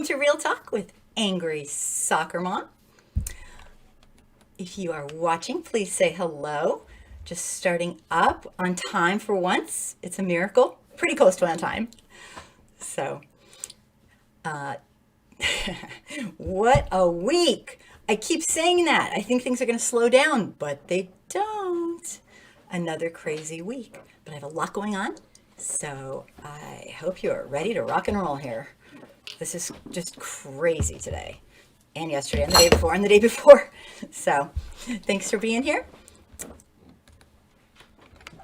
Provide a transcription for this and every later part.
to Real Talk with Angry Soccer Mom. If you are watching, please say hello. Just starting up on time for once. It's a miracle. Pretty close to on time. So, what a week. I keep saying that. I think things are going to slow down, but they don't. Another crazy week. But I have a lot going on. So I hope you are ready to rock and roll here. This is just crazy today and yesterday and the day before and the day before. So thanks for being here.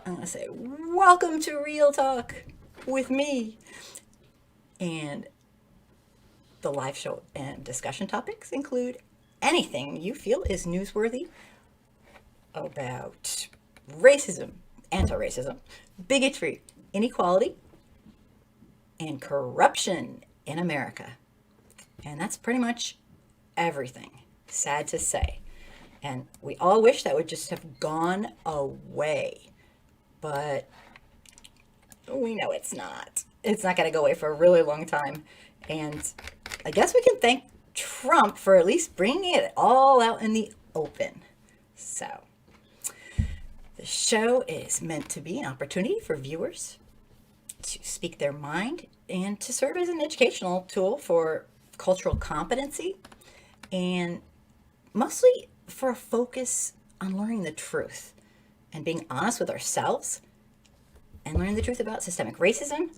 I'm going to say welcome to Real Talk with me. And the live show and discussion topics include anything you feel is newsworthy about racism, anti-racism, bigotry, inequality, and corruption in America. And that's pretty much everything, sad to say. And we all wish that would just have gone away. But we know it's not. It's not going to go away for a really long time. And I guess we can thank Trump for at least bringing it all out in the open. So the show is meant to be an opportunity for viewers to speak their mind and to serve as an educational tool for cultural competency and mostly for a focus on learning the truth and being honest with ourselves and learning the truth about systemic racism.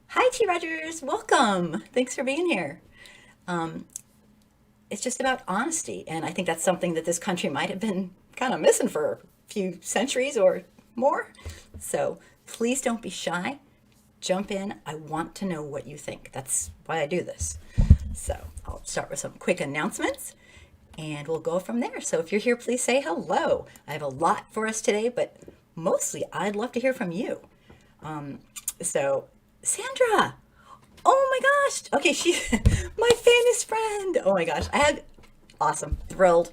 Hi, T. Rogers. Welcome. Thanks for being here. It's just about honesty, and I think that's something that this country might have been kind of missing for a few centuries or more. So please don't be shy. Jump in. I want to know what you think. That's why I do this. So I'll start with some quick announcements and we'll go from there. So if you're here, please say hello. I have a lot for us today, but mostly I'd love to hear from you. So Sandra, oh my gosh. Okay, she's my famous friend. Oh my gosh. Awesome. Thrilled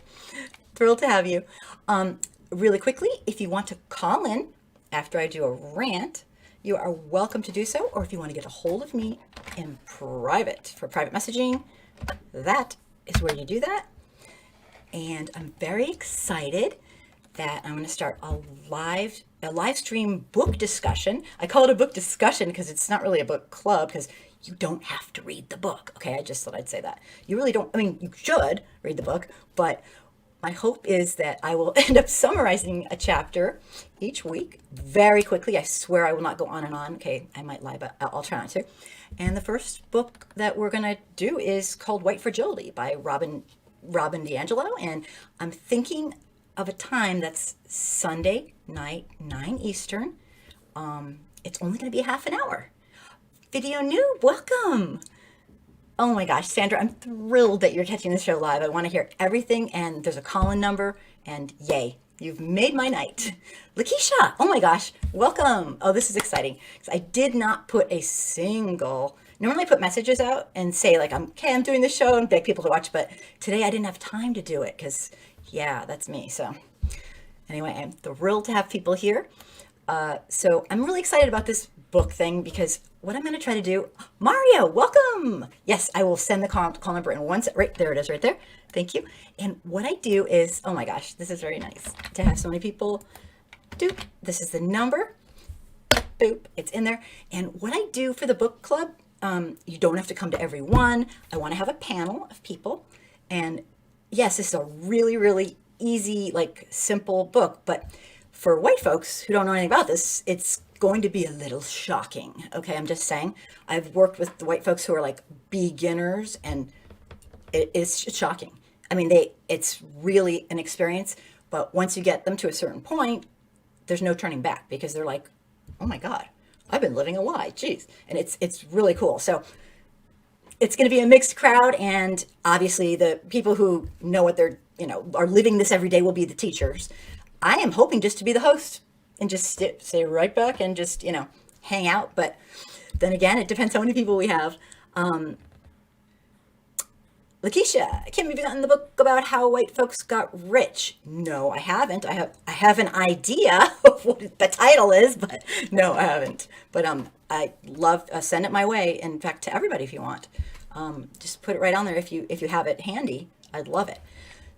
to have you. Really quickly, if you want to call in after I do a rant, you are welcome to do so, or if you want to get a hold of me in private for private messaging, that is where you do that. And I'm very excited that I'm going to start a live stream book discussion. I call it a book discussion because it's not really a book club, because you don't have to read the book. Okay, I just thought I'd say that. You really don't. I mean, you should read the book, but my hope is that I will end up summarizing a chapter each week very quickly. I swear I will not go on and on. Okay, I might lie, but I'll try not to. And the first book that we're going to do is called White Fragility by Robin DiAngelo. And I'm thinking of a time that's Sunday night, 9 Eastern. It's only going to be half an hour. Video noob, welcome. Oh my gosh, Sandra, I'm thrilled that you're catching the show live. I want to hear everything, and there's a call-in number, and yay, you've made my night. Lakeisha, oh my gosh, welcome. Oh, this is exciting. I did not put a single, normally I put messages out and say like, I'm doing this show and beg people to watch, but today I didn't have time to do it because, yeah, that's me. So anyway, I'm thrilled to have people here. So I'm really excited about this book thing because what I'm going to try to do, Mario, welcome. Yes, I will send the call number in one right there. It is right there. Thank you. And what I do is, oh my gosh, this is very nice to have so many people. Doop. This is the number. Boop. It's in there. And what I do for the book club, you don't have to come to every one. I want to have a panel of people. And yes, this is a really, really easy, like simple book. But for white folks who don't know anything about this, it's going to be a little shocking. Okay, I'm just saying. I've worked with the white folks who are like beginners, and it's shocking. I mean, it's really an experience, but once you get them to a certain point, there's no turning back because they're like, oh my God, I've been living a lie, geez. And it's really cool. So it's going to be a mixed crowd, and obviously the people who know what they're, are living this every day will be the teachers. I am hoping just to be the host and just stay right back and just, hang out. But then again, it depends how many people we have. Lakeisha, Kim, have you gotten the book about how white folks got rich? No, I haven't. I have an idea of what the title is, but no, I haven't. But I love, send it my way. In fact, to everybody if you want. Just put it right on there if you have it handy. I'd love it.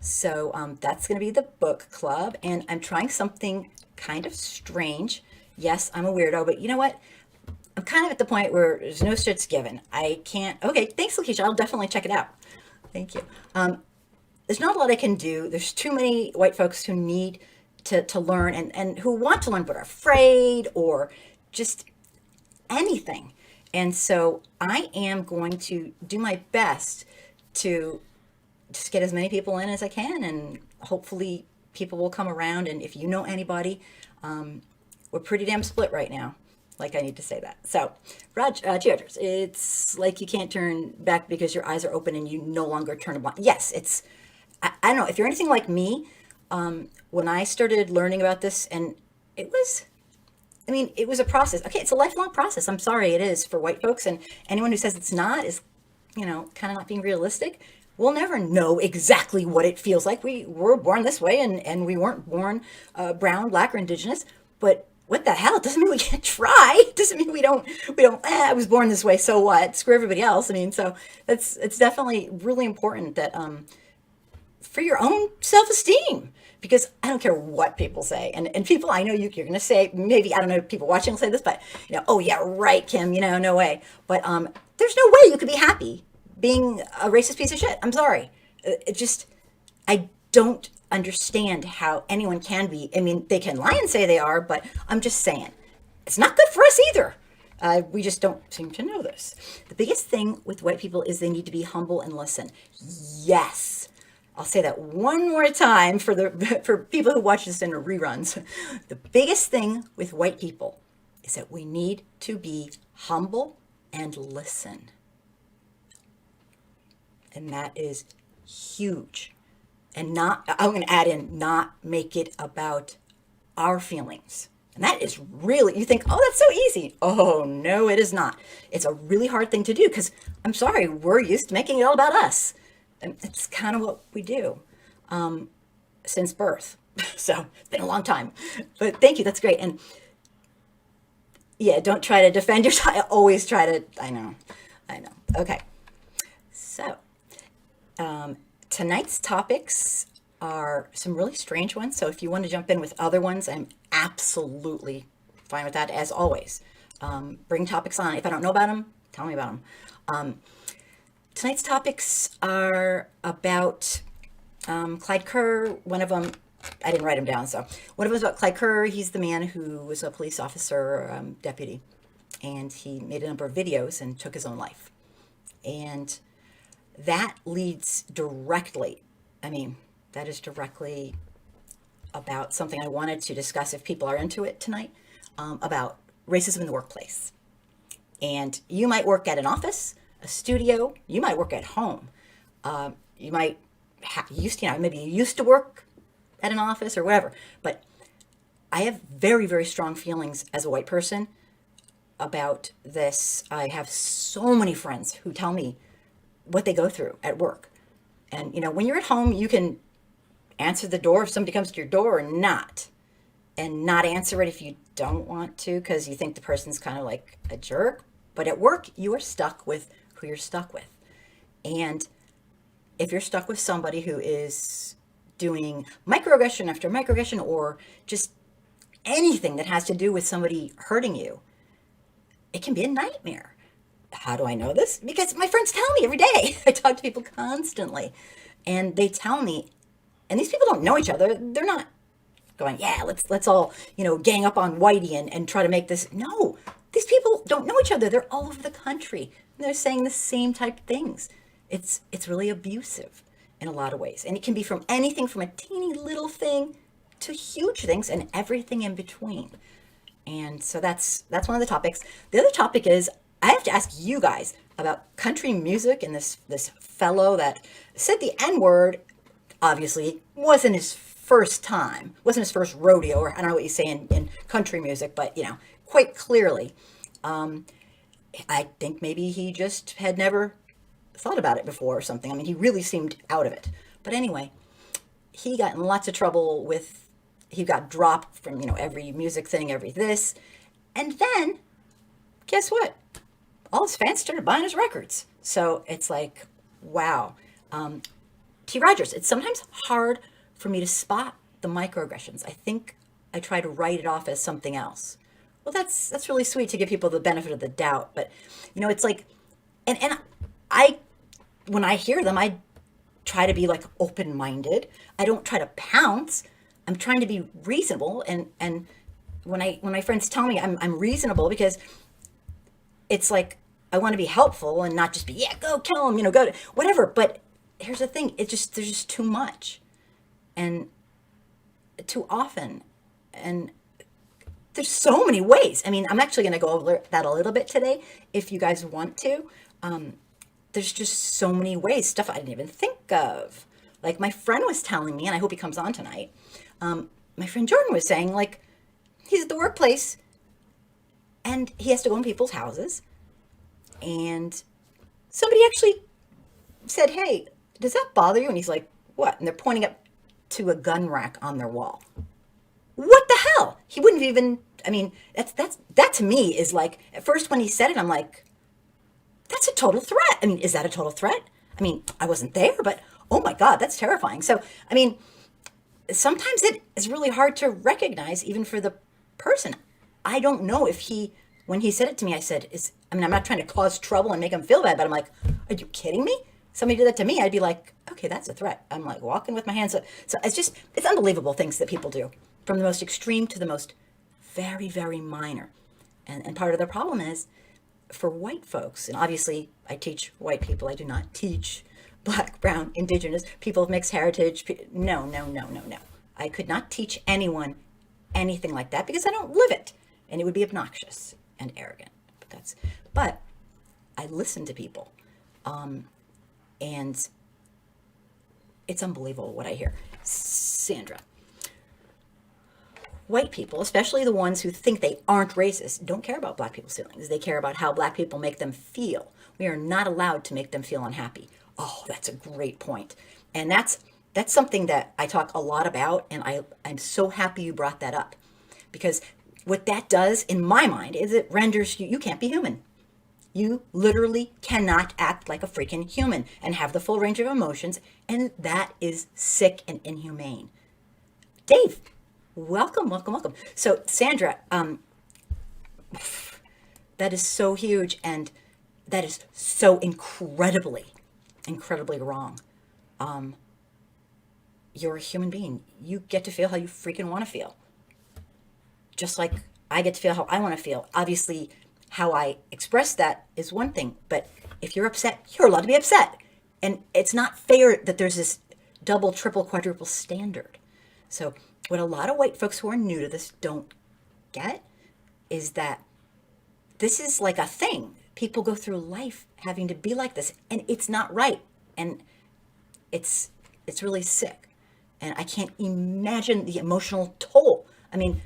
So that's going to be the book club, and I'm trying something kind of strange. Yes, I'm a weirdo, but you know what? I'm kind of at the point where there's no shits given. I can't. Okay, thanks, Lakeisha. I'll definitely check it out. Thank you. There's not a lot I can do. There's too many white folks who need to learn and who want to learn but are afraid or just anything. And so I am going to do my best to just get as many people in as I can, and hopefully people will come around. And if you know anybody, we're pretty damn split right now. Like, I need to say that. So, George, it's like you can't turn back because your eyes are open and you no longer turn a blind. Yes, I don't know, if you're anything like me, when I started learning about this, and it was, I mean, it was a process. Okay, it's a lifelong process. I'm sorry, it is for white folks. And anyone who says it's not is, kind of not being realistic. We'll never know exactly what it feels like. We were born this way, and we weren't born brown, black, or indigenous. But what the hell? It doesn't mean we can't try. It doesn't mean we don't, I was born this way, so what? Screw everybody else. I mean, so it's definitely really important that, for your own self-esteem, because I don't care what people say. And people, I know you're going to say, maybe, I don't know if people watching will say this, but, oh yeah, right, Kim, no way. But there's no way you could be happy being a racist piece of shit. I'm sorry. I don't understand how anyone can be. I mean, they can lie and say they are, but I'm just saying, it's not good for us either. We just don't seem to know this. The biggest thing with white people is they need to be humble and listen. Yes. I'll say that one more time for people who watch this in reruns. The biggest thing with white people is that we need to be humble and listen. And that is huge. And I'm going to add in, not make it about our feelings. And that is really, you think, oh, that's so easy. Oh, no, it is not. It's a really hard thing to do because, I'm sorry, we're used to making it all about us. And it's kind of what we do since birth. So it's been a long time. But thank you, that's great. And yeah, don't try to defend yourself. I always try to, I know. Okay. So tonight's topics are some really strange ones. So if you want to jump in with other ones, I'm absolutely fine with that, as always. Bring topics on. If I don't know about them, tell me about them. Tonight's topics are about Clyde Kerr. One of them, I didn't write them down, so one of them is about Clyde Kerr. He's the man who was a police officer, deputy, and he made a number of videos and took his own life. And that leads directly, that is directly about something I wanted to discuss if people are into it tonight, about racism in the workplace. And you might work at an office, a studio, you might work at home. You might maybe you used to work at an office or whatever. But I have very, very strong feelings as a white person about this. I have so many friends who tell me what they go through at work. And, when you're at home, you can answer the door if somebody comes to your door or not. And not answer it if you don't want to because you think the person's kind of like a jerk. But at work, you are stuck with who you're stuck with. And if you're stuck with somebody who is doing microaggression after microaggression or just anything that has to do with somebody hurting you, it can be a nightmare. How do I know this? Because my friends tell me every day. I talk to people constantly, and they tell me, and these people don't know each other. They're not going, yeah, let's all, gang up on Whitey and try to make this. No, these people don't know each other. They're all over the country. And they're saying the same type of things. It's really abusive in a lot of ways. And it can be from anything from a teeny little thing to huge things and everything in between. And so that's one of the topics. The other topic is I have to ask you guys about country music and this fellow that said the N-word. Obviously wasn't his first time, wasn't his first rodeo, or I don't know what you say in country music, but quite clearly, I think maybe he just had never thought about it before or something. He really seemed out of it. But anyway, he got in lots of trouble he got dropped from, every music thing, every this. And then, guess what? All his fans started buying his records. So it's like, wow. T. Rogers, it's sometimes hard for me to spot the microaggressions. I think I try to write it off as something else. Well, that's really sweet to give people the benefit of the doubt, but it's like, and I when I hear them, I try to be like open minded. I don't try to pounce. I'm trying to be reasonable, and when my friends tell me I'm reasonable, because it's like I want to be helpful and not just be, yeah, go kill him, go to whatever. But here's the thing: there's just too much, and too often, and there's so many ways. I mean, I'm actually going to go over that a little bit today, if you guys want to. There's just so many ways, stuff I didn't even think of. Like my friend was telling me, and I hope he comes on tonight. My friend Jordan was saying, like, he's at the workplace and he has to go in people's houses, and somebody actually said, "Hey, does that bother you?" And he's like, "What?" And they're pointing up to a gun rack on their wall. What the hell? He wouldn't even. I mean, that to me is like, at first when he said it, I'm like, that's a total threat. I mean, is that a total threat? I mean, I wasn't there, but oh my God, that's terrifying. So, I mean, sometimes it is really hard to recognize, even for the person. I don't know if when he said it to me, I said, I'm not trying to cause trouble and make him feel bad, but I'm like, are you kidding me? Somebody did that to me, I'd be like, okay, that's a threat. I'm like walking with my hands up. So it's unbelievable things that people do, from the most extreme to the most very, very minor. And part of the problem is, for white folks, and obviously I teach white people, I do not teach Black, brown, indigenous, people of mixed heritage. No, no, no, no, no. I could not teach anyone anything like that, because I don't live it, and it would be obnoxious and arrogant. But I listen to people, and it's unbelievable what I hear. Sandra, white people, especially the ones who think they aren't racist, don't care about Black people's feelings. They care about how Black people make them feel. We are not allowed to make them feel unhappy. Oh, that's a great point. And that's something that I talk a lot about, and I'm so happy you brought that up. Because what that does, in my mind, is it renders you can't be human. You literally cannot act like a freaking human and have the full range of emotions, and that is sick and inhumane. Dave, welcome, welcome, welcome. So, Sandra, that is so huge, and that is so incredibly wrong. You're a human being. You get to feel how you freaking want to feel. Just like I get to feel how I want to feel. Obviously, how I express that is one thing, but if you're upset, you're allowed to be upset. And it's not fair that there's this double, triple, quadruple standard. So what a lot of white folks who are new to this don't get is that this is like a thing. People go through life having to be like this, and it's not right. And it's really sick. And I can't imagine the emotional toll. I mean,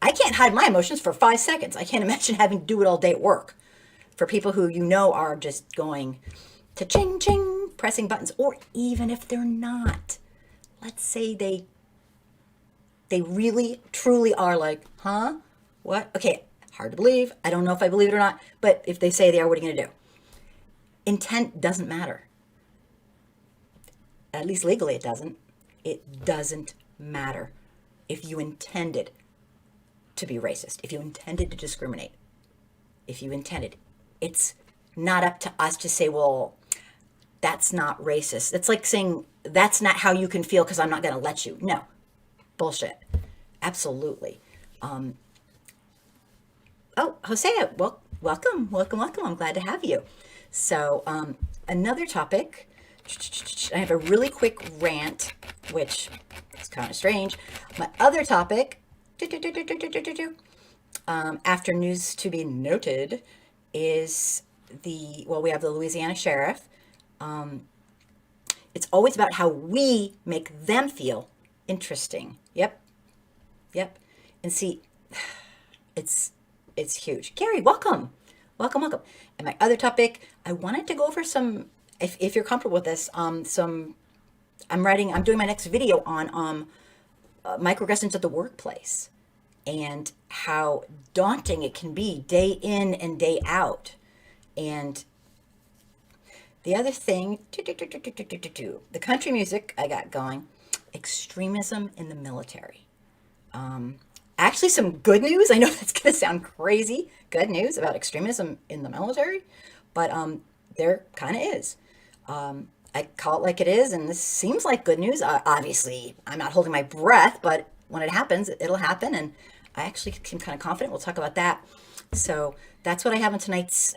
I can't hide my emotions for 5 seconds. I can't imagine having to do it all day at work. For people who are just going to ching ching, pressing buttons, or even if they're not. Let's say they really truly are like, huh? What? Okay, hard to believe. I don't know if I believe it or not, but if they say they are, what are you going to do? Intent doesn't matter. At least legally it doesn't. It doesn't matter if you intended to be racist, if you intended to discriminate, if you intended. It's not up to us to say, well, that's not racist. It's like saying, that's not how you can feel because I'm not going to let you. No, bullshit. Absolutely. Oh, Hosea, welcome. I'm glad to have you. So another topic, I have a really quick rant, which is kind of strange. My other topic, after news to be noted, is we have the Louisiana sheriff. It's always about how we make them feel interesting. Yep. And see, it's huge. Gary, welcome. And my other topic, I wanted to go over some, if you're comfortable with this, I'm doing my next video on microaggressions at the workplace and how daunting it can be day in and day out. And The other thing, the country music I got going, extremism in the military. Actually, some good news. I know that's going to sound crazy. Good news about extremism in the military, but there kind of is. I call it like it is, and this seems like good news. Obviously, I'm not holding my breath, but when it happens, it'll happen, and I actually am kind of confident. We'll talk about that. So that's what I have on tonight's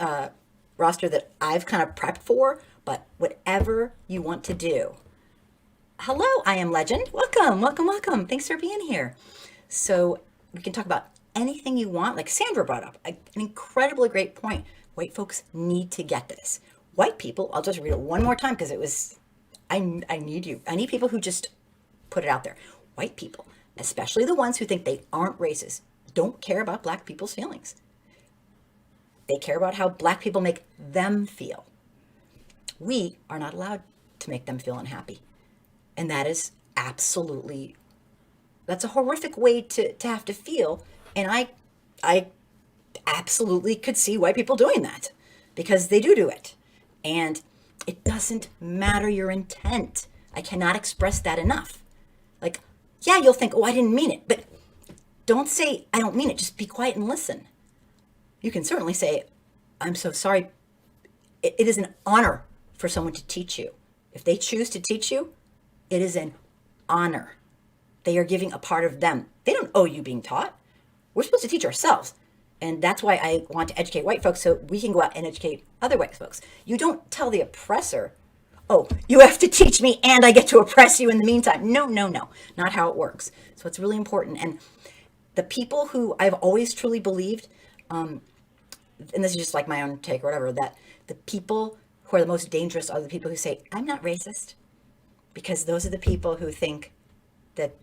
roster that I've kind of prepped for. But whatever you want to do. Hello, I am Legend. Welcome, welcome, welcome. Thanks for being here. So we can talk about anything you want. Like Sandra brought up an incredibly great point. White folks need to get this. White people, I'll just read it one more time because it was, I need you. I need people who just put it out there. White people, especially the ones who think they aren't racist, don't care about black people's feelings. They care about how black people make them feel. We are not allowed to make them feel unhappy. And that is absolutely, that's a horrific way to have to feel. And I absolutely could see white people doing that because they do it. And it doesn't matter your intent. I cannot express that enough. Like, yeah, you'll think, oh, I didn't mean it. But don't say, I don't mean it. Just be quiet and listen. You can certainly say, I'm so sorry. It is an honor for someone to teach you. If they choose to teach you, it is an honor. They are giving a part of them. They don't owe you being taught. We're supposed to teach ourselves. And that's why I want to educate white folks so we can go out and educate other white folks. You don't tell the oppressor, oh, you have to teach me and I get to oppress you in the meantime. No, no, no. Not how it works. So it's really important. And the people who I've always truly believed, and this is just like my own take or whatever, that the people who are the most dangerous are the people who say, I'm not racist. Because those are the people who think that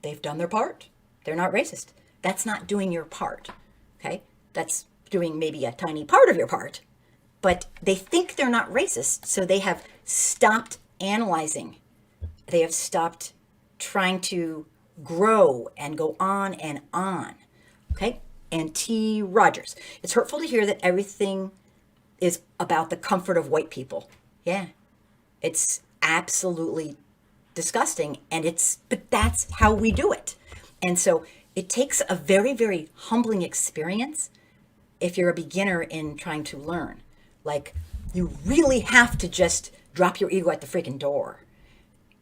they've done their part. They're not racist. That's not doing your part. Okay? That's doing maybe a tiny part of your part. But they think they're not racist, so they have stopped analyzing. They have stopped trying to grow and go on and on. Okay? And T. Rogers. It's hurtful to hear that everything is about the comfort of white people. Yeah. It's absolutely disgusting, but that's how we do it. And so it takes a very, very humbling experience if you're a beginner in trying to learn. Like, you really have to just drop your ego at the freaking door.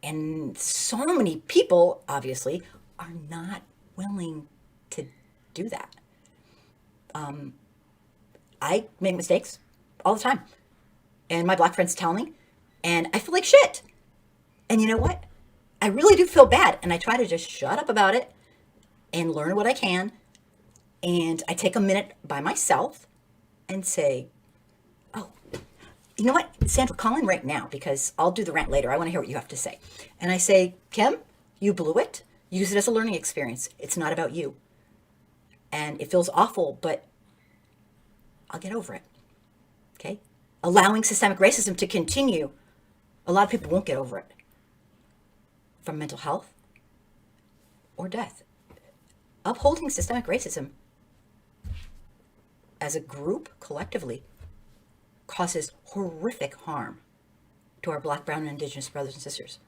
And so many people, obviously, are not willing to do that. I make mistakes all the time. And my black friends tell me, and I feel like shit. And you know what? I really do feel bad. And I try to just shut up about it and learn what I can. And I take a minute by myself and say, oh, you know what? Sandra, call in right now because I'll do the rant later. I want to hear what you have to say. And I say, Kim, you blew it. Use it as a learning experience. It's not about you. And it feels awful, but I'll get over it. Okay? Allowing systemic racism to continue, a lot of people won't get over it. From mental health or death. Upholding systemic racism as a group, collectively, causes horrific harm to our black, brown, and indigenous brothers and sisters.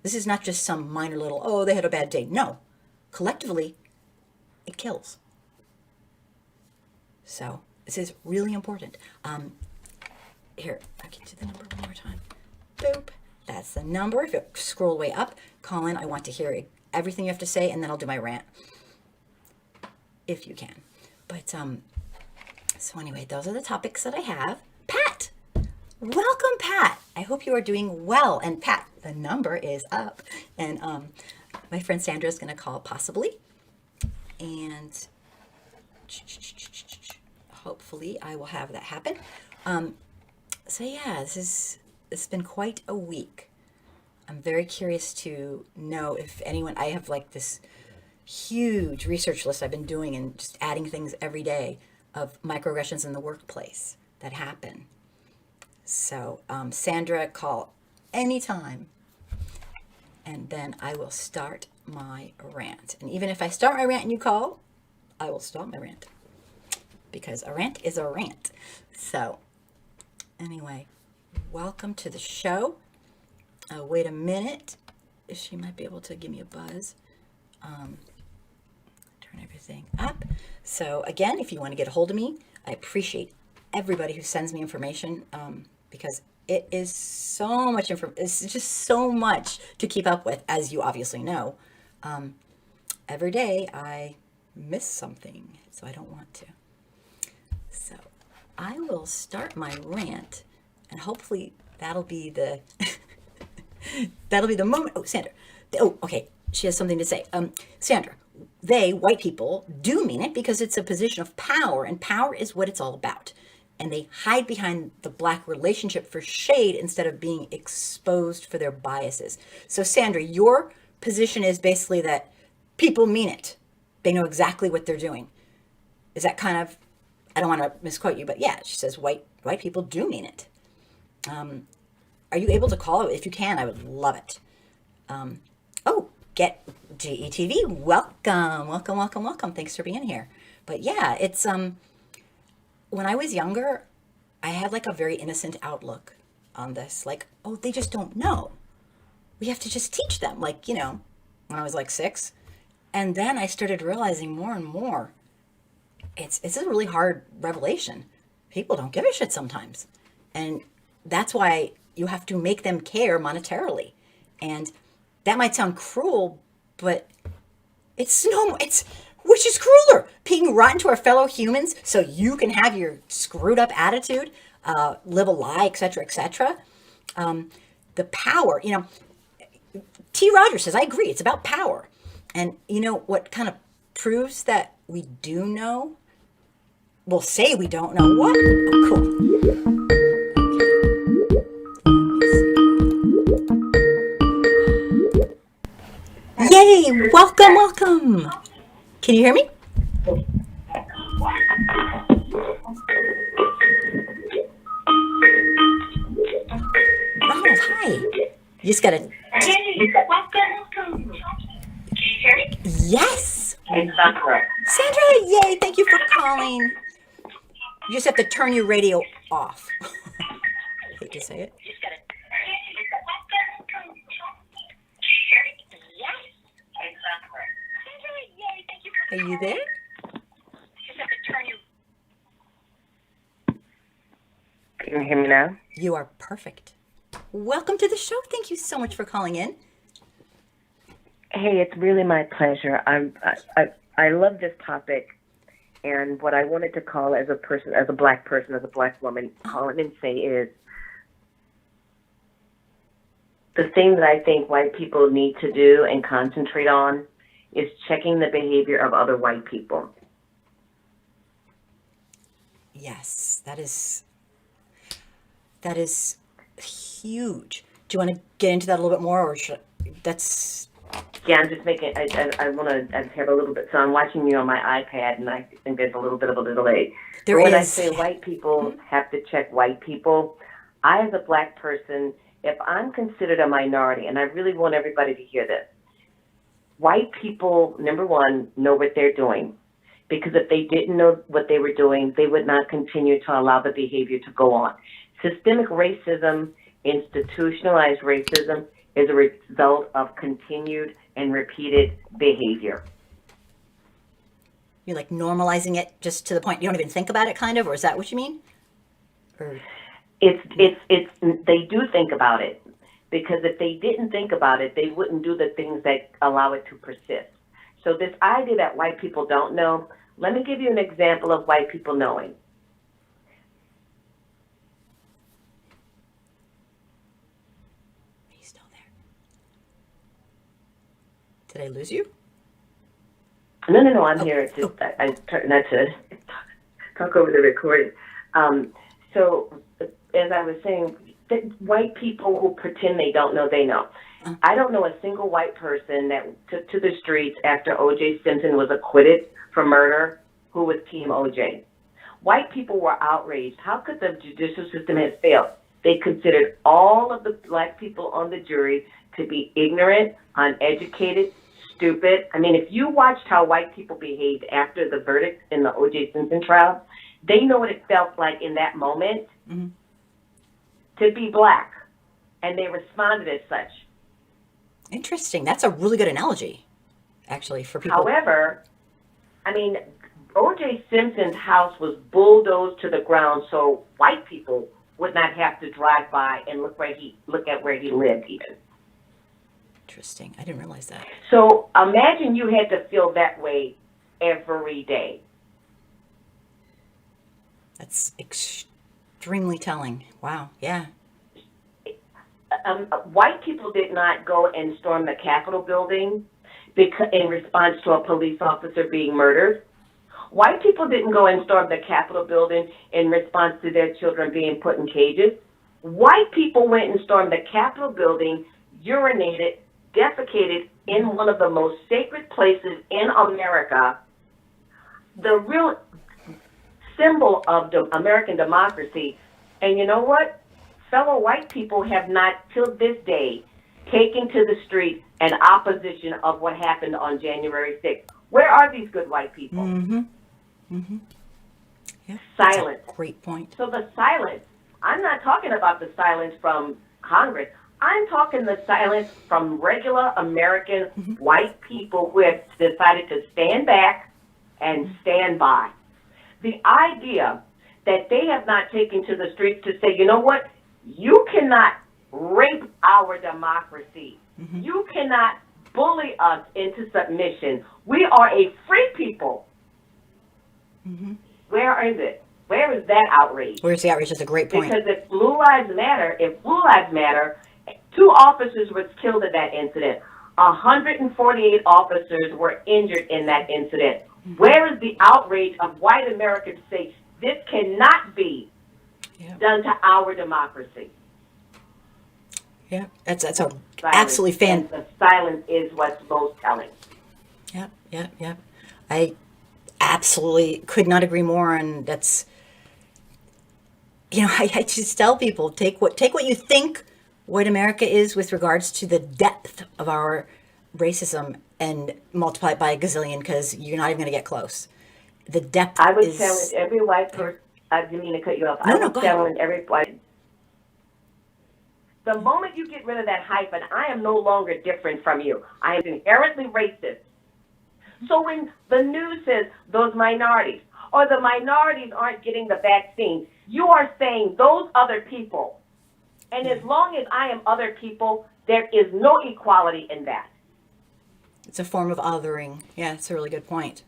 This is not just some minor little, oh, they had a bad day. No. Collectively, it kills. So, this is really important. Here, I'll get you the number one more time. Boop. That's the number. If you scroll way up, call in. I want to hear everything you have to say, and then I'll do my rant. If you can. But, so anyway, those are the topics that I have. Pat! Welcome, Pat! I hope you are doing well. And Pat, the number is up. And my friend Sandra is going to call possibly. And hopefully I will have that happen. So yeah, it's been quite a week. I'm very curious to know if anyone, I have like this huge research list I've been doing and just adding things every day of microaggressions in the workplace that happen. So Sandra, call anytime. And then I will start my rant. And even if I start my rant and you call, I will stop my rant. Because a rant is a rant. So anyway, welcome to the show. Wait a minute. She might be able to give me a buzz. Turn everything up. So again, if you want to get a hold of me, I appreciate everybody who sends me information because it is so much information. It's just so much to keep up with, as you obviously know. Every day I miss something, so I don't want to. So I will start my rant, and hopefully that'll be the that'll be the moment. Oh, Sandra. Oh, okay. She has something to say. Sandra, they, white people, do mean it because it's a position of power, and power is what it's all about. And they hide behind the black relationship for shade instead of being exposed for their biases. So, Sandra, your position is basically that people mean it. They know exactly what they're doing. Is that kind of, I don't want to misquote you, but yeah, she says white people do mean it. Are you able to call it? If you can, I would love it. Oh, get GETV. Welcome. Thanks for being here. But yeah, it's when I was younger, I had like a very innocent outlook on this. Like, oh, they just don't know. We have to just teach them. Like, when I was like 6. And then I started realizing more and more, it's a really hard revelation. People don't give a shit sometimes. And that's why you have to make them care monetarily. And that might sound cruel, but it's which is crueler, being rotten to our fellow humans so you can have your screwed up attitude, live a lie, etc., etc. The power, T. Rogers says, I agree, it's about power. And what kind of proves that we do know? We'll say we don't know what? Oh, cool. Yay! Welcome! Can you hear me? Ronald, hi. You just gotta. Hey, welcome. Can you hear me? Yes! It's Sandra. Sandra, yay! Thank you for calling. You just have to turn your radio off. Hate to say it. Are you there? Can you hear me now? You are perfect. Welcome to the show. Thank you so much for calling in. Hey, it's really my pleasure. I love this topic, and what I wanted to call as a black person, as a black woman, call it and say is the thing that I think white people need to do and concentrate on is checking the behavior of other white people. Yes, that is huge. Do you want to get into that a little bit more, or that's? Yeah, I'm just making. I want to have a little bit. So I'm watching you on my iPad, and I think there's a little bit of a delay. There but when is. I say white people have to check white people, I, as a black person, if I'm considered a minority, and I really want everybody to hear this, white people, number one, know what they're doing. Because if they didn't know what they were doing, they would not continue to allow the behavior to go on. Systemic racism, institutionalized racism, is a result of continued and repeated behavior. You're like normalizing it just to the point you don't even think about it, kind of, or is that what you mean? Or... They do think about it, because if they didn't think about it, they wouldn't do the things that allow it to persist. So this idea that white people don't know, let me give you an example of white people knowing. Are you still there? Did I lose you? No, I'm here. It's just, I turned not to talk over the recording. So as I was saying, white people who pretend they don't know, they know. I don't know a single white person that took to the streets after O.J. Simpson was acquitted for murder who was Team O.J. White people were outraged. How could the judicial system have failed? They considered all of the black people on the jury to be ignorant, uneducated, stupid. I mean, if you watched how white people behaved after the verdict in the O.J. Simpson trial, they know what it felt like in that moment. Mm-hmm. to be black, and they responded as such. Interesting. That's a really good analogy, actually, for people. However, I mean, O.J. Simpson's house was bulldozed to the ground so white people would not have to drive by and look at where he lived even. Interesting. I didn't realize that. So imagine you had to feel that way every day. That's extremely telling. Wow. Yeah. White people did not go and storm the Capitol building in response to a police officer being murdered. White people didn't go and storm the Capitol building in response to their children being put in cages. White people went and stormed the Capitol building, urinated, defecated in one of the most sacred places in America, the real symbol of the American democracy. And you know what? Fellow white people have not, till this day, taken to the street in opposition of what happened on January 6th. Where are these good white people? Mm-hmm. Mm-hmm. Yeah. Silence. Great point. So the silence, I'm not talking about the silence from Congress. I'm talking the silence from regular American white people who have decided to stand back and stand by. The idea that they have not taken to the streets to say, you know what, you cannot rape our democracy. Mm-hmm. You cannot bully us into submission. We are a free people. Mm-hmm. Where is it? Where is that outrage? Where's the outrage? That's a great point. Because if Blue Lives Matter, 2 officers were killed in that incident. 148 officers were injured in that incident. Mm-hmm. Where is the outrage of white America to say this cannot be done to our democracy? Yeah, that's a absolutely The silence is what's most telling. Yep. I absolutely could not agree more, and that's, I just tell people, take what you think white America is with regards to the depth of our racism and multiply it by a gazillion, because you're not even going to get close. The depth I would challenge every white person. I didn't mean to cut you off. I would challenge every white. The moment you get rid of that hyphen, I am no longer different from you. I am inherently racist. So when the news says those minorities or the minorities aren't getting the vaccine, you are saying those other people. And as long as I am other people, there is no equality in that. It's a form of othering. Yeah, it's a really good point.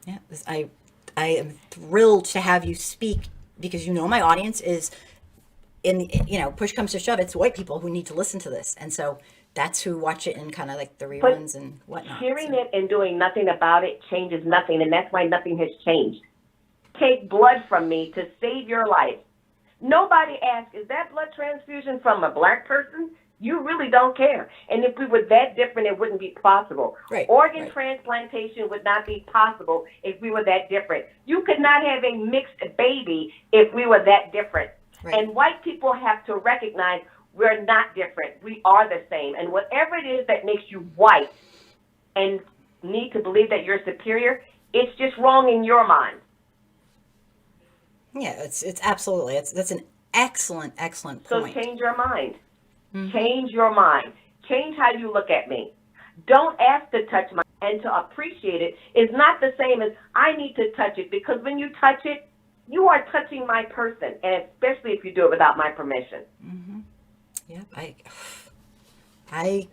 Yeah, I am thrilled to have you speak, because my audience is push comes to shove, it's white people who need to listen to this. And so that's who watch it in kind of like the reruns and whatnot. Hearing it and doing nothing about it changes nothing, and that's why nothing has changed. Take blood from me to save your life. Nobody asks, is that blood transfusion from a black person? You really don't care. And if we were that different, it wouldn't be possible. Right, Organ transplantation would not be possible if we were that different. You could not have a mixed baby if we were that different. Right. And white people have to recognize we're not different. We are the same. And whatever it is that makes you white and need to believe that you're superior, it's just wrong in your mind. Yeah, it's absolutely. That's an excellent point. So change your mind. Mm-hmm. Change your mind. Change how you look at me. Don't ask to touch my, and to appreciate it is not the same as I need to touch it, because when you touch it, you are touching my person, and especially if you do it without my permission. Mm-hmm. Yeah, I.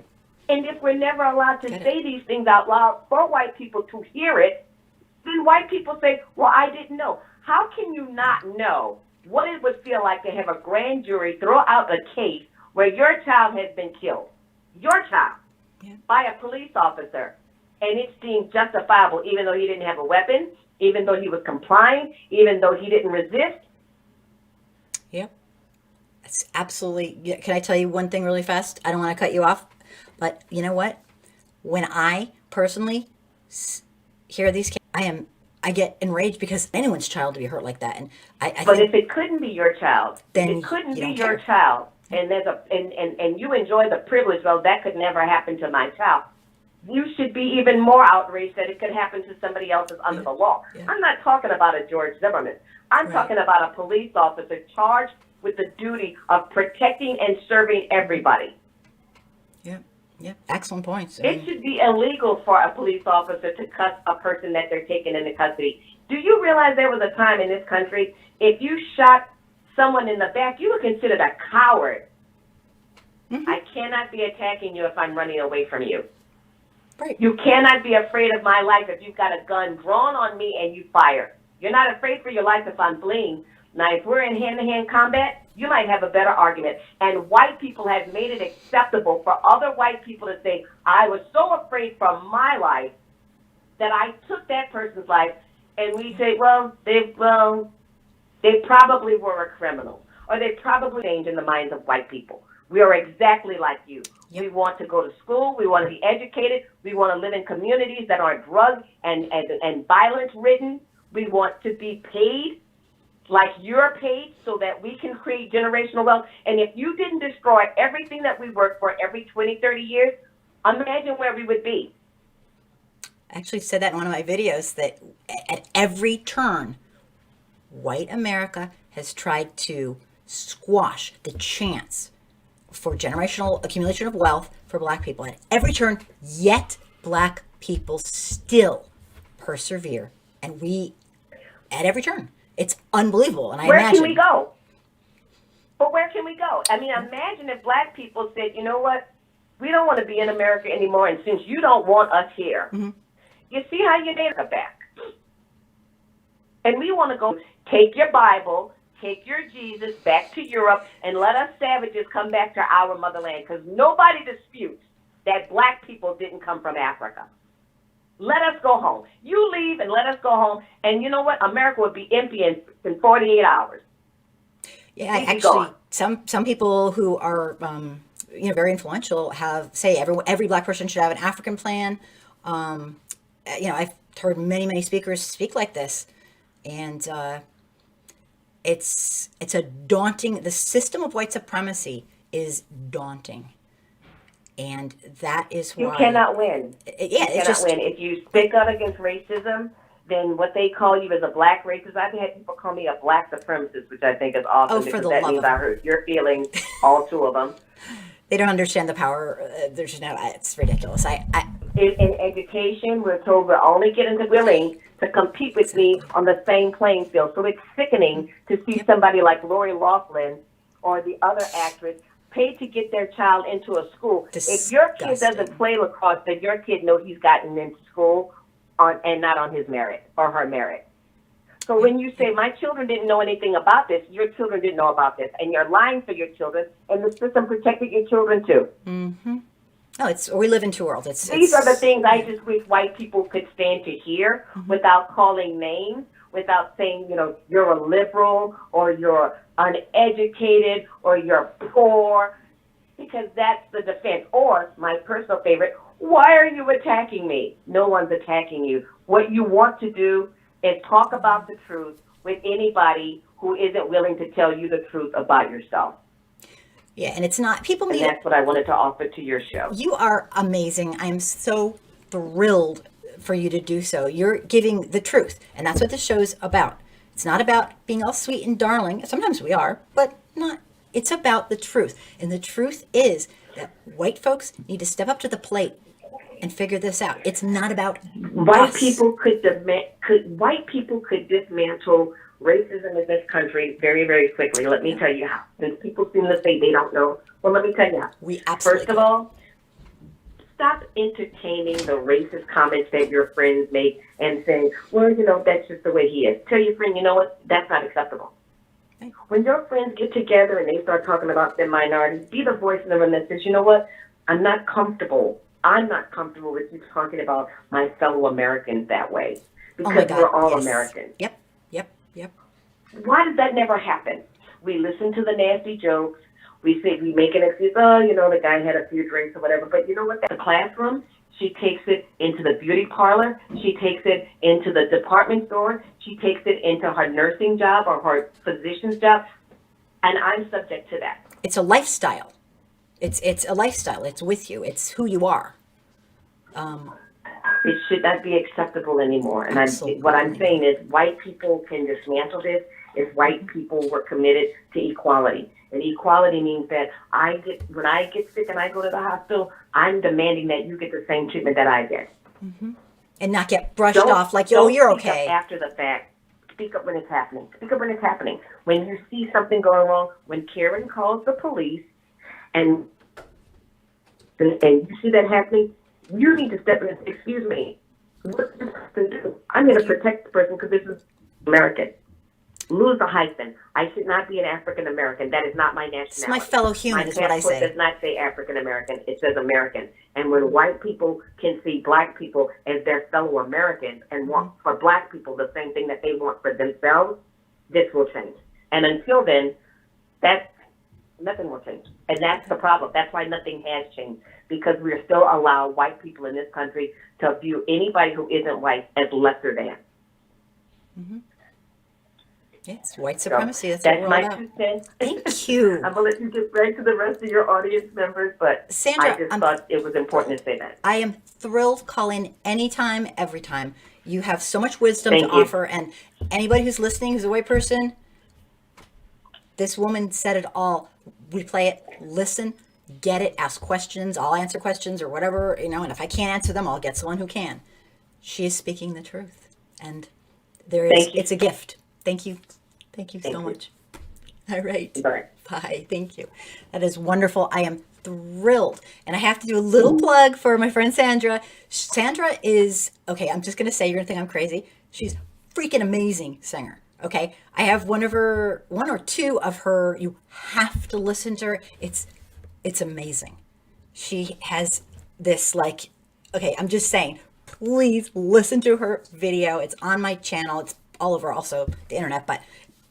And if we're never allowed to say these things out loud for white people to hear it, then white people say, well, I didn't know. How can you not know what it would feel like to have a grand jury throw out a case where your child has been killed, your child, by a police officer, and it's deemed justifiable even though he didn't have a weapon, even though he was complying, even though he didn't resist? Yep. That's absolutely. Can I tell you one thing really fast? I don't want to cut you off, but you know what? When I personally hear these cases, I get enraged because anyone's child to be hurt like that, and But if it couldn't be your child, then it couldn't be your child, and and you enjoy the privilege, well, that could never happen to my child. You should be even more outraged that it could happen to somebody else that's under the law. Yeah. I'm not talking about a George Zimmerman. I'm talking about a police officer charged with the duty of protecting and serving everybody. Yeah. Yeah. Excellent points. It should be illegal for a police officer to cuss a person that they're taking into custody. Do you realize there was a time in this country, if you shot someone in the back, you were considered a coward. I cannot be attacking you if I'm running away from you. Right. You cannot be afraid of my life if you've got a gun drawn on me and you fire. You're not afraid for your life if I'm fleeing. Now, if we're in hand-to-hand combat, you might have a better argument. And white people have made it acceptable for other white people to say, I was so afraid for my life that I took that person's life. And we say, well, they probably were a criminal, or they probably changed in the minds of white people. We are exactly like you. Yep. We want to go to school. We want to be educated. We want to live in communities that aren't drug and violence ridden. We want to be paid like you're paid so that we can create generational wealth. And if you didn't destroy everything that we work for every 20, 30 years, imagine where we would be. I actually said that in one of my videos, that at every turn, white America has tried to squash the chance for generational accumulation of wealth for black people at every turn, yet black people still persevere. And we, at every turn, it's unbelievable. And where can we go? But where can we go? I mean, imagine if black people said, you know what? We don't want to be in America anymore. And since you don't want us here, you see how your neighbors are back. And we want to go take your Bible, take your Jesus back to Europe, and let us savages come back to our motherland. Because nobody disputes that black people didn't come from Africa. Let us go home. You leave and let us go home. And you know what? America would be empty in 48 hours. Yeah, actually, some people who are very influential say every black person should have an African plan. I've heard many speakers speak like this, and it's a daunting. The system of white supremacy is daunting. And that is why you cannot win. You cannot win. If you speak out against racism, then what they call you is a black racist. I've had people call me a black supremacist, which I think is awesome because that means I hurt your feelings, all two of them. They don't understand the power. It's ridiculous. In education, we're told we're only willing to compete with me on the same playing field. So it's sickening to see somebody like Lori Loughlin or the other actress paid to get their child into a school. Disgusting. If your kid doesn't play lacrosse, then your kid knows he's gotten into school and not on his merit or her merit. So when you say, my children didn't know anything about this, your children didn't know about this, and you're lying for your children, and the system protected your children too. Mm-hmm. Oh, we live in two worlds. These are the things I just wish white people could stand to hear without calling names, without saying, you're a liberal or you're uneducated or you're poor, because that's the defense. Or, my personal favorite, why are you attacking me? No one's attacking you. What you want to do is talk about the truth with anybody who isn't willing to tell you the truth about yourself. Yeah, and it's not, people need. And that's what I wanted to offer to your show. You are amazing. I'm so thrilled for you to do so. You're giving the truth, and that's what this show's about. It's not about being all sweet and darling. Sometimes we are, but not. It's about the truth. And the truth is that white folks need to step up to the plate and figure this out. It's not about white people could dismantle racism in this country very, very quickly. Let me tell you how. Since people seem to say they don't know, well, let me tell you how. We absolutely. First of all, stop entertaining the racist comments that your friends make and saying, well, that's just the way he is. Tell your friend, you know what? That's not acceptable. Okay. When your friends get together and they start talking about their minorities, be the voice in the room that says, you know what? I'm not comfortable with you talking about my fellow Americans that way. Because we're all Americans. Yep. Why does that never happen? We listen to the nasty jokes. We make an excuse, the guy had a few drinks or whatever. But you know what? The classroom, she takes it into the beauty parlor. She takes it into the department store. She takes it into her nursing job or her physician's job. And I'm subject to that. It's a lifestyle. It's a lifestyle. It's with you. It's who you are. It should not be acceptable anymore. And what I'm saying is white people can dismantle this if white people were committed to equality. And equality means that when I get sick and I go to the hospital, I'm demanding that you get the same treatment that I get. And not get brushed off like, oh, you're okay. After the fact, speak up when it's happening. Speak up when it's happening. When you see something going wrong, when Karen calls the police and you see that happening, you need to step in and say, excuse me, what's this person do? I'm going to protect the person because this is American. Lose the hyphen. I should not be an African American. That is not my nationality. It's my fellow human, is what I say. My passport does not say African American. It says American. And when white people can see black people as their fellow Americans and want for black people the same thing that they want for themselves, this will change. And until then, nothing will change. And that's the problem. That's why nothing has changed, because we're still allowed white people in this country to view anybody who isn't white as lesser than. Mm-hmm. Yes, white supremacy. So that's my 2 cents. Thank you. I'm going to let you get back to the rest of your audience members, but Sandra, I just thought it was important to say that. I am thrilled. Call in anytime, every time. You have so much wisdom to offer, and anybody who's listening who's a white person, this woman said it all. Replay it, listen, get it, ask questions. I'll answer questions or whatever, and if I can't answer them, I'll get someone who can. She is speaking the truth, and it's a gift. Thank you. Thank you so much. All right. Bye. Thank you. That is wonderful. I am thrilled. And I have to do a little plug for my friend Sandra. Sandra is, I'm just going to say, you're going to think I'm crazy. She's freaking amazing singer. Okay. I have one or two of her. You have to listen to her. It's amazing. She has this I'm just saying, please listen to her video. It's on my channel. It's all over also the internet, but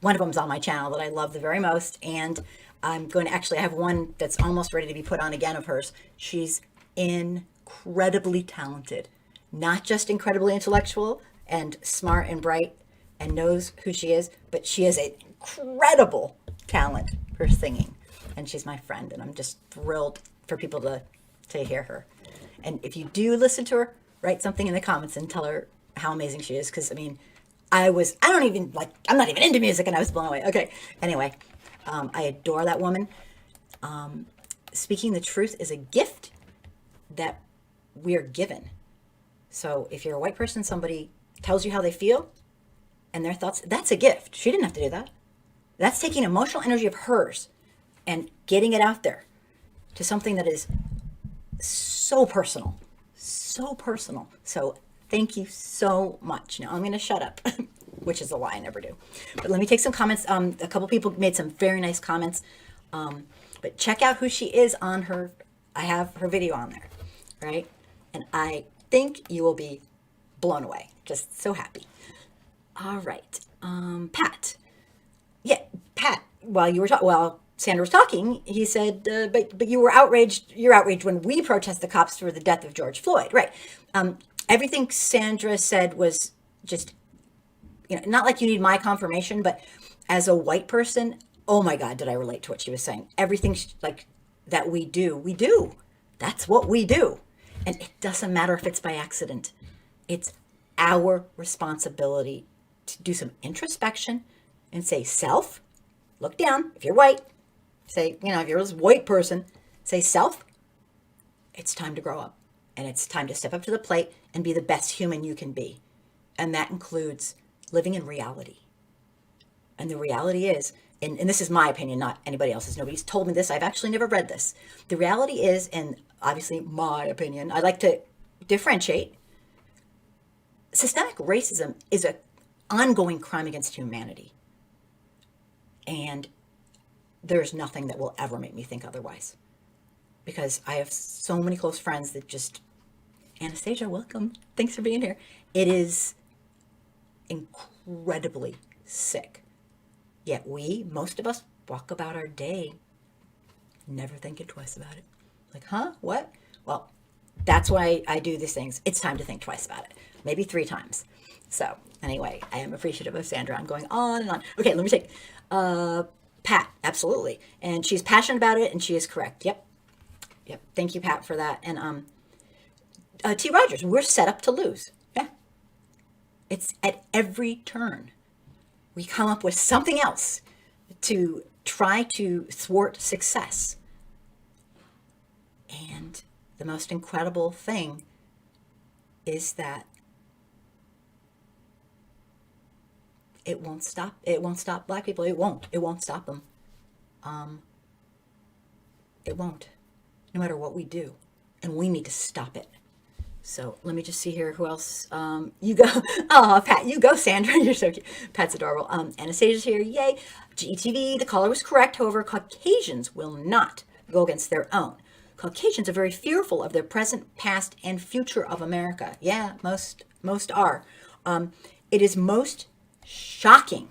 one of them's on my channel that I love the very most. And I'm going to I have one that's almost ready to be put on again of hers. She's incredibly talented, not just incredibly intellectual and smart and bright and knows who she is, but she has an incredible talent for singing. And she's my friend, and I'm just thrilled for people to hear her. And if you do listen to her, write something in the comments and tell her how amazing she is. Because I'm not even into music, and I was blown away. Okay. Anyway, I adore that woman. Speaking the truth is a gift that we're given. So if you're a white person, somebody tells you how they feel and their thoughts, that's a gift. She didn't have to do that. That's taking emotional energy of hers and getting it out there to something that is so personal, so personal. So thank you so much. Now I'm going to shut up, which is a lie. I never do. But let me take some comments. A couple people made some very nice comments. But check out who she is on her. I have her video on there, right? And I think you will be blown away. Just so happy. All right. Pat. Yeah, Pat, while Sandra was talking, he said, but you were outraged. You're outraged when we protest the cops for the death of George Floyd. Right. Everything Sandra said was just, not like you need my confirmation, but as a white person, oh my God, did I relate to what she was saying? Everything that we do. That's what we do. And it doesn't matter if it's by accident. It's our responsibility to do some introspection and say, self, look down. If you're white, say, if you're a white person, say, self, it's time to grow up. And it's time to step up to the plate and be the best human you can be. And that includes living in reality. And the reality is, and this is my opinion, not anybody else's. Nobody's told me this. I've actually never read this. The reality is, and obviously my opinion, I like to differentiate. Systemic racism is an ongoing crime against humanity. And there's nothing that will ever make me think otherwise. Because I have so many close friends that just, Anastasia, welcome. Thanks for being here. It is incredibly sick. Yet most of us, walk about our day never thinking twice about it. Like, huh? What? Well, that's why I do these things. It's time to think twice about it. Maybe 3 times. So anyway, I am appreciative of Sandra. I'm going on and on. Okay, let me take Pat. Absolutely. And she's passionate about it, and she is correct. Yep. Thank you, Pat, for that. And T. Rogers, we're set up to lose. Yeah. It's at every turn. we come up with something else to try to thwart success. And the most incredible thing is that it won't stop. It won't stop Black people. It won't stop them. It won't, no matter what we do. And we need to stop it. So let me just see here. Who else? You go. Oh, Pat, you go, Sandra. You're so cute. Pat's adorable. Anastasia's here. Yay. GETV, the caller was correct. However, Caucasians will not go against their own. Caucasians are very fearful of their present, past, and future of America. Yeah, most are. It is most shocking.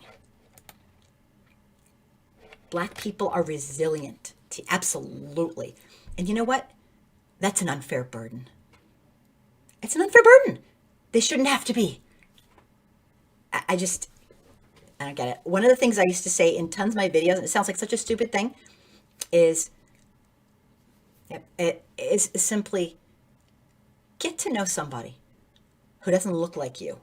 Black people are resilient. Absolutely. And you know what? That's an unfair burden. It's an unfair burden. They shouldn't have to be. I don't get it. One of the things I used to say in tons of my videos, and it sounds like such a stupid thing, is it is simply get to know somebody who doesn't look like you.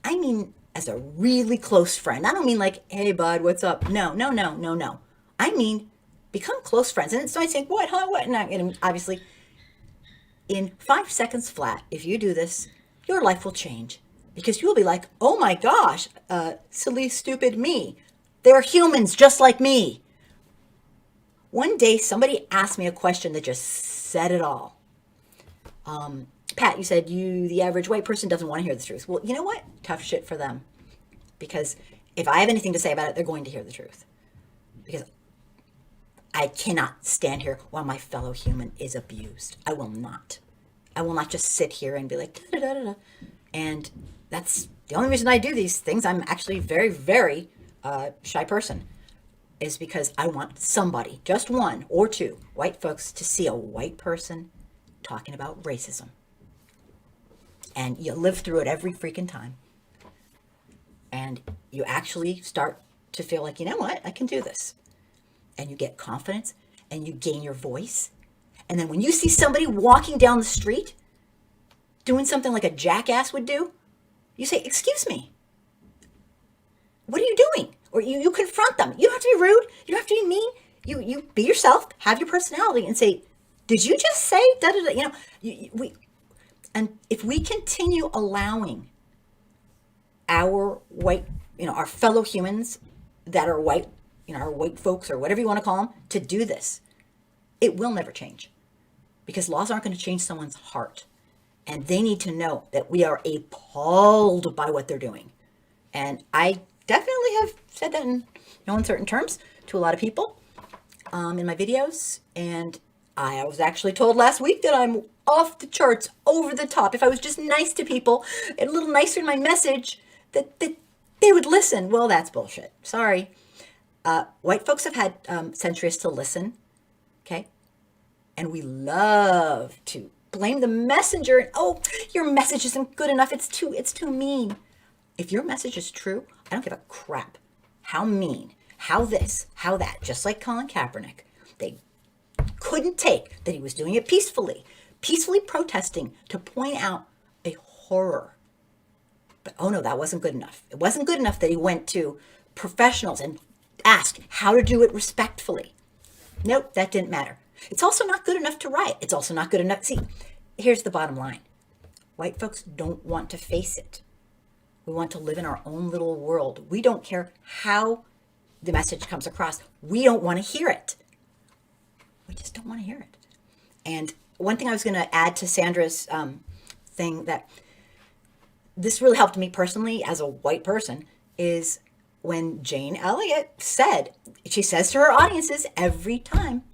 I mean, as a really close friend. I don't mean like, hey, bud, what's up? No. I mean, become close friends. And it's not saying, what, huh, what? And obviously, in 5 seconds flat, if you do this, your life will change. Because you will be like, oh my gosh, silly, stupid me. They're humans just like me. One day, somebody asked me a question that just said it all. Pat, you said the average white person doesn't want to hear the truth. Well, you know what? Tough shit for them. Because if I have anything to say about it, they're going to hear the truth. Because I cannot stand here while my fellow human is abused. I will not. I will not just sit here and be like, da, da, da, da. And that's the only reason I do these things. I'm actually very, very shy person. Is because I want somebody, just one or two white folks, to see a white person talking about racism. And you live through it every freaking time. And you actually start to feel like, you know what, I can do this. And you get confidence and you gain your voice. And then when you see somebody walking down the street doing something like a jackass would do, you say, excuse me, what are you doing? Or you confront them. You don't have to be rude. You don't have to be mean. You be yourself, have your personality, and say, did you just say da da da? You know, and if we continue allowing our white, our fellow humans that are white, our white folks or whatever you want to call them, to do this, it will never change. Because laws aren't going to change someone's heart. And they need to know that we are appalled by what they're doing. And I definitely have said that in no uncertain terms to a lot of people in my videos. And I was actually told last week that I'm off the charts, over the top. If I was just nice to people, a little nicer in my message, that they would listen. Well, that's bullshit. Sorry. White folks have had centuries to listen. Okay? And we love to blame the messenger. And, oh, your message isn't good enough. It's too mean. If your message is true, I don't give a crap how mean, how this, how that. Just like Colin Kaepernick. They couldn't take that he was doing it peacefully protesting to point out a horror. But oh no, that wasn't good enough. It wasn't good enough that he went to professionals and asked how to do it respectfully. Nope, that didn't matter. It's also not good enough to riot. It's also not good enough. See, here's the bottom line. White folks don't want to face it. We want to live in our own little world. We don't care how the message comes across. We don't want to hear it. We just don't want to hear it. And one thing I was going to add to Sandra's thing that this really helped me personally as a white person is when Jane Elliott said, she says to her audiences every time,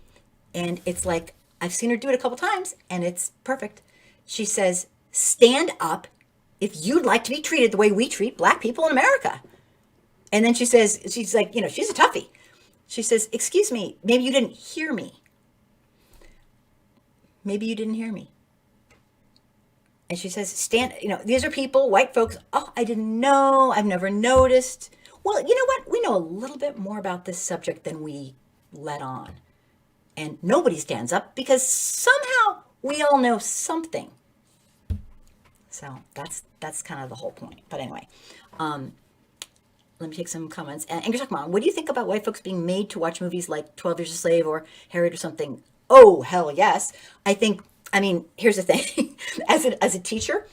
and it's like, I've seen her do it a couple times and it's perfect. She says, stand up if you'd like to be treated the way we treat Black people in America. And then she says, she's like, she's a toughie. She says, excuse me, maybe you didn't hear me. Maybe you didn't hear me. And she says, these are people, white folks. Oh, I didn't know. I've never noticed. Well, you know what? We know a little bit more about this subject than we let on. And nobody stands up because somehow we all know something. So that's kind of the whole point. But anyway, Let me take some comments. And English Mom, what do you think about white folks being made to watch movies like 12 Years a Slave or Harriet or something? Oh, hell yes. I mean, here's the thing. As a teacher,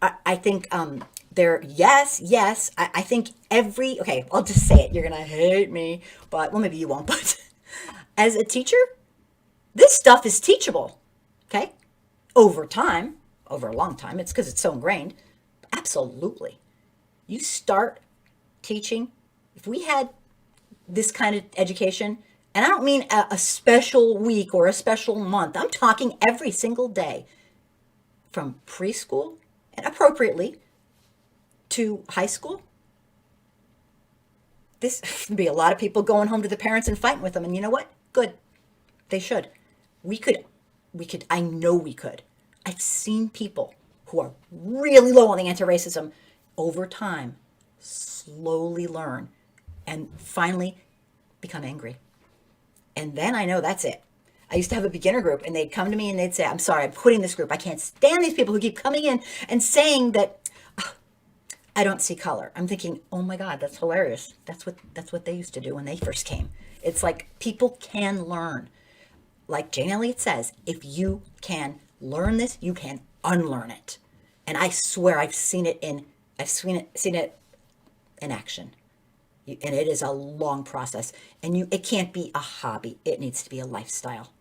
I think yes. I think okay, I'll just say it. You're going to hate me, but, well, maybe you won't. But as a teacher, this stuff is teachable, okay? Over time, over a long time. It's because it's so ingrained. Absolutely. You start teaching, if we had this kind of education, and I don't mean a special week or a special month, I'm talking every single day from preschool and appropriately to high school. This would be a lot of people going home to the parents and fighting with them. And you know what? Good. They should. We could, I know we could. I've seen people who are really low on the anti-racism over time slowly learn and finally become angry. And then I know that's it. I used to have a beginner group and they'd come to me and they'd say, I'm sorry, I'm quitting this group. I can't stand these people who keep coming in and saying that I don't see color. I'm thinking, oh my God, that's hilarious. That's what they used to do when they first came. It's like people can learn. Like Jane Elliott says, if you can learn this, you can unlearn it. And I swear I've seen it in action. And it is a long process. And it can't be a hobby. It needs to be a lifestyle.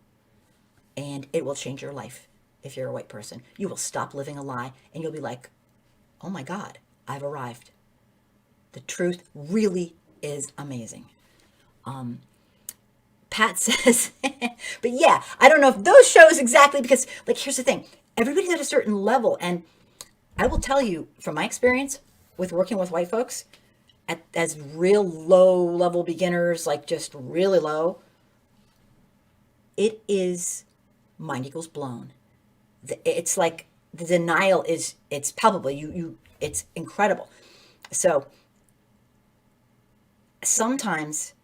And it will change your life if you're a white person. You will stop living a lie and you'll be like, oh my God, I've arrived. The truth really is amazing. Pat says, but yeah, I don't know if those shows exactly, because like, here's the thing. Everybody's at a certain level. And I will tell you from my experience with working with white folks as real low level beginners, like just really low, it is mind equals blown. It's like the denial it's palpable. It's incredible. So sometimes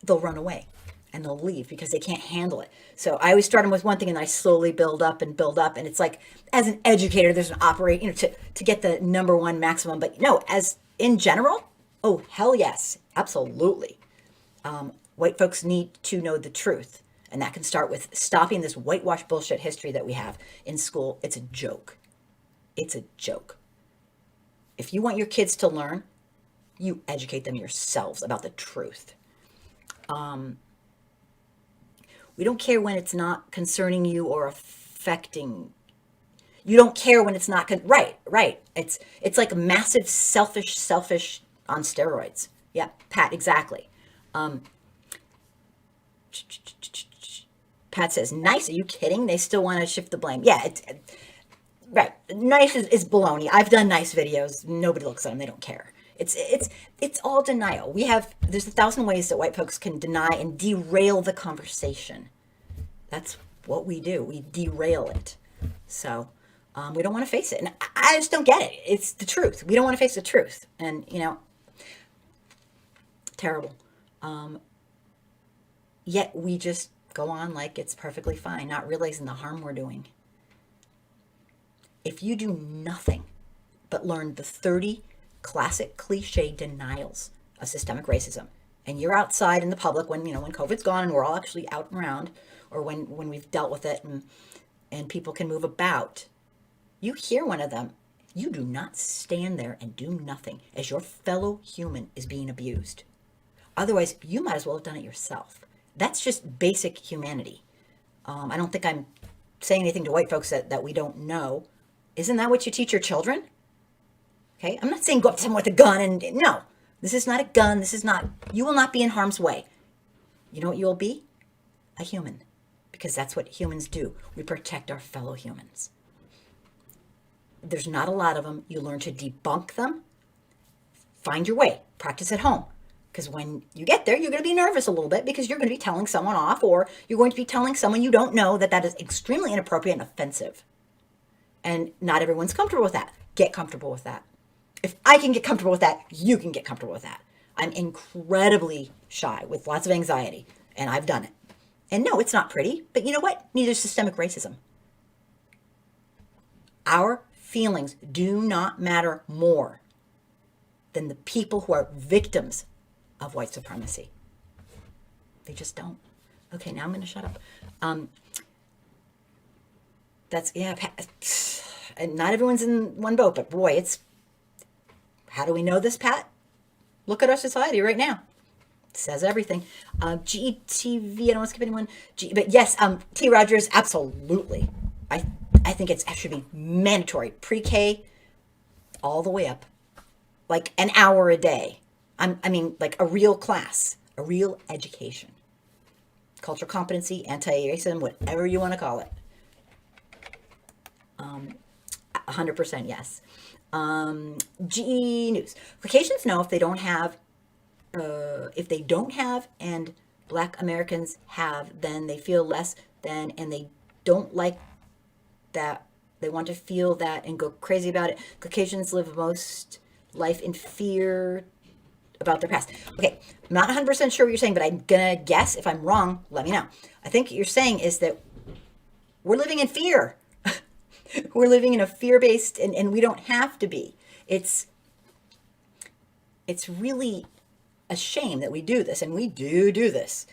they'll run away and they'll leave because they can't handle it. So I always start them with one thing and I slowly build up. And it's like, as an educator, there's an to get the number one maximum. But no, as in general, oh, hell yes, absolutely. White folks need to know the truth. And that can start with stopping this whitewash bullshit history that we have in school. It's a joke. It's a joke. If you want your kids to learn, you educate them yourselves about the truth. We don't care when it's not concerning you or affecting. You don't care when it's not right. It's like a massive selfish on steroids. Yeah, Pat, exactly. Pat says, nice. Are you kidding? They still want to shift the blame. Yeah, right. Nice is baloney. I've done nice videos. Nobody looks at them. They don't care. It's all denial. There's 1,000 ways that white folks can deny and derail the conversation. That's what we do. We derail it. So we don't want to face it. And I just don't get it. It's the truth. We don't want to face the truth. And, terrible. Yet we just go on like it's perfectly fine, not realizing the harm we're doing. If you do nothing but learn the 30 classic cliche denials of systemic racism, and you're outside in the public when COVID's gone and we're all actually out and around, or when we've dealt with it and people can move about, you hear one of them, you do not stand there and do nothing as your fellow human is being abused. Otherwise, you might as well have done it yourself. That's just basic humanity. I don't think I'm saying anything to white folks that we don't know. Isn't that what you teach your children? Okay, I'm not saying go up to someone with a gun and no, this is not a gun. You will not be in harm's way. You know what you will be? A human, because that's what humans do. We protect our fellow humans. There's not a lot of them. You learn to debunk them. Find your way. Practice at home. Because when you get there, you're going to be nervous a little bit because you're going to be telling someone off, or you're going to be telling someone you don't know that is extremely inappropriate and offensive. And not everyone's comfortable with that. Get comfortable with that. If I can get comfortable with that, you can get comfortable with that. I'm incredibly shy with lots of anxiety, and I've done it. And no, it's not pretty, but you know what? Neither is systemic racism. Our feelings do not matter more than the people who are victims of white supremacy. They just don't. Okay, now I'm going to shut up. And not everyone's in one boat, but boy, how do we know this, Pat? Look at our society right now. It says everything. GETV, I don't want to skip anyone. But yes, T. Rogers, absolutely. I think it should be mandatory, pre-K all the way up, like an hour a day. I mean, like a real class, a real education. Cultural competency, anti-racism, whatever you want to call it. 100% yes. GE News. Caucasians know if they don't have, and Black Americans have, then they feel less than, and they don't like that. They want to feel that and go crazy about it. Caucasians live most life in fear about their past. Okay, I'm not 100% sure what you're saying, but I'm gonna guess. If I'm wrong, let me know. I think what you're saying is that we're living in fear. We're living in a fear-based, and we don't have to be. It's really a shame that we do this, and we do this.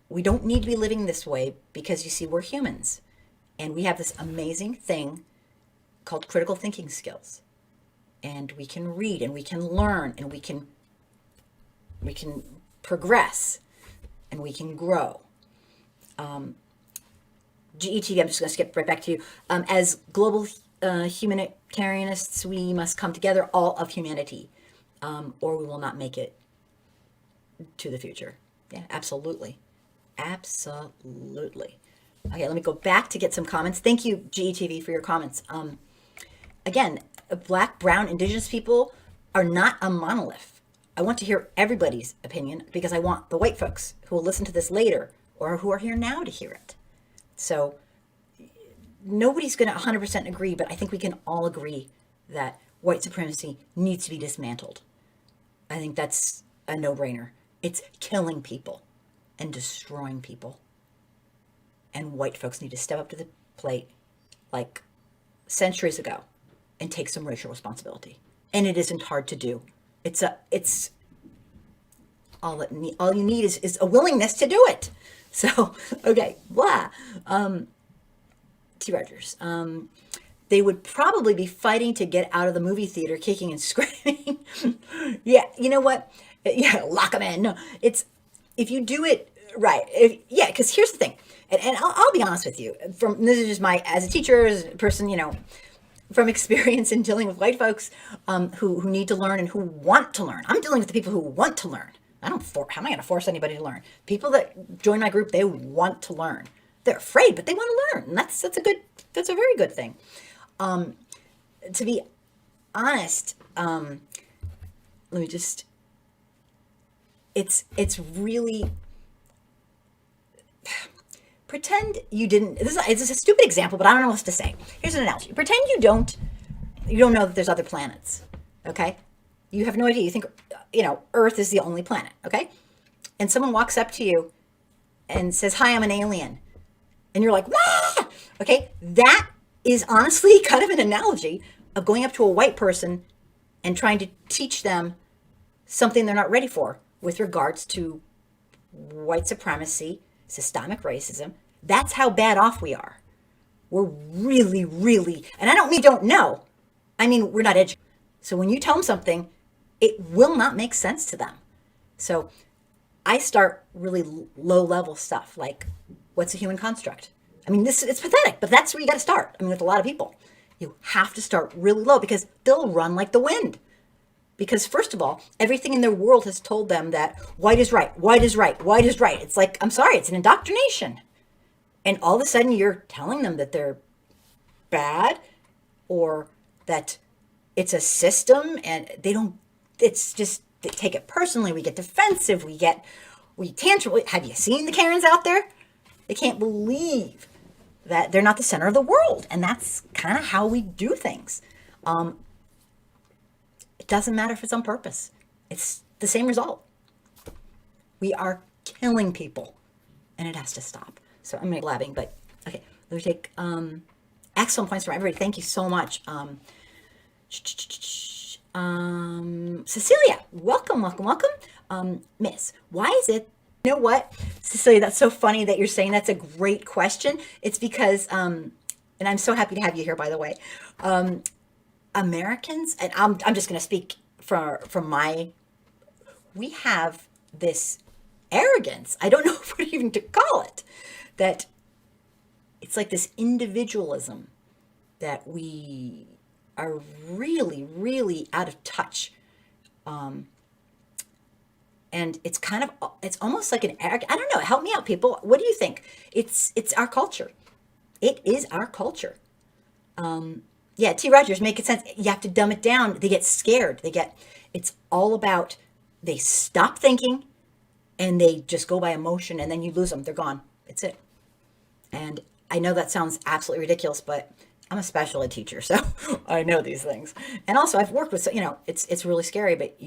We don't need to be living this way because, you see, we're humans. And we have this amazing thing called critical thinking skills. And we can read, and we can learn, and we can progress, and we can grow. GETV, I'm just going to skip right back to you. As global humanitarianists, we must come together, all of humanity, or we will not make it to the future. Yeah, absolutely. Absolutely. Okay, let me go back to get some comments. Thank you, GETV, for your comments. Again, Black, brown, indigenous people are not a monolith. I want to hear everybody's opinion because I want the white folks who will listen to this later or who are here now to hear it. So nobody's going to 100% agree, but I think we can all agree that white supremacy needs to be dismantled. I think that's a no-brainer. It's killing people and destroying people. And white folks need to step up to the plate like centuries ago and take some racial responsibility. And it isn't hard to do. It's all you need is a willingness to do it. So, okay, blah. T. Rogers. They would probably be fighting to get out of the movie theater, kicking and screaming. Yeah, you know what? Yeah, lock them in. No, it's, if you do it right. Because here's the thing. And I'll be honest with you. This is just as a teacher, as a person, from experience in dealing with white folks who need to learn and who want to learn. I'm dealing with the people who want to learn. How am I going to force anybody to learn? People that join my group, they want to learn. They're afraid, but they want to learn. And that's a very good thing. To be honest, it's really, pretend you didn't, it's a stupid example, but I don't know what to say. Here's an analogy. Pretend you don't know that there's other planets, okay? You have no idea. You think, Earth is the only planet, okay? And someone walks up to you and says, "Hi, I'm an alien." And you're like, "Wah!" Okay? That is honestly kind of an analogy of going up to a white person and trying to teach them something they're not ready for with regards to white supremacy, systemic racism. That's how bad off we are. We're really, really, and I don't mean don't know. I mean, we're not educated. So when you tell them something, it will not make sense to them. So I start really low level stuff like, what's a human construct? I mean, it's pathetic, but that's where you got to start. I mean, with a lot of people, you have to start really low because they'll run like the wind. Because first of all, everything in their world has told them that white is right, white is right, white is right. It's like, I'm sorry, it's an indoctrination. And all of a sudden you're telling them that they're bad or that it's a system and it's just, they take it personally. We get defensive. We tantrum. Have you seen the Karens out there? They can't believe that they're not the center of the world. And that's kind of how we do things. It doesn't matter if it's on purpose. It's the same result. We are killing people and it has to stop. So I'm blabbing, but okay. Let me take excellent points from everybody. Thank you so much. Cecilia, welcome, welcome, welcome. Miss, why is it? You know what, Cecilia, that's so funny that you're saying that's a great question. It's because, and I'm so happy to have you here, by the way. Americans, and I'm just going to speak from my, we have this arrogance. I don't know what even to call it. That it's like this individualism that we are really, really out of touch. And it's kind of, it's almost like an I don't know. Help me out, people. What do you think? It's our culture. It is our culture. Yeah, T. Rogers, make it sense. You have to dumb it down. They get scared. It's all about, they stop thinking and they just go by emotion, and then you lose them. They're gone. It's it. And I know that sounds absolutely ridiculous, but I'm a special ed teacher, so I know these things. And also I've worked with, it's really scary, but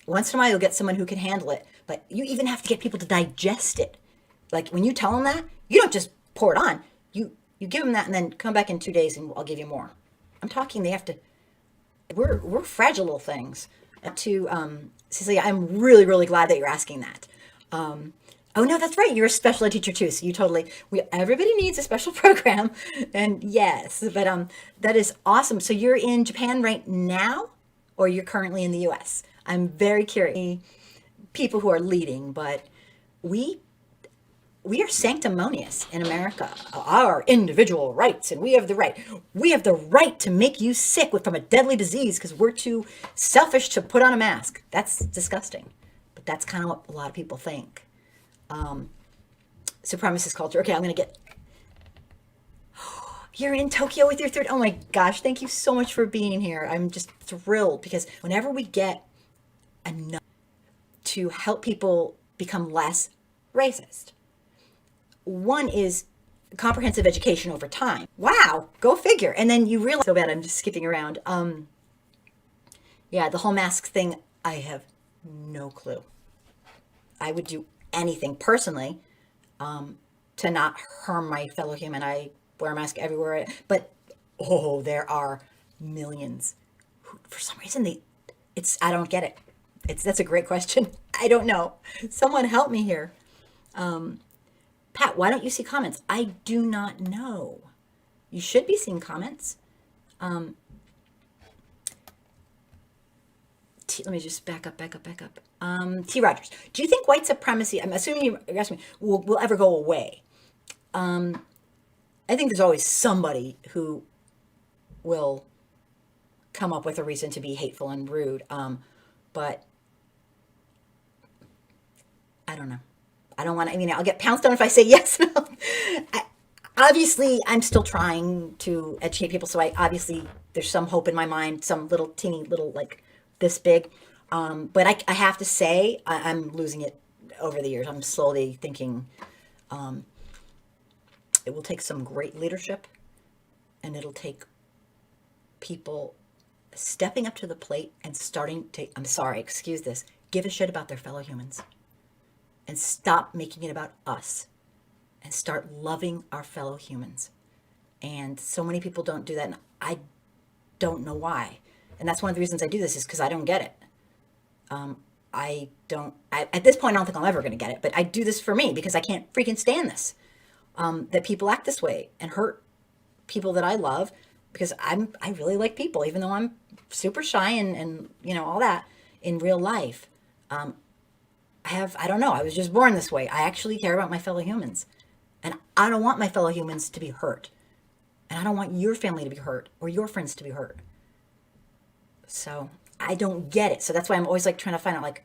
once in a while you'll get someone who can handle it, but you even have to get people to digest it. Like when you tell them that, you don't just pour it on. You give them that and then come back in 2 days and I'll give you more. I'm talking, they have to, we're fragile little things. To Cecilia, I'm really, really glad that you're asking that. Oh no, that's right. You're a special ed teacher too. So you totally, everybody needs a special program. And yes, but that is awesome. So you're in Japan right now, or you're currently in the US? I'm very curious. People who are leading, but we we are sanctimonious in America. Our individual rights, and we have the right. We have the right to make you sick from a deadly disease because we're too selfish to put on a mask. That's disgusting. But that's kind of what a lot of people think. Supremacist culture. Okay, I'm going to get... You're in Tokyo with your third... Oh my gosh, thank you so much for being here. I'm just thrilled because whenever we get enough to help people become less racist, one is comprehensive education over time. Wow, go figure. And then you realize, so bad, I'm just skipping around. Yeah, the whole mask thing, I have no clue. I would do anything personally to not harm my fellow human. I wear a mask everywhere, but there are millions who, for some reason, I don't get it. That's a great question. I don't know. Someone help me here. Pat, why don't you see comments? I do not know. You should be seeing comments. Let me just back up. T. Rogers, do you think white supremacy, I'm assuming you're asking me, will ever go away? I think there's always somebody who will come up with a reason to be hateful and rude. But I don't know. I don't want to, I'll get pounced on if I say yes. No. Obviously, I'm still trying to educate people. So there's some hope in my mind, some little teeny little, like this big. But I have to say, I'm losing it over the years. I'm slowly thinking it will take some great leadership, and it'll take people stepping up to the plate and starting to, I'm sorry, excuse this, give a shit about their fellow humans. And stop making it about us and start loving our fellow humans. And so many people don't do that, and I don't know why. And that's one of the reasons I do this is because I don't get it. At this point, I don't think I'm ever going to get it, but I do this for me because I can't freaking stand this. That people act this way and hurt people that I love, because I really like people, even though I'm super shy and all that in real life. I don't know, I was just born this way. I actually care about my fellow humans, and I don't want my fellow humans to be hurt, and I don't want your family to be hurt or your friends to be hurt. So I don't get it. So that's why I'm always trying to find out,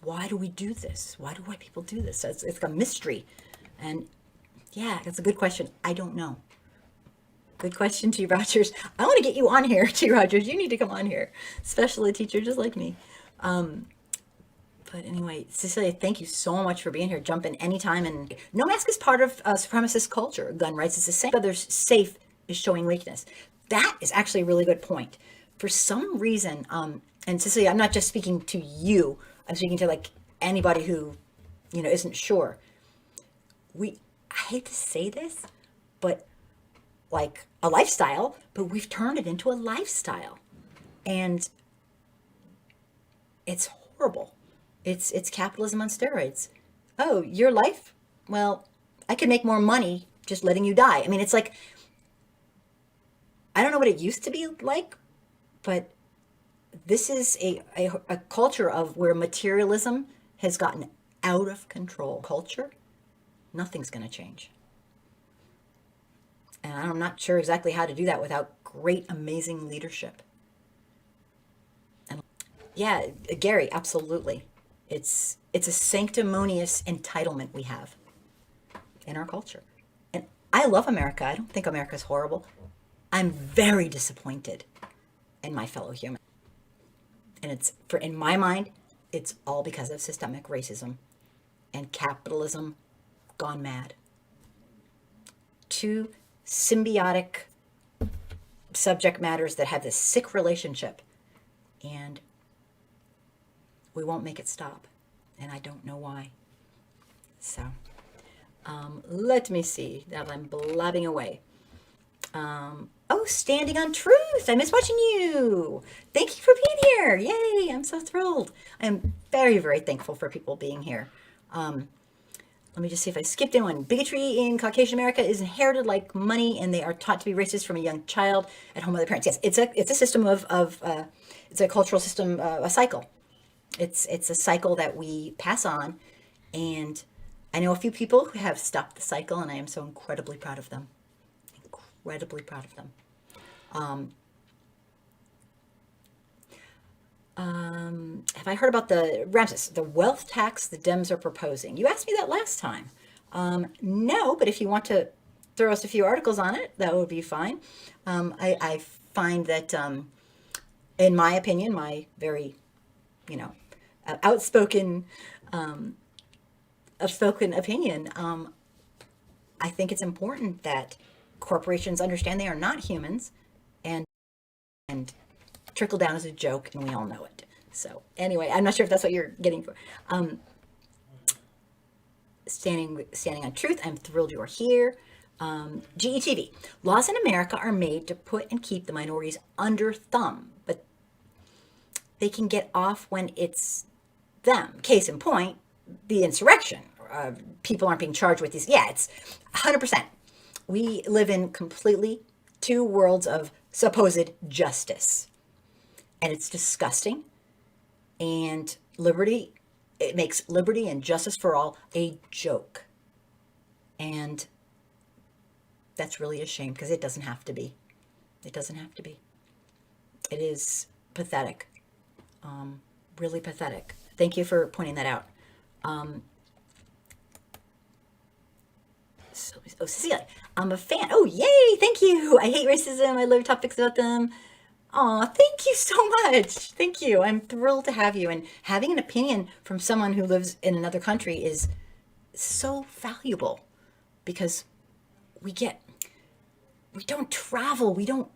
why do we do this? Why do white people do this? It's like a mystery. And yeah, that's a good question. I don't know. Good question, T. Rogers. I want to get you on here, T. Rogers. You need to come on here. Special ed teacher just like me. But anyway, Cecilia, thank you so much for being here. Jump in anytime. And no mask is part of supremacist culture. Gun rights is the same. Others safe is showing weakness. That is actually a really good point. For some reason, and Cecilia, I'm not just speaking to you. I'm speaking to anybody who, isn't sure. I hate to say this, but a lifestyle, but we've turned it into a lifestyle. And it's horrible. It's capitalism on steroids. Oh, your life? Well, I can make more money just letting you die. I mean, it's like, I don't know what it used to be like, but this is a culture of where materialism has gotten out of control. Culture, nothing's going to change. And I'm not sure exactly how to do that without great, amazing leadership. And yeah, Gary, absolutely. It's a sanctimonious entitlement we have in our culture. And I love America. I don't think America's horrible. I'm very disappointed in my fellow human. And in my mind, it's all because of systemic racism and capitalism gone mad. Two symbiotic subject matters that have this sick relationship, and we won't make it stop. And I don't know why. So, let me see. Now I'm blabbing away. Standing on truth. I miss watching you. Thank you for being here. Yay, I'm so thrilled. I'm very, very thankful for people being here. Let me just see if I skipped anyone. Bigotry in Caucasian America is inherited like money, and they are taught to be racist from a young child at home with their parents. Yes, it's a system of it's a cultural system, a cycle. It's a cycle that we pass on, and I know a few people who have stopped the cycle, and I am so incredibly proud of them. Incredibly proud of them. Have I heard about the Ramses, the wealth tax the Dems are proposing? You asked me that last time. No, but if you want to throw us a few articles on it, that would be fine. I find that, in my opinion, my very, outspoken opinion, I think it's important that corporations understand they are not humans, and trickle down is a joke, and we all know it. So anyway, I'm not sure if that's what you're getting for. Standing on truth, I'm thrilled you are here. GETV. Laws in America are made to put and keep the minorities under thumb, but they can get off when it's them. Case in point, the insurrection. People aren't being charged with these. Yeah, it's 100%. We live in completely two worlds of supposed justice. And it's disgusting. And it makes liberty and justice for all a joke. And that's really a shame, because it doesn't have to be. It doesn't have to be. It is pathetic. Really pathetic. Thank you for pointing that out. Cecilia, I'm a fan. Oh, yay, thank you. I hate racism. I love topics about them. Aw, thank you so much. Thank you. I'm thrilled to have you. And having an opinion from someone who lives in another country is so valuable, because we don't travel. We don't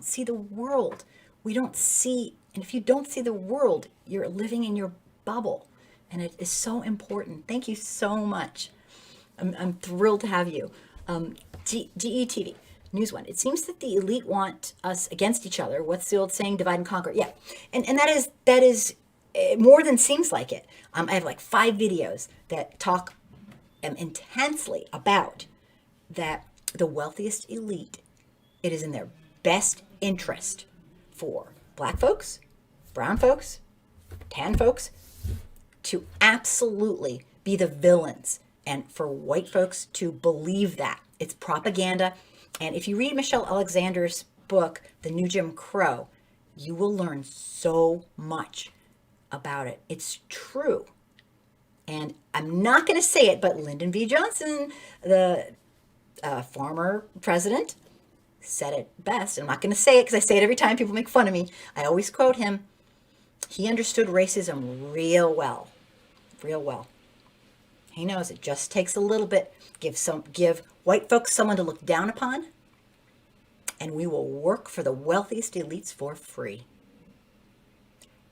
see the world. And if you don't see the world, you're living in your bubble. And it is so important. Thank you so much. I'm thrilled to have you. GETV, News One. It seems that the elite want us against each other. What's the old saying? Divide and conquer. Yeah, and that is more than seems like it. I have like 5 videos that talk intensely about that. The wealthiest elite, it is in their best interest for black folks, brown folks, tan folks, to absolutely be the villains, and for white folks to believe that. It's propaganda. And if you read Michelle Alexander's book, The New Jim Crow, you will learn so much about it. It's true. And I'm not going to say it, but Lyndon B. Johnson, the former president, said it best. I'm not going to say it because I say it every time people make fun of me. I always quote him. He understood racism real well. Real well. He knows it just takes a little bit. Give white folks someone to look down upon, and we will work for the wealthiest elites for free.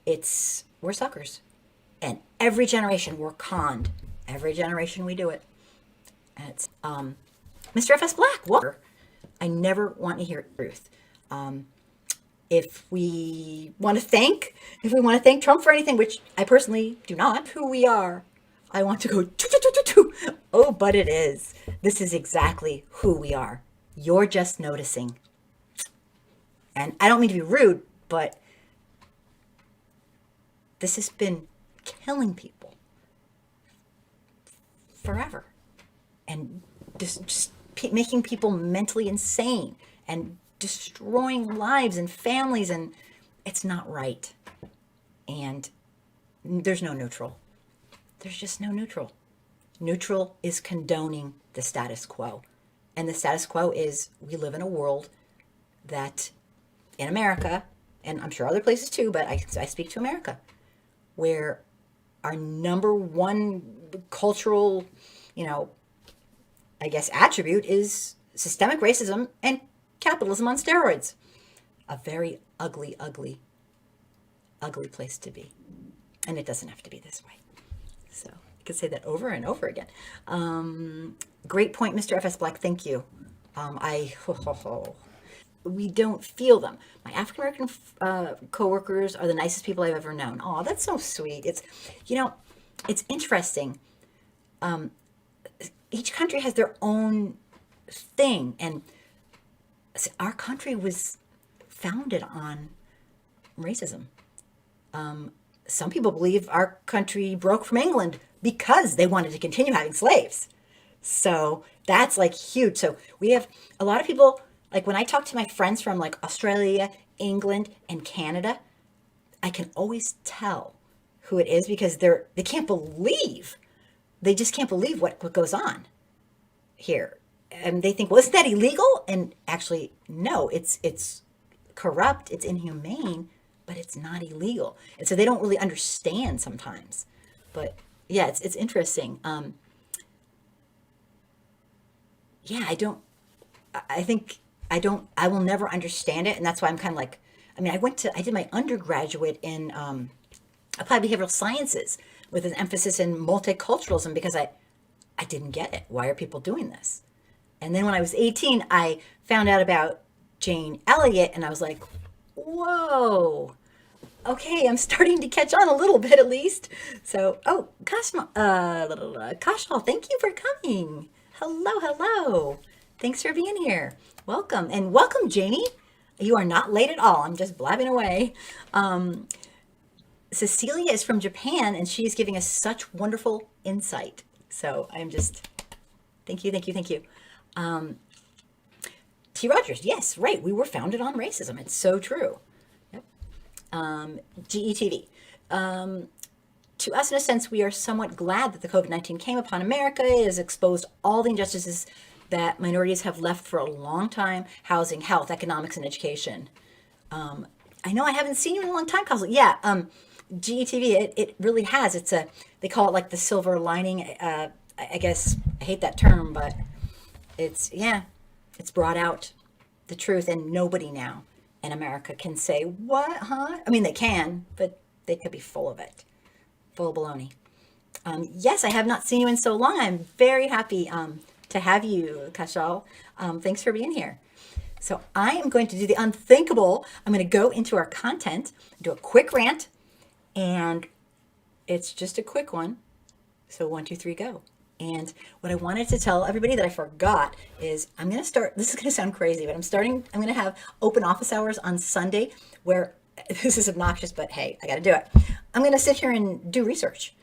We're suckers. And every generation we're conned. Every generation we do it. And it's Mr. FS Black, what? I never want to hear truth. if we want to thank Trump for anything, which I personally do not, who we are, I want to go, "Choo, choo, choo, choo, choo." Oh, but it is. This is exactly who we are. You're just noticing. And I don't mean to be rude, but this has been killing people forever and just making people mentally insane and destroying lives and families. And it's not right. And there's no neutral. There's just no neutral. Neutral is condoning the status quo. And the status quo is we live in a world that in America, and I'm sure other places too, but I speak to America, where our number one cultural, you know, I guess attribute is systemic racism and capitalism on steroids. A very ugly, ugly, ugly place to be. And it doesn't have to be this way. So I could say that over and over again. Great point, Mr. FS Black. Thank you. We don't feel them. My African American coworkers are the nicest people I've ever known. Oh, that's so sweet. It's interesting. Each country has their own thing, and our country was founded on racism. Some people believe our country broke from England because they wanted to continue having slaves. So that's like huge. So we have a lot of people, like when I talk to my friends from like Australia, England, and Canada, I can always tell who it is because they can't believe, they just can't believe what goes on here. And they think, well, isn't that illegal? And actually, no, it's corrupt, it's inhumane, but it's not illegal. And so they don't really understand sometimes. But yeah, it's interesting. Yeah, I will never understand it. And that's why I'm kind of like, I mean, I did my undergraduate in applied behavioral sciences with an emphasis in multiculturalism because I didn't get it. Why are people doing this? And then when I was 18, I found out about Jane Elliott and I was like, whoa, okay, I'm starting to catch on a little bit at least. So, oh, Kashal, thank you for coming. Hello, hello. Thanks for being here. Welcome. And welcome, Jamie. You are not late at all. I'm just blabbing away. Cecilia is from Japan and she is giving us such wonderful insight. So I'm just, thank you, thank you, thank you. T. Rogers, yes, right. We were founded on racism. It's so true. Yep. GETV. To us, in a sense, we are somewhat glad that the COVID-19 came upon America. It has exposed all the injustices that minorities have left for a long time: housing, health, economics, and education. I know I haven't seen you in a long time, Cosmo. Yeah, GETV, it really has. They call it like the silver lining. I guess I hate that term, but it's brought out the truth, and nobody now in America can say, what, huh? I mean, they can, but they could be full of it. Full of baloney. Yes, I have not seen you in so long. I'm very happy to have you, Kashal. Thanks for being here. So I am going to do the unthinkable. I'm going to go into our content, do a quick rant, and it's just a quick one. So 1, 2, 3, go. And what I wanted to tell everybody that I forgot is I'm going to start, this is going to sound crazy, but I'm going to have open office hours on Sunday where, this is obnoxious, but hey, I got to do it. I'm going to sit here and do research.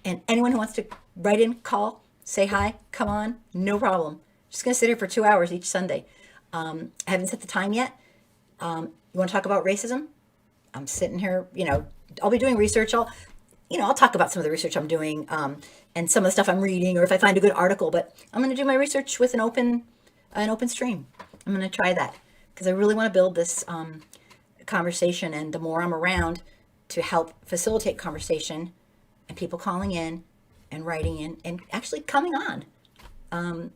And anyone who wants to write in, call, say hi, come on, no problem. Just going to sit here for 2 hours each Sunday. I haven't set the time yet. You want to talk about racism? I'm sitting here, I'll be doing research. I'll talk about some of the research I'm doing and some of the stuff I'm reading, or if I find a good article, but I'm going to do my research with an open stream. I'm going to try that because I really want to build this conversation, and the more I'm around to help facilitate conversation and people calling in and writing in and actually coming on. And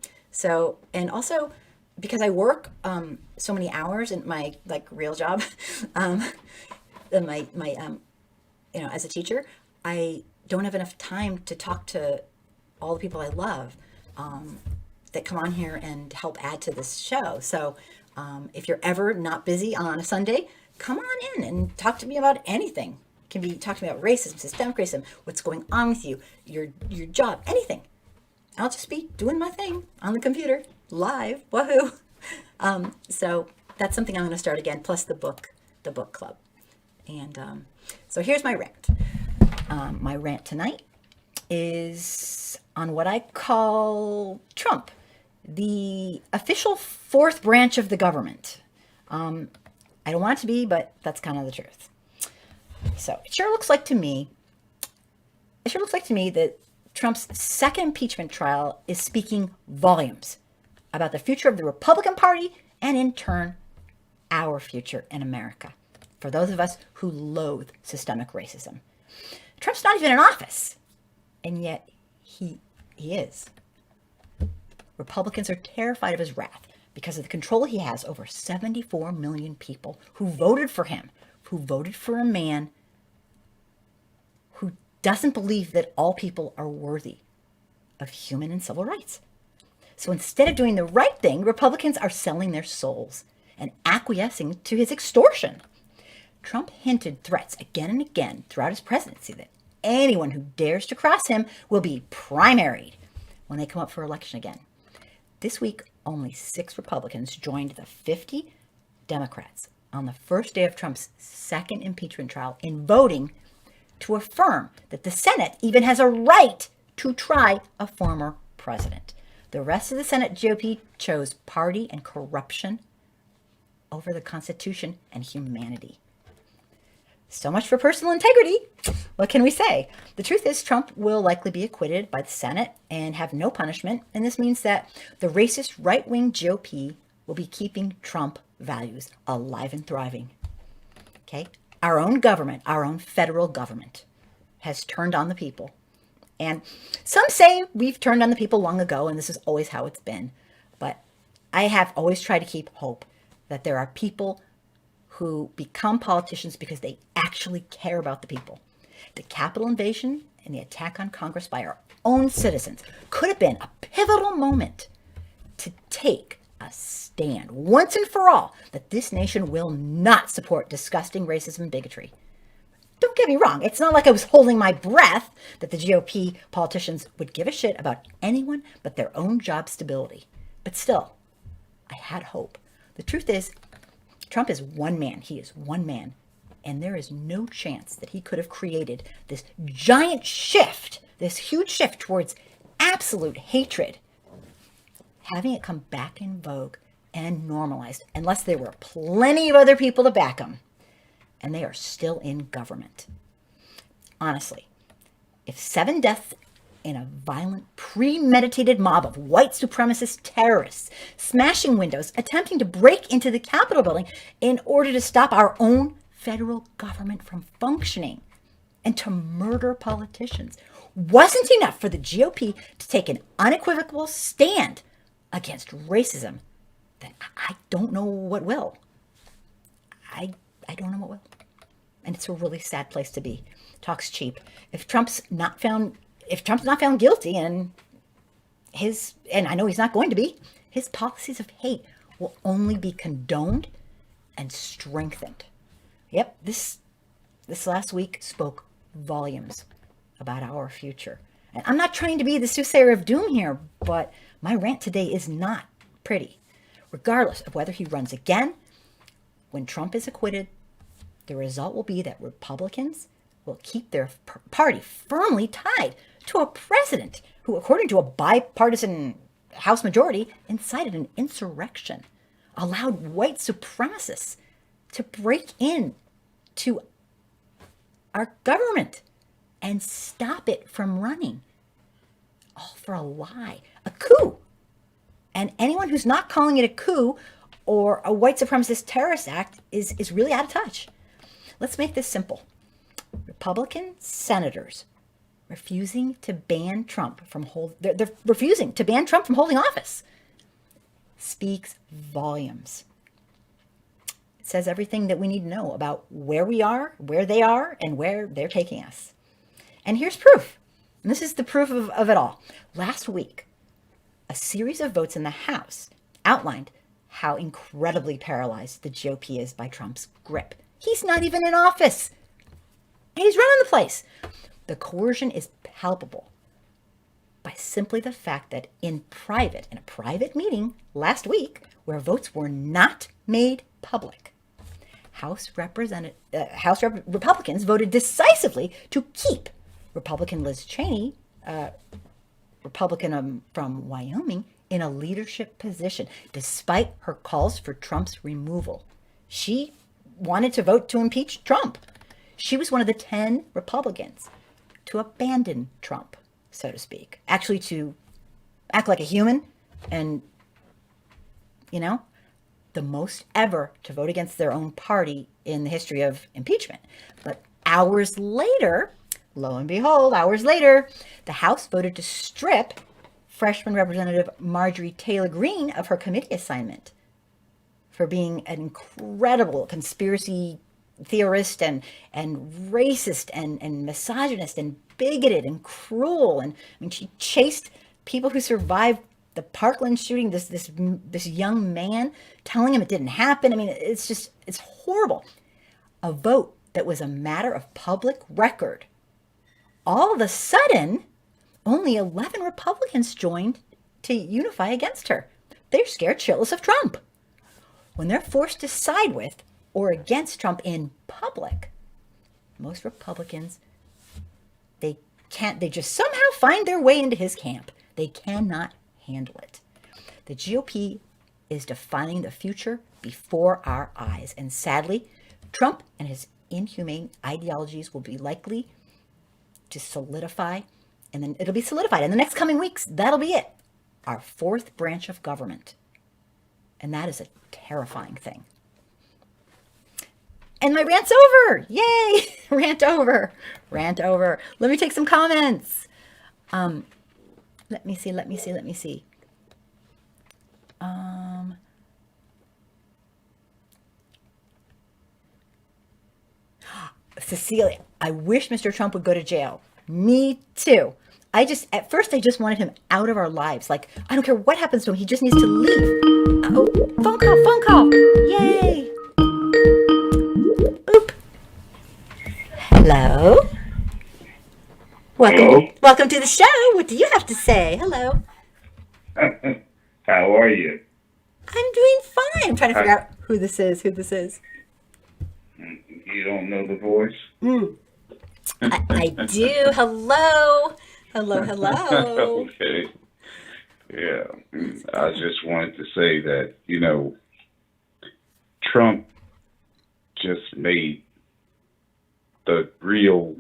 also because I work so many hours in my real job, as a teacher, I don't have enough time to talk to all the people I love that come on here and help add to this show. So if you're ever not busy on a Sunday, come on in and talk to me about anything. Can be talk to me about racism, systemic racism, what's going on with you, your job, anything. I'll just be doing my thing on the computer, live, woohoo. So that's something I'm going to start again, plus the book club. And so here's my rant. My rant tonight is on what I call Trump, the official fourth branch of the government. I don't want it to be, but that's kind of the truth. So it sure looks like to me that Trump's second impeachment trial is speaking volumes about the future of the Republican Party and in turn, our future in America. For those of us who loathe systemic racism. Trump's not even in office, and yet he is. Republicans are terrified of his wrath because of the control he has over 74 million people who voted for him, who voted for a man who doesn't believe that all people are worthy of human and civil rights. So instead of doing the right thing, Republicans are selling their souls and acquiescing to his extortion. Trump hinted threats again and again throughout his presidency that anyone who dares to cross him will be primaried when they come up for election again. This week, only 6 Republicans joined the 50 Democrats on the first day of Trump's second impeachment trial in voting to affirm that the Senate even has a right to try a former president. The rest of the Senate GOP chose party and corruption over the Constitution and humanity. So much for personal integrity. What can we say? The truth is Trump will likely be acquitted by the Senate and have no punishment. And this means that the racist right-wing GOP will be keeping Trump values alive and thriving. Okay? Our own government, our own federal government has turned on the people. And some say we've turned on the people long ago, and this is always how it's been. But I have always tried to keep hope that there are people who become politicians because they actually care about the people. The Capitol invasion and the attack on Congress by our own citizens could have been a pivotal moment to take a stand once and for all that this nation will not support disgusting racism and bigotry. Don't get me wrong, it's not like I was holding my breath that the GOP politicians would give a shit about anyone but their own job stability. But still, I had hope. The truth is, Trump is one man. He is one man. And there is no chance that he could have created this giant shift, this huge shift towards absolute hatred, having it come back in vogue and normalized, unless there were plenty of other people to back him. And they are still in government. Honestly, if 7 deaths in a violent, premeditated mob of white supremacist terrorists smashing windows, attempting to break into the Capitol building in order to stop our own federal government from functioning and to murder politicians, wasn't enough for the GOP to take an unequivocal stand against racism, then I don't know what will. I don't know what will. And it's a really sad place to be. Talk's cheap. If Trump's not found guilty, and I know he's not going to be, his policies of hate will only be condoned and strengthened. Yep, this last week spoke volumes about our future. And I'm not trying to be the soothsayer of doom here, but my rant today is not pretty. Regardless of whether he runs again, when Trump is acquitted, the result will be that Republicans will keep their party firmly tied to a president who, according to a bipartisan House majority, incited an insurrection, allowed white supremacists to break in to our government and stop it from running. All for a lie, a coup. And anyone who's not calling it a coup or a white supremacist terrorist act is really out of touch. Let's make this simple. Republican senators refusing to ban Trump from they're refusing to ban Trump from holding office speaks volumes. It says everything that we need to know about where we are, where they are, and where they're taking us. And here's proof. And this is the proof of it all. Last week, a series of votes in the House outlined how incredibly paralyzed the GOP is by Trump's grip. He's not even in office. He's running the place. The coercion is palpable by simply the fact that in a private meeting last week, where votes were not made public, Republicans voted decisively to keep Republican Liz Cheney, Republican from Wyoming, in a leadership position, despite her calls for Trump's removal. She wanted to vote to impeach Trump. She was one of the 10 Republicans to abandon Trump, so to speak. Actually, to act like a human and, the most ever to vote against their own party in the history of impeachment. But hours later, lo and behold, the House voted to strip freshman Representative Marjorie Taylor Greene of her committee assignment for being an incredible conspiracy theorist and racist and misogynist and bigoted and cruel. And she chased people who survived the Parkland shooting, this young man, telling him it didn't happen. It's horrible. A vote that was a matter of public record. All of a sudden, only 11 Republicans joined to unify against her. They're scared shitless of Trump. When they're forced to side with or against Trump in public, most Republicans, they just somehow find their way into his camp. They cannot handle it. The GOP is defining the future before our eyes. And sadly, Trump and his inhumane ideologies will be likely to solidify, and then it'll be solidified in the next coming weeks. That'll be it. Our fourth branch of government. And that is a terrifying thing. And my rant's over. Yay! Rant over. Let me take some comments. Let me see. Cecilia, I wish Mr. Trump would go to jail. Me too. At first I just wanted him out of our lives. Like, I don't care what happens to him. He just needs to leave. Oh, phone call. Yay. Boop. Hello. Welcome to the show. What do you have to say? Hello. How are you? I'm doing fine. I'm trying to figure out who this is. You don't know the voice? I do. Hello. Okay. Yeah. I just wanted to say that, Trump just made the real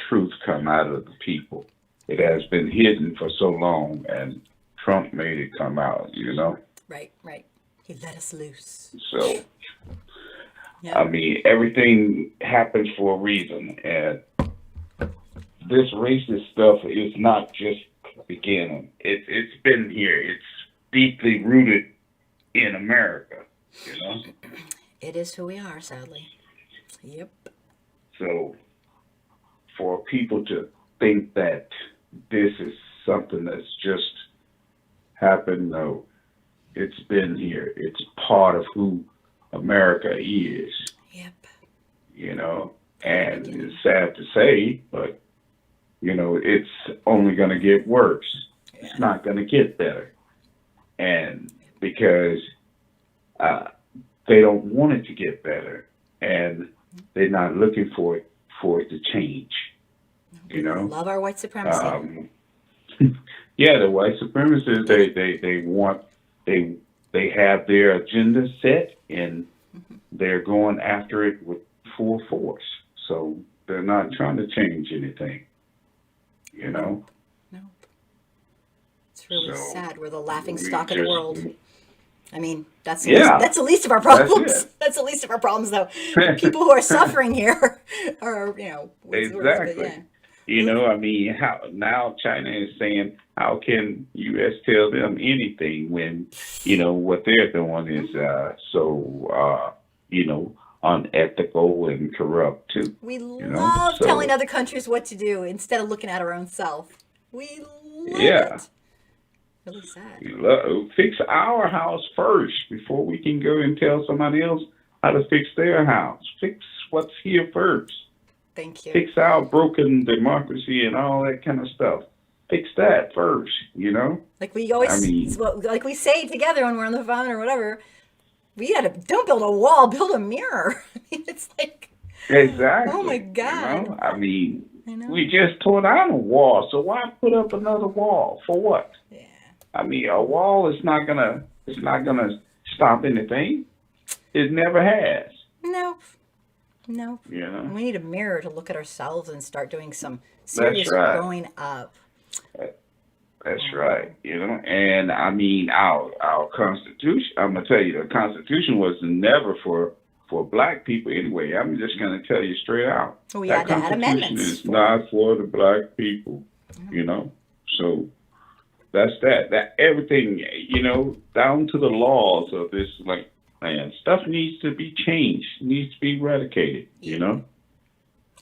truth come out of the people. It has been hidden for so long, and Trump made it come out, Right. He let us loose. So, yeah. Everything happens for a reason, and this racist stuff is not just beginning. It's been here. It's deeply rooted in America, It is who we are, sadly. Yep. So, for people to think that this is something that's just happened, no. It's been here. It's part of who America is. Yep. And it's sad to say, but, it's only going to get worse. Yeah. It's not going to get better. And because they don't want it to get better, and they're not looking for it to change, Love our white supremacy. Yeah, the white supremacists, they have their agenda set, and they're going after it with full force. So they're not trying to change anything, No. It's really sad. We're the laughing stock of the world. That's the least of our problems. That's the least of our problems, though. People who are suffering here are, exactly. How now China is saying, how can U.S. tell them anything when, what they're doing is so unethical and corrupt too. We love telling other countries what to do instead of looking at our own self. We love it. Really sad. Fix our house first before we can go and tell somebody else how to fix their house. Fix what's here first. Thank you. Fix our broken democracy and all that kind of stuff. Fix that first, you know? Like we I always, mean, like we say together when we're on the phone or whatever, we gotta, don't build a wall, build a mirror. I mean, it's like, oh my exactly, you God. know? I mean, I know. we just tore down a wall, so why put up another wall? For what? Yeah. I mean, a wall is not gonna, it's not gonna stop anything. It never has, Nope. Nope. you know? We need a mirror to look at ourselves and start doing some That's serious right. growing up. That's right, you know, and I mean our Constitution. I'm gonna tell you, the Constitution was never for black people anyway. I'm just gonna tell you straight out. We That had to add Constitution amendments is for it. not for the black people, you know. So that's that. That everything, you know, down to the laws of this land. Stuff needs to be changed. Needs to be eradicated. You know.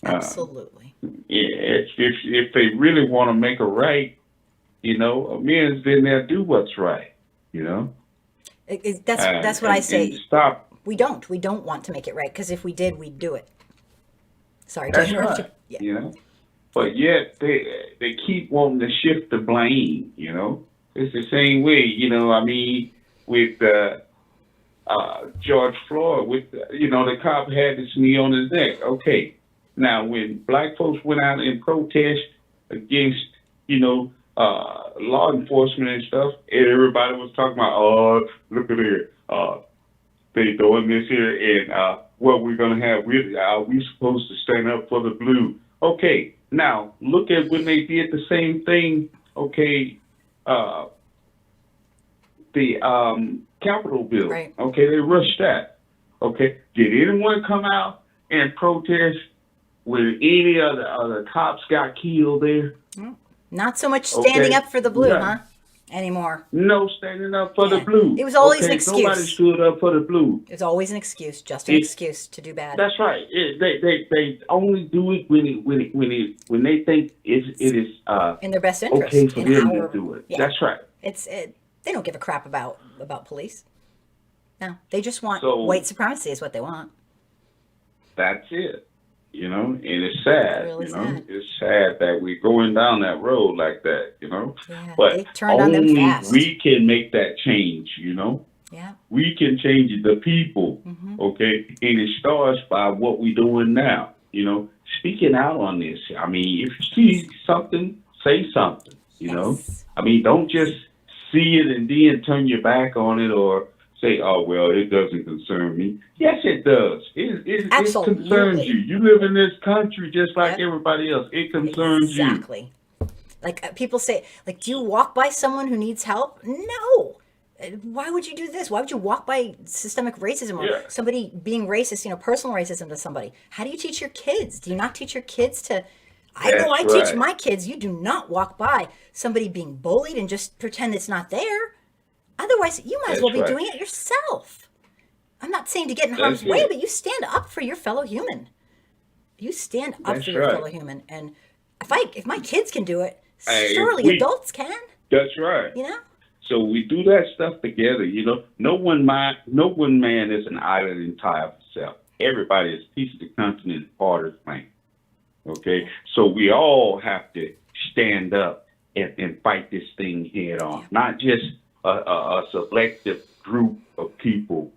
Absolutely. Yeah, if they really want to make a right, you know, amends, then they'll do what's right, you know. That's what I say. And stop. We don't want to make it right because if we did, we'd do it. Sorry to That's interrupt right. you. Yeah. You know, but yet they keep wanting to shift the blame. You know, it's the same way. You know, I mean, with George Floyd, with you know, the cop had his knee on his neck. Okay, now when black folks went out and protest against, you know, law enforcement and stuff, and everybody was talking about, oh, look at here, they doing this here, and what we're gonna have, are we supposed to stand up for the blue? Okay, now look at when they did the same thing. Okay, the Capitol bill. Right. Okay, they rushed that. Okay, did anyone come out and protest when any of the cops got killed there? Not so much standing Okay. up for the blue, Yeah. huh? Anymore. No standing up for the Yeah. blue. It was always an Okay, excuse. nobody stood up for the blue. It's always an excuse, just an It- excuse to do bad. That's right. They only do it when they think it is In their best interest. okay for in them our, to do it. Yeah. That's right. They don't give a crap about police. No, they just want So- white supremacy is what they want. That's it. You know, and it's sad. Really you know, sad. it's sad that we're going down that road like that. You know, Yeah, but they turned on them only fast. we can make that change. You know. Yeah. We can change it, the people, Mm-hmm. okay? And it starts by what we're doing now, you know, speaking out on this. I mean, if you see something, say something, you know? Yes. I mean, don't just see it and then turn your back on it or say, oh, well, it doesn't concern me. Yes, it does. It Absolutely. concerns you. You live in this country just like Yep. everybody else. It concerns you. Exactly. Like people say, like, do you walk by someone who needs help? No. Why would you do this? Why would you walk by systemic racism or Yeah. somebody being racist, personal racism to somebody? How do you teach your kids? Do you not teach your kids to? I know I That's teach right. my kids, you do not walk by somebody being bullied and just pretend it's not there. Otherwise, you might as That's well be right. doing it yourself. I'm not saying to get in harm's That's way, it. but you stand up for your fellow human. You stand up That's for your right. fellow human. And if my kids can do it, Hey, surely adults can, That's right. you know? So we do that stuff together, you know. No one man is an island entire of itself. Everybody is a piece of the continent, part of the planet. Okay, so we all have to stand up and fight this thing head on. Not just a selective group of people,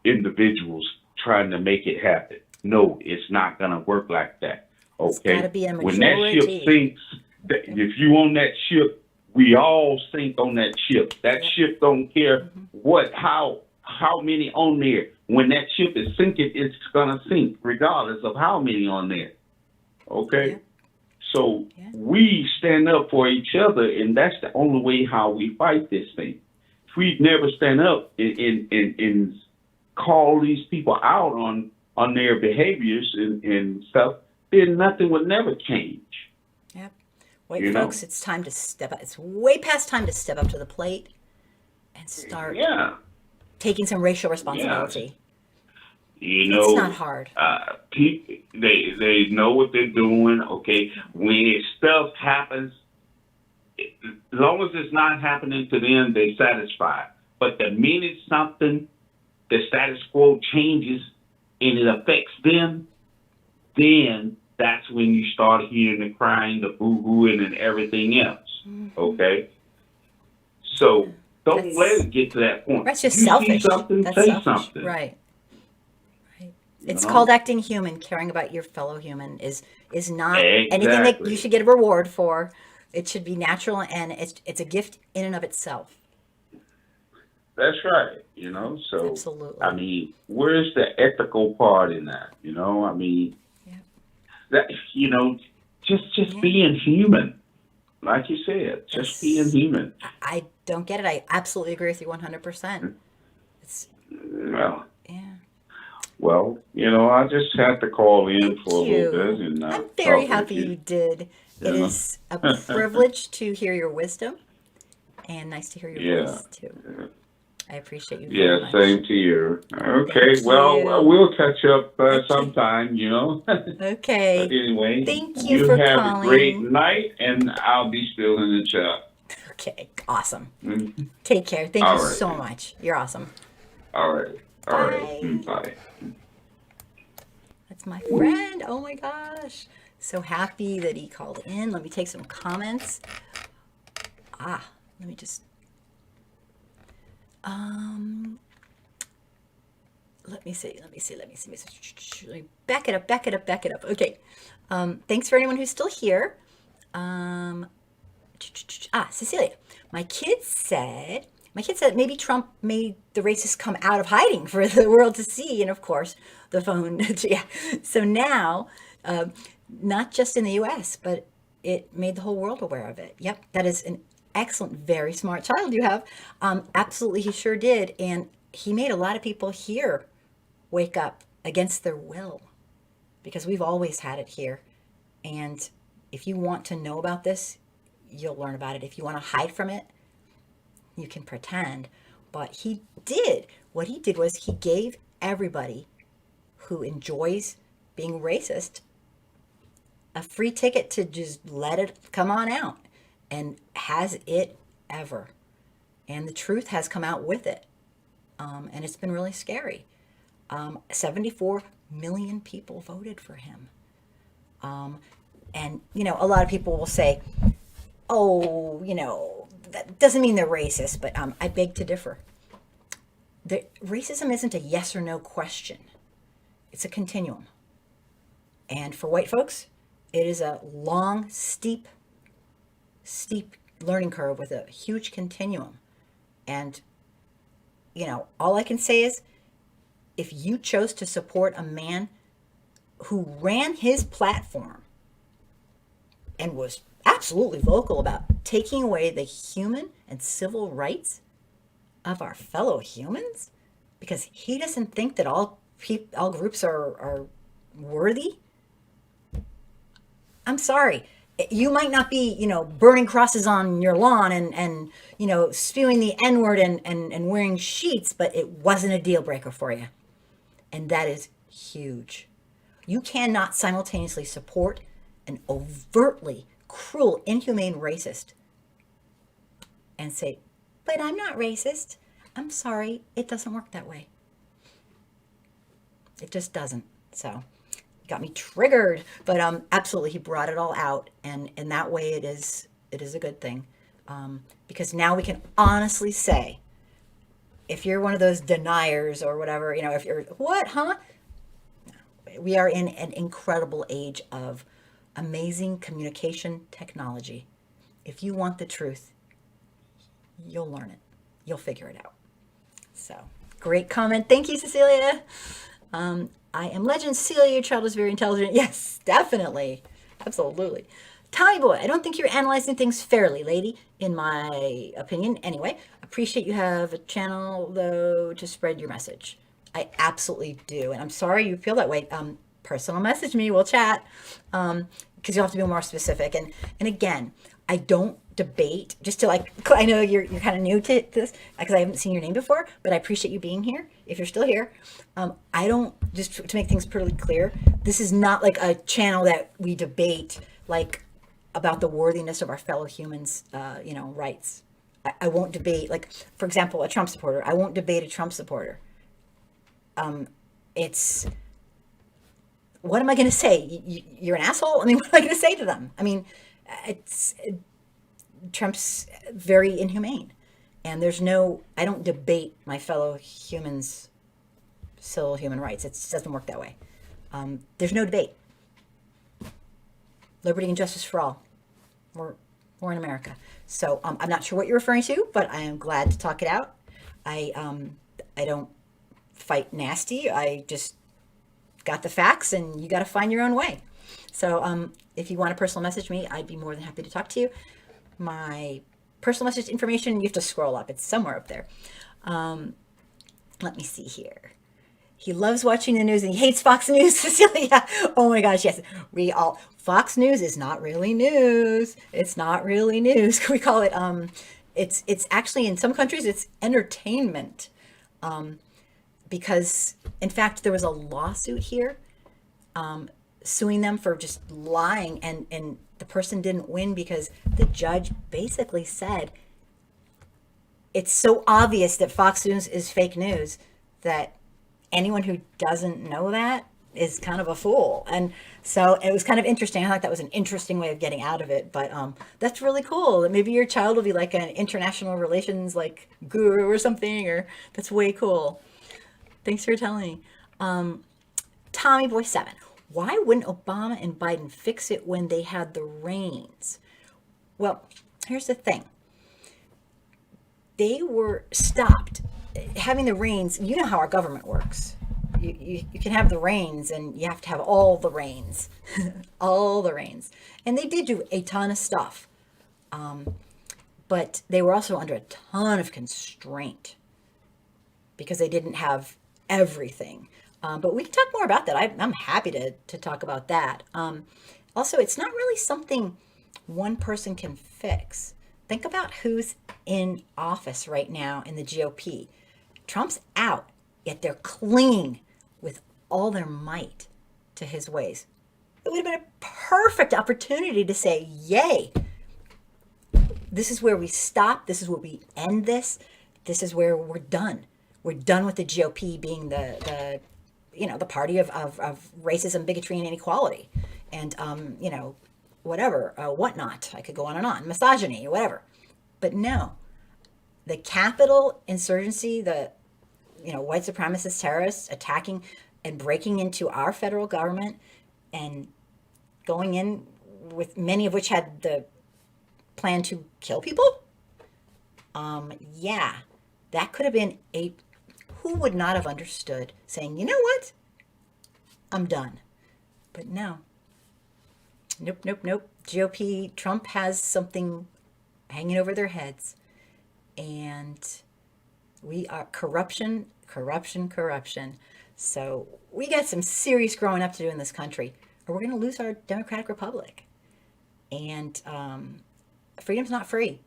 individuals trying to make it happen. No, it's not gonna work like that. Okay, gotta be a when that majority. ship sinks, if you on that ship, we all sink on that ship. That ship don't care how many on there. When that ship is sinking, it's gonna sink, regardless of how many on there. Okay, Yeah. so Yeah. we stand up for each other, and that's the only way how we fight this thing. If we never stand up and call these people out on their behaviors and stuff, then nothing would never change. Yep. White You know? folks, it's time to step up. It's way past time to step up to the plate and start Yeah. taking some racial responsibility. You know, It's not hard. People, they know what they're doing. Okay, when stuff happens, as long as it's not happening to them, they're satisfied. But the minute something, the status quo changes and it affects them, then that's when you start hearing the crying, the boo-hooing, and everything else. Okay? So don't let it get to that point. That's just You selfish. see something, That's say selfish. something. Right. Right. You It's know? called acting human. Caring about your fellow human is not anything that Exactly. you should get a reward for. It should be natural, and it's a gift in and of itself. That's right. So Absolutely. I mean, where's the ethical part in that? I mean, Yeah. that just Yeah. being human, like you said, just being That's, human. I don't get it. I absolutely agree with you 100%. It's Well, yeah. I just had to call in Thank for a little bit you. and I'm very talk with happy you you. did. You It know. is a privilege to hear your wisdom, and nice to hear your Yeah. voice too. I appreciate you very Yeah, much. same to you. Okay, Thank well, you. we'll catch up Okay. sometime, But Okay. anyway, Thank you you for have a great calling. night, and I'll be still in the chat. Okay. Awesome. Mhm. Take care. Thank you All right. so much. You're awesome. All right. All right. Bye. Bye. That's my friend. Oh my gosh. So happy that he called in. Let me take some comments. Let me just let me see. Let me back it up. Okay. Thanks for anyone who's still here. Cecilia. My kid said maybe Trump made the racists come out of hiding for the world to see, and of course the phone. Yeah. So now, not just in the U.S., but it made the whole world aware of it. Yep, that is an excellent, very smart child you have. Absolutely, he sure did, and he made a lot of people here wake up against their will, because we've always had it here. And if you want to know about this, you'll learn about it. If you want to hide from it, you can pretend. But what he did was he gave everybody who enjoys being racist a free ticket to just let it come on out. And has it ever? And the truth has come out with it. And it's been really scary. 74 million people voted for him. And, a lot of people will say, oh, that doesn't mean they're racist, but I beg to differ. Racism isn't a yes or no question. It's a continuum. And for white folks, it is a long, steep learning curve with a huge continuum. And, all I can say is, if you chose to support a man who ran his platform and was absolutely vocal about taking away the human and civil rights of our fellow humans, because he doesn't think that all groups are worthy, I'm sorry. You might not be, burning crosses on your lawn and spewing the N-word and wearing sheets, but it wasn't a deal breaker for you. And that is huge. You cannot simultaneously support an overtly cruel, inhumane racist and say, but I'm not racist. I'm sorry, it doesn't work that way. It just doesn't. So it got me triggered, but absolutely, he brought it all out, and in that way, it is a good thing, because now we can honestly say, if you're one of those deniers or whatever, if you're what, huh? No, we are in an incredible age of amazing communication technology. If you want the truth, you'll learn it. You'll figure it out. So, great comment. Thank you, Cecilia. I am legend. Cecilia, your child is very intelligent. Yes, definitely. Absolutely. Tommy boy, I don't think you're analyzing things fairly, lady, in my opinion. Anyway, appreciate you have a channel, though, to spread your message. I absolutely do. And I'm sorry you feel that way. Personal message me. We'll chat. Because you'll have to be more specific. And again, I don't debate, just to I know you're kind of new to this because I haven't seen your name before, but I appreciate you being here. If you're still here, I don't, just to make things pretty clear, this is not like a channel that we debate about the worthiness of our fellow humans, rights. I won't debate, for example, a Trump supporter. I won't debate a Trump supporter. It's what am I going to say? You're an asshole? I mean, what am I going to say to them? I mean, it's Trump's very inhumane. And I don't debate my fellow humans' civil human rights. It just doesn't work that way. There's no debate. Liberty and justice for all. We're in America. So I'm not sure what you're referring to, but I am glad to talk it out. I don't fight nasty. I just got the facts, and you got to find your own way. So if you want to personal message me, I'd be more than happy to talk to you. My personal message information, you have to scroll up. It's somewhere up there. Let me see here. He loves watching the news and he hates Fox News, Cecilia. Oh my gosh, yes. Fox News is not really news. It's not really news. We call it, it's actually, in some countries, it's entertainment. Because, in fact, there was a lawsuit here suing them for just lying, and the person didn't win because the judge basically said it's so obvious that Fox News is fake news that anyone who doesn't know that is kind of a fool. And so it was kind of interesting. I thought that was an interesting way of getting out of it, but that's really cool. Maybe your child will be like an international relations like guru or something, or that's way cool. Thanks for telling me. Tommy Boy 7. Why wouldn't Obama and Biden fix it when they had the reins? Well, here's the thing. They were stopped having the reins. You know how our government works. You can have the reins, and you have to have all the reins. All the reins. And they did do a ton of stuff. But they were also under a ton of constraint because they didn't have everything. But we can talk more about that. I'm happy to talk about that. Also, it's not really something one person can fix. Think about who's in office right now in the GOP. Trump's out, yet they're clinging with all their might to his ways. It would have been a perfect opportunity to say, yay, this is where we stop. This is where we end this. This is where we're done. We're done with the GOP being the party of racism, bigotry, and inequality. And, whatnot. I could go on and on. Misogyny, whatever. But no, the Capitol insurgency, the white supremacist terrorists attacking and breaking into our federal government and going in, with many of which had the plan to kill people. That could have been who would not have understood saying, you know what? I'm done. But no. Nope. GOP, Trump has something hanging over their heads. And we are corruption. So we got some serious growing up to do in this country, or we're going to lose our democratic republic. And freedom's not free.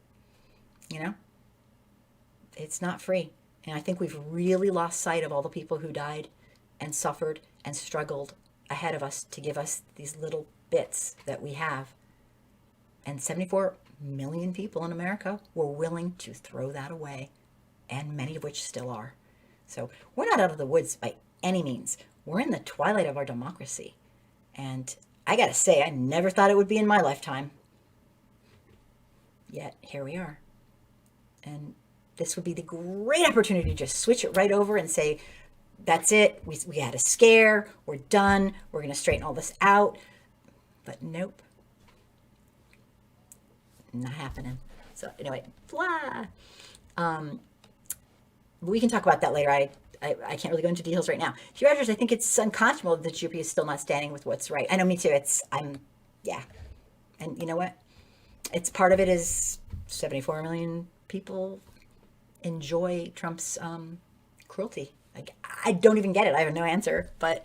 It's not free. And I think we've really lost sight of all the people who died and suffered and struggled ahead of us to give us these little bits that we have. And 74 million people in America were willing to throw that away, and many of which still are. So we're not out of the woods by any means. We're in the twilight of our democracy. And I got to say, I never thought it would be in my lifetime. Yet here we are. And this would be the great opportunity to just switch it right over and say, that's it. We had a scare. We're done. We're going to straighten all this out. But nope. Not happening. So anyway, blah. We can talk about that later. I can't really go into details right now. Hugh Rogers, I think it's unconscionable that the GOP is still not standing with what's right. I know, me too. And you know what? It's part of it is 74 million people enjoy Trump's cruelty. Like, I don't even get it. I have no answer. But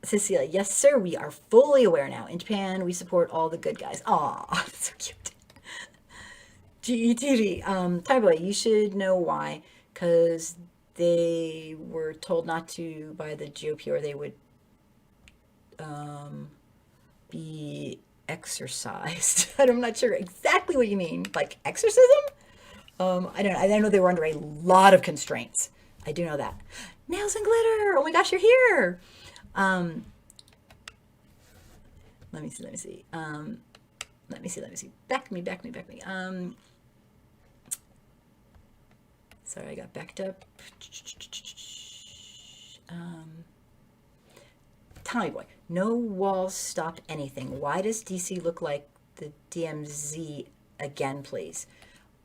Cecilia, yes, sir, we are fully aware now. In Japan, we support all the good guys. Aw, so cute. GETV, Thai boy, you should know why. Because they were told not to by the GOP, or they would be exorcised. I'm not sure exactly what you mean. Like exorcism? I don't know. I know they were under a lot of constraints. I do know that. Nails and glitter. Oh my gosh, you're here. Um, let me see. Let me see. Let me see. Let me see. Back me. Back me. Back me. Sorry, I got backed up. Um, Tommy Boy. No walls stop anything. Why does DC look like the DMZ again, please?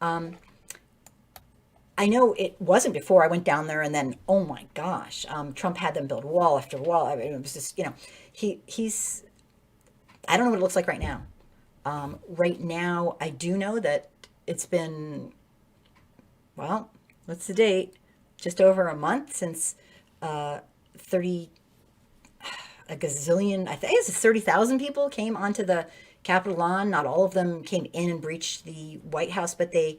I know it wasn't before I went down there, and then oh my gosh, Trump had them build wall after wall. I mean, it was just he's I don't know what it looks like right now. Right now, I do know that it's been, well, what's the date? Just over a month since 30 a gazillion, I think it's 30,000 people came onto the Capitol lawn. Not all of them came in and breached the White House, but they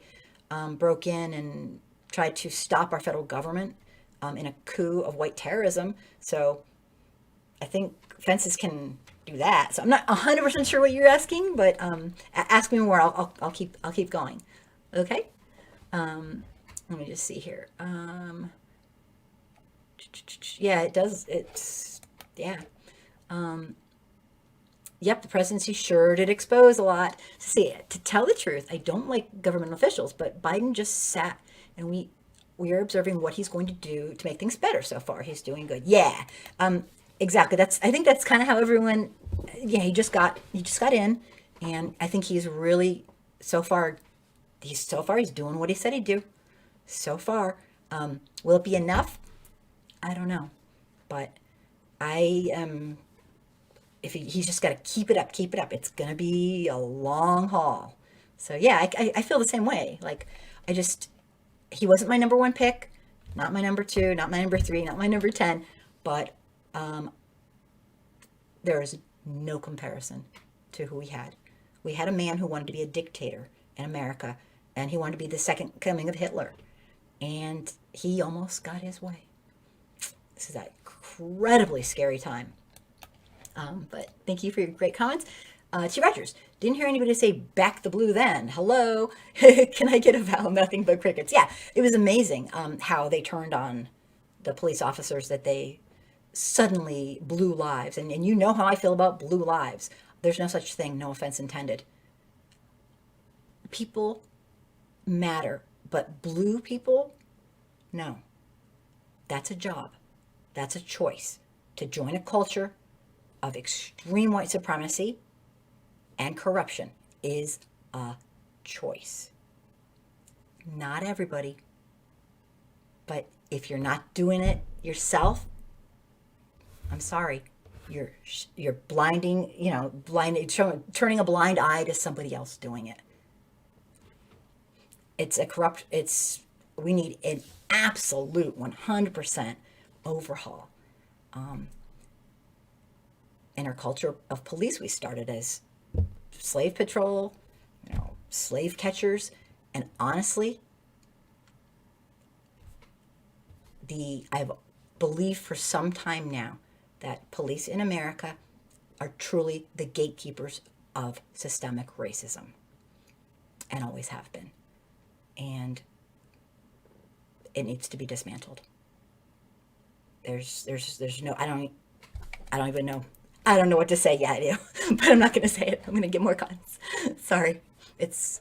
broke in and tried to stop our federal government in a coup of white terrorism. So I think fences can do that. So I'm not 100% sure what you're asking, but ask me more. I'll keep going. Okay. Let me just see here. Yeah, it does. It's yeah. Yep, the presidency sure did expose a lot. See, to tell the truth, I don't like government officials, but Biden just sat and we are observing what he's going to do to make things better so far. He's doing good. Yeah. Exactly. I think that's kind of how everyone, yeah, he just got in, and I think he's really so far he's doing what he said he'd do. So far. Will it be enough? I don't know. But I am if he's just got to keep it up. It's gonna be a long haul. So yeah, I feel the same way. Like I just he wasn't my number one pick, not my number two, not my number three, not my number 10, but there is no comparison to who we had. We had a man who wanted to be a dictator in America, and he wanted to be the second coming of Hitler, and he almost got his way. This is an incredibly scary time. But thank you for your great comments. T. Rogers, didn't hear anybody say back the blue then. Hello? Can I get a vow? Nothing but crickets. Yeah, it was amazing how they turned on the police officers, that they suddenly blue lives. And you know how I feel about blue lives. There's no such thing, no offense intended. People matter, but blue people, no. That's a job. That's a choice to join a culture of extreme white supremacy and corruption is a choice. Not everybody, but if you're not doing it yourself, I'm sorry, you're blinding, turning a blind eye to somebody else doing it. We need an absolute 100% overhaul. In our culture of police, we started as slave patrol, slave catchers, and honestly, I've believed for some time now that police in America are truly the gatekeepers of systemic racism, and always have been, and it needs to be dismantled. There's no, I don't even know. I don't know what to say. Yeah, I do, but I'm not going to say it. I'm going to get more comments. Sorry. It's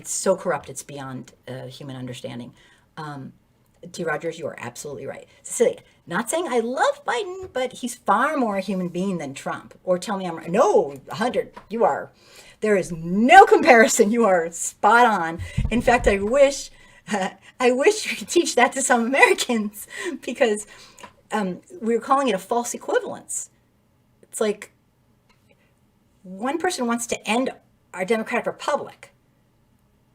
so corrupt. It's beyond human understanding. T. Rogers, you are absolutely right. Cecilia, not saying I love Biden, but he's far more a human being than Trump. Or tell me I'm right. No, 100. You are. There is no comparison. You are spot on. In fact, I wish you could teach that to some Americans, because we were calling it a false equivalence. It's like one person wants to end our democratic republic.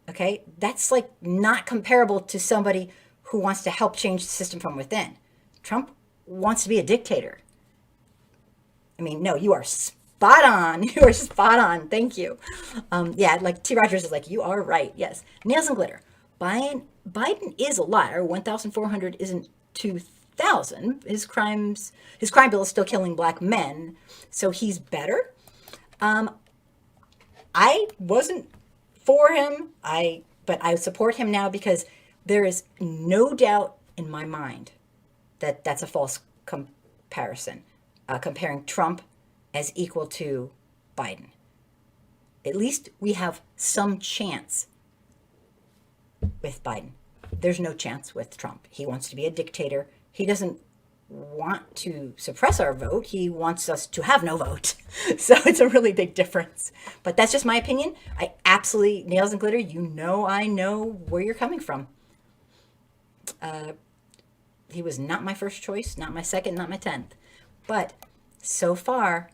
Okay? That's like not comparable to somebody who wants to help change the system from within. Trump wants to be a dictator. I mean, no, you are spot on. You are spot on. Thank you. Yeah, like T. Rogers is like, you are right. Yes. Nails and glitter. Biden is a liar. 1,400 isn't 2,000. His crime bill is still killing black men, so he's better. I wasn't for him. But I support him now because there is no doubt in my mind that's a false comparison. Comparing Trump as equal to Biden. At least we have some chance with Biden. There's no chance with Trump. He wants to be a dictator. He doesn't want to suppress our vote. He wants us to have no vote. So it's a really big difference. But that's just my opinion. I absolutely, nails and glitter, I know where you're coming from. He was not my first choice, not my second, not my 10th. But so far,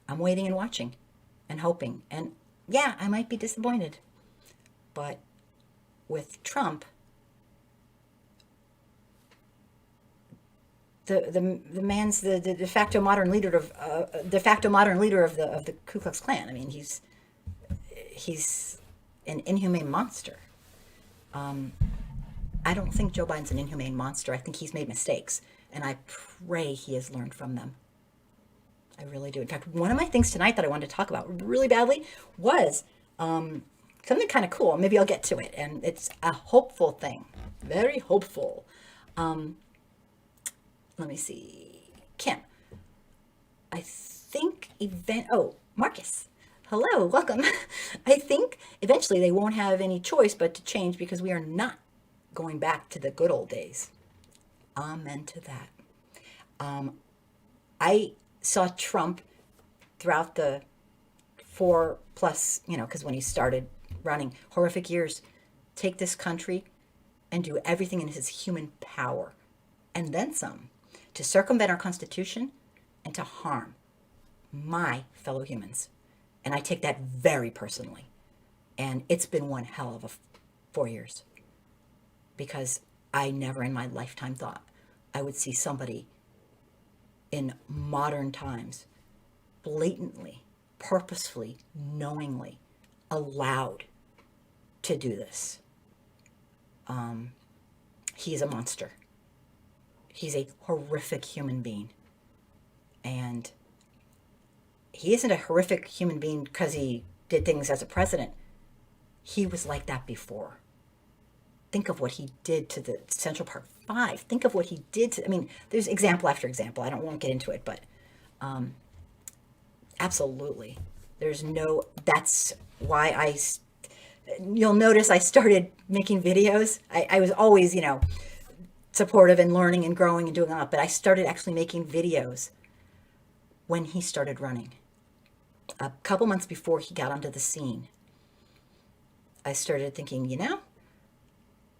I'm waiting and watching and hoping. And yeah, I might be disappointed. But with Trump, the man's the de facto modern leader of the Ku Klux Klan. I mean, he's an inhumane monster. I don't think Joe Biden's an inhumane monster. I think he's made mistakes, and I pray he has learned from them. I really do. In fact, one of my things tonight that I wanted to talk about really badly was something kind of cool. Maybe I'll get to it, and it's a hopeful thing, very hopeful. Let me see. Kim, I think Marcus. Hello, welcome. I think eventually they won't have any choice but to change because we are not going back to the good old days. Amen to that. I saw Trump throughout the 4+, because when he started running, horrific years, take this country and do everything in his human power, and then some, to circumvent our Constitution and to harm my fellow humans. And I take that very personally. And it's been one hell of a 4 years. Because I never in my lifetime thought I would see somebody in modern times blatantly, purposefully, knowingly allowed to do this. He is a monster. He's a horrific human being. And he isn't a horrific human being because he did things as a president. He was like that before. Think of what he did to the Central Park 5. Think of what he did to, there's example after example. I won't get into it, but absolutely. That's why you'll notice I started making videos. I was always, supportive and learning and growing and doing a lot, but I started actually making videos when he started running. A couple months before he got onto the scene, I started thinking,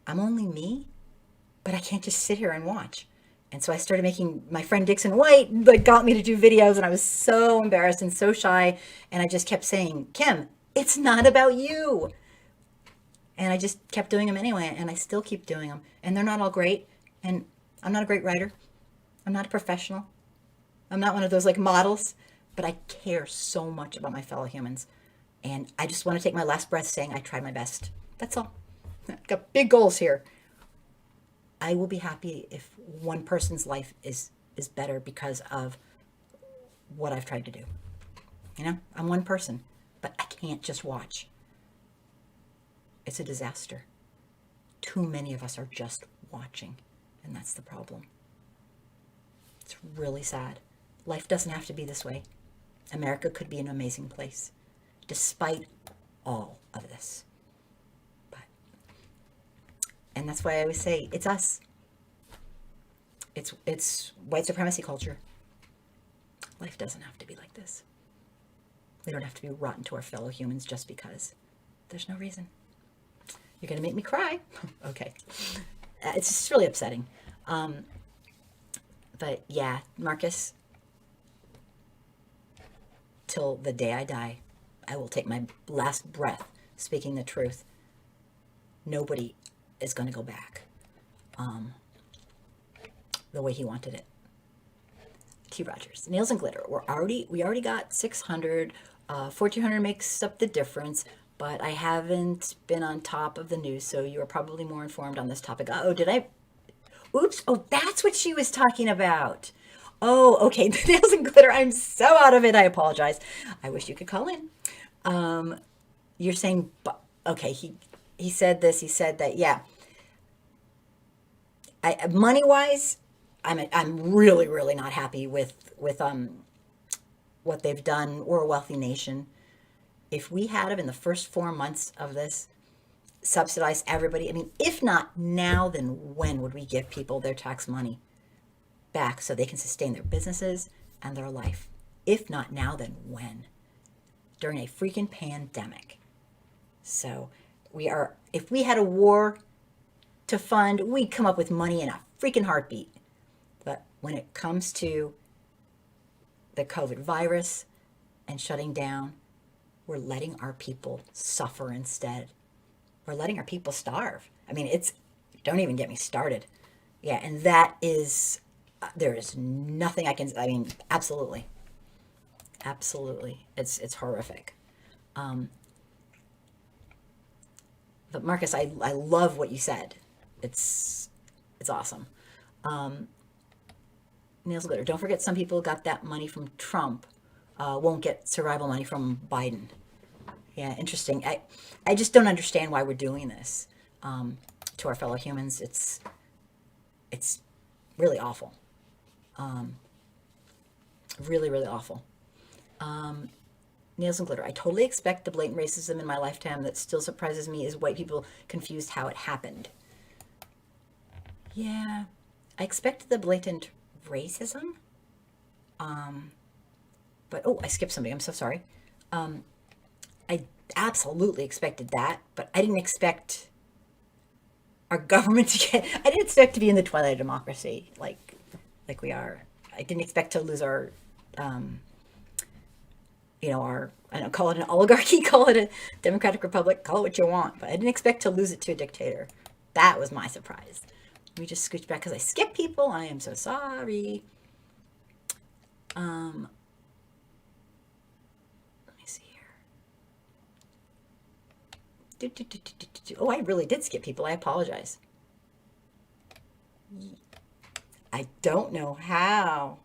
I'm only me, but I can't just sit here and watch. And so I started making, my friend Dixon White got me to do videos, and I was so embarrassed and so shy. And I just kept saying, Kim, it's not about you. And I just kept doing them anyway, and I still keep doing them. And they're not all great. And I'm not a great writer. I'm not a professional. I'm not one of those models, but I care so much about my fellow humans. And I just want to take my last breath saying I tried my best. That's all. I've got big goals here. I will be happy if one person's life is better because of what I've tried to do. I'm one person, but I can't just watch. It's a disaster. Too many of us are just watching, and that's the problem. It's really sad. Life doesn't have to be this way. America could be an amazing place, despite all of this. And that's why I always say, it's us. It's white supremacy culture. Life doesn't have to be like this. We don't have to be rotten to our fellow humans just because. There's no reason. You're going to make me cry. Okay. It's just really upsetting. But yeah, Marcus, till the day I die, I will take my last breath speaking the truth. Nobody is going to go back the way he wanted it. T. Rogers, nails and glitter. We already got 600. 1,400 makes up the difference, but I haven't been on top of the news, so you are probably more informed on this topic. Oops. Oh, that's what she was talking about. Oh, okay. Nails and glitter. I'm so out of it. I apologize. I wish you could call in. You're saying, okay, he said this, he said that, yeah. Money wise, I'm really really not happy with what they've done. We're a wealthy nation. If we had them in the first 4 months of this, subsidize everybody. I mean, if not now, then when would we give people their tax money back so they can sustain their businesses and their life? If not now, then when? During a freaking pandemic. So if we had a war to fund, we'd come up with money in a freaking heartbeat. But when it comes to the COVID virus and shutting down, we're letting our people suffer instead. We're letting our people starve. I mean, don't even get me started. Yeah, and that is, there is nothing I mean, absolutely. Absolutely. It's horrific. But Marcus, I love what you said. It's awesome. Nails Glitter. Don't forget, some people got that money from Trump, won't get survival money from Biden. Yeah, interesting. I just don't understand why we're doing this to our fellow humans. It's really awful. Really, really awful. Nails and Glitter. I totally expect the blatant racism in my lifetime. That still surprises me is white people confused how it happened. Yeah, I expected the blatant racism. But I skipped something. I'm so sorry. I absolutely expected that, but I didn't expect our government to get. I didn't expect to be in the twilight of democracy like we are. I didn't expect to lose our, I don't call it an oligarchy, call it a democratic republic, call it what you want, but I didn't expect to lose it to a dictator. That was my surprise. Let me just scooch back because I skipped people. I am so sorry. Let me see here. Oh, I really did skip people. I apologize. I don't know how.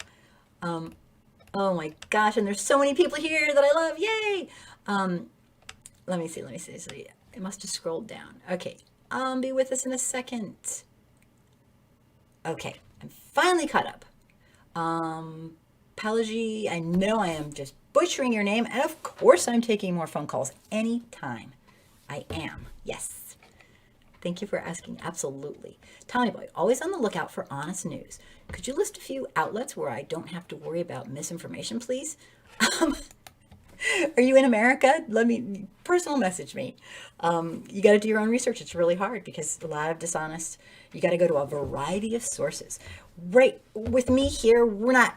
Oh my gosh, and there's so many people here that I love. Yay! Let me see. So yeah, I must have scrolled down. Okay. Be with us in a second. Okay, I'm finally caught up. Pelagie, I know I am just butchering your name, and of course I'm taking more phone calls anytime. I am. Yes. Thank you for asking. Absolutely. Tommy Boy, always on the lookout for honest news. Could you list a few outlets where I don't have to worry about misinformation, please? Are you in America? Let me personal message me. You got to do your own research. It's really hard because a lot of dishonest. You got to go to a variety of sources. Right. With me here, we're not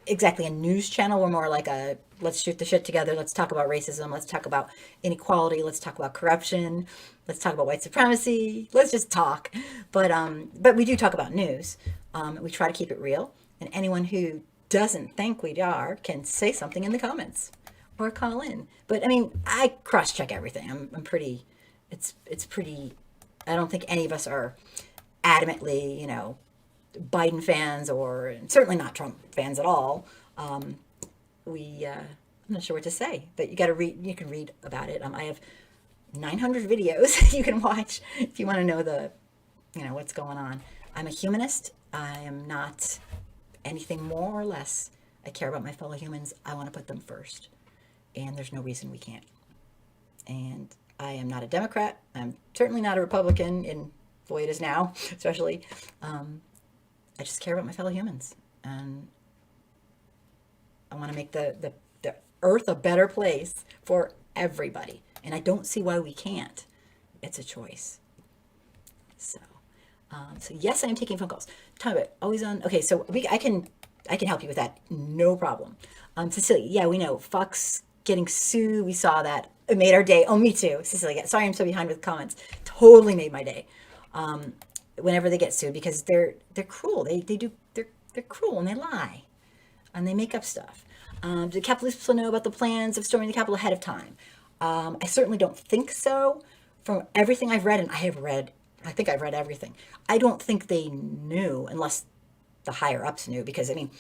exactly a news channel. We're more like a let's shoot the shit together. Let's talk about racism. Let's talk about inequality. Let's talk about corruption. Let's talk about white supremacy. Let's just talk. But we do talk about news. We try to keep it real. And anyone who doesn't think we are can say something in the comments or call in. But I mean, I cross-check everything. I'm pretty. It's pretty. I don't think any of us are adamantly, Biden fans or certainly not Trump fans at all. I'm not sure what to say, but you got to read. You can read about it. I have 900 videos you can watch if you want to know what's going on. I'm a humanist. I am not anything more or less. I care about my fellow humans. I want to put them first, and there's no reason we can't. And I am not a Democrat. I'm certainly not a Republican in the way it is now, especially. I just care about my fellow humans, and I want to make the earth a better place for everybody. And I don't see why we can't. It's a choice. So yes, I am taking phone calls. Talk about always on. Okay, so I can help you with that. No problem. Cecilia, yeah, we know Fox getting sued. We saw that. It made our day. Oh, me too, Cecilia. Sorry, I'm so behind with comments. Totally made my day. Whenever they get sued, because they're cruel. They're cruel and they lie, and they make up stuff. Do Capitol people know about the plans of storming the Capitol ahead of time? I certainly don't think so. From everything I've read, and I think I've read everything. I don't think they knew, unless the higher ups knew, because I mean,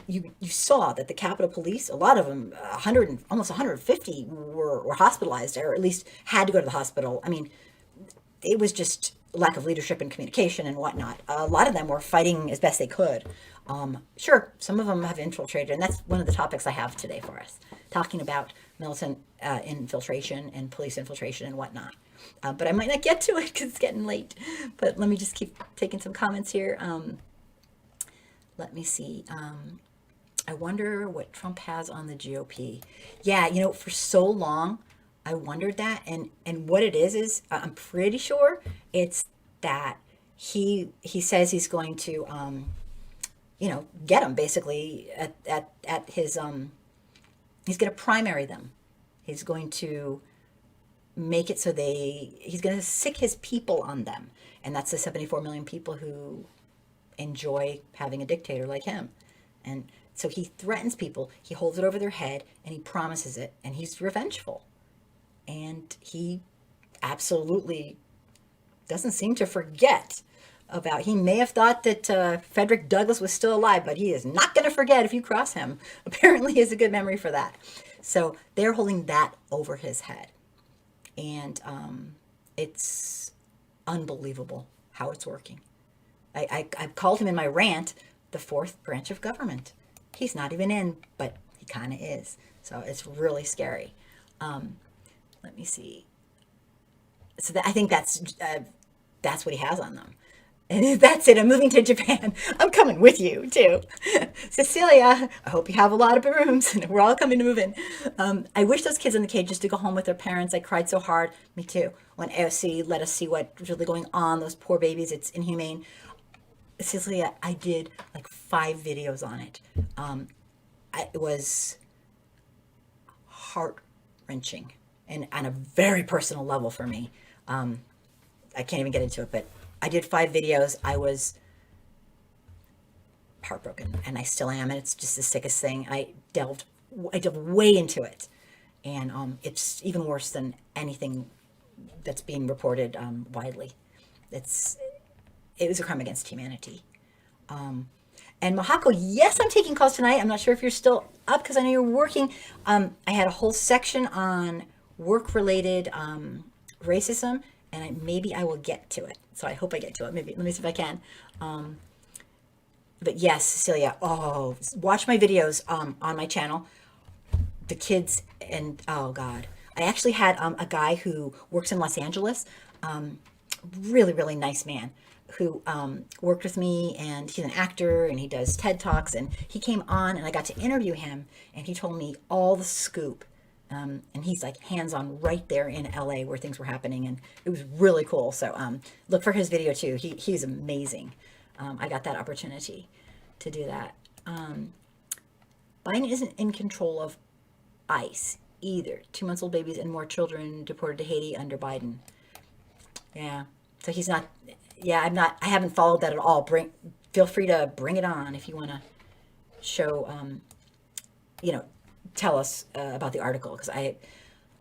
you saw that the Capitol Police, a lot of them, 100, almost 150 were hospitalized, or at least had to go to the hospital. I mean, it was just lack of leadership and communication and whatnot. A lot of them were fighting as best they could. Sure, some of them have infiltrated, and that's one of the topics I have today for us, talking about militant infiltration and police infiltration and whatnot. But I might not get to it because it's getting late. But let me just keep taking some comments here. Let me see. I wonder what Trump has on the GOP. Yeah, for so long, I wondered that. And what it is I'm pretty sure it's that he says he's going to, get them basically at his, he's going to primary them. He's going to make it so he's going to sick his people on them. And that's the 74 million people who enjoy having a dictator like him. And so he threatens people, he holds it over their head, and he promises it, and he's revengeful. And he absolutely doesn't seem to forget he may have thought that Frederick Douglass was still alive, but he is not going to forget if you cross him. Apparently he has a good memory for that. So they're holding that over his head. And it's unbelievable how it's working. I've called him in my rant the fourth branch of government. He's not even in, but he kind of is. So it's really scary. Let me see. So I think that's what he has on them. And that's it. I'm moving to Japan. I'm coming with you too. Cecilia, I hope you have a lot of rooms and we're all coming to move in. I wish those kids in the cages to go home with their parents. I cried so hard. Me too. When AOC let us see what's really going on, those poor babies, it's inhumane. Cecilia, I did like 5 videos on it. It was heart-wrenching and on a very personal level for me. I can't even get into it, but I did 5 videos. I was heartbroken, and I still am, and it's just the sickest thing. I delved way into it, and it's even worse than anything that's being reported widely. It was a crime against humanity. And Mahako, yes, I'm taking calls tonight. I'm not sure if you're still up because I know you're working. I had a whole section on work-related racism, and maybe I will get to it. So I hope I get to it. Maybe let me see if I can. But yes, Cecilia. Oh, watch my videos on my channel. The kids and oh God, I actually had a guy who works in Los Angeles. Really, really nice man who worked with me, and he's an actor and he does TED Talks, and he came on and I got to interview him, and he told me all the scoop. And he's like hands-on right there in LA where things were happening, and it was really cool. So look for his video too. He's amazing. I got that opportunity to do that. Biden isn't in control of ICE either. 2-month-old babies and more children deported to Haiti under Biden. Yeah. So he's not. Yeah, I'm not. I haven't followed that at all. Feel free to bring it on if you want to show. Tell us about the article because I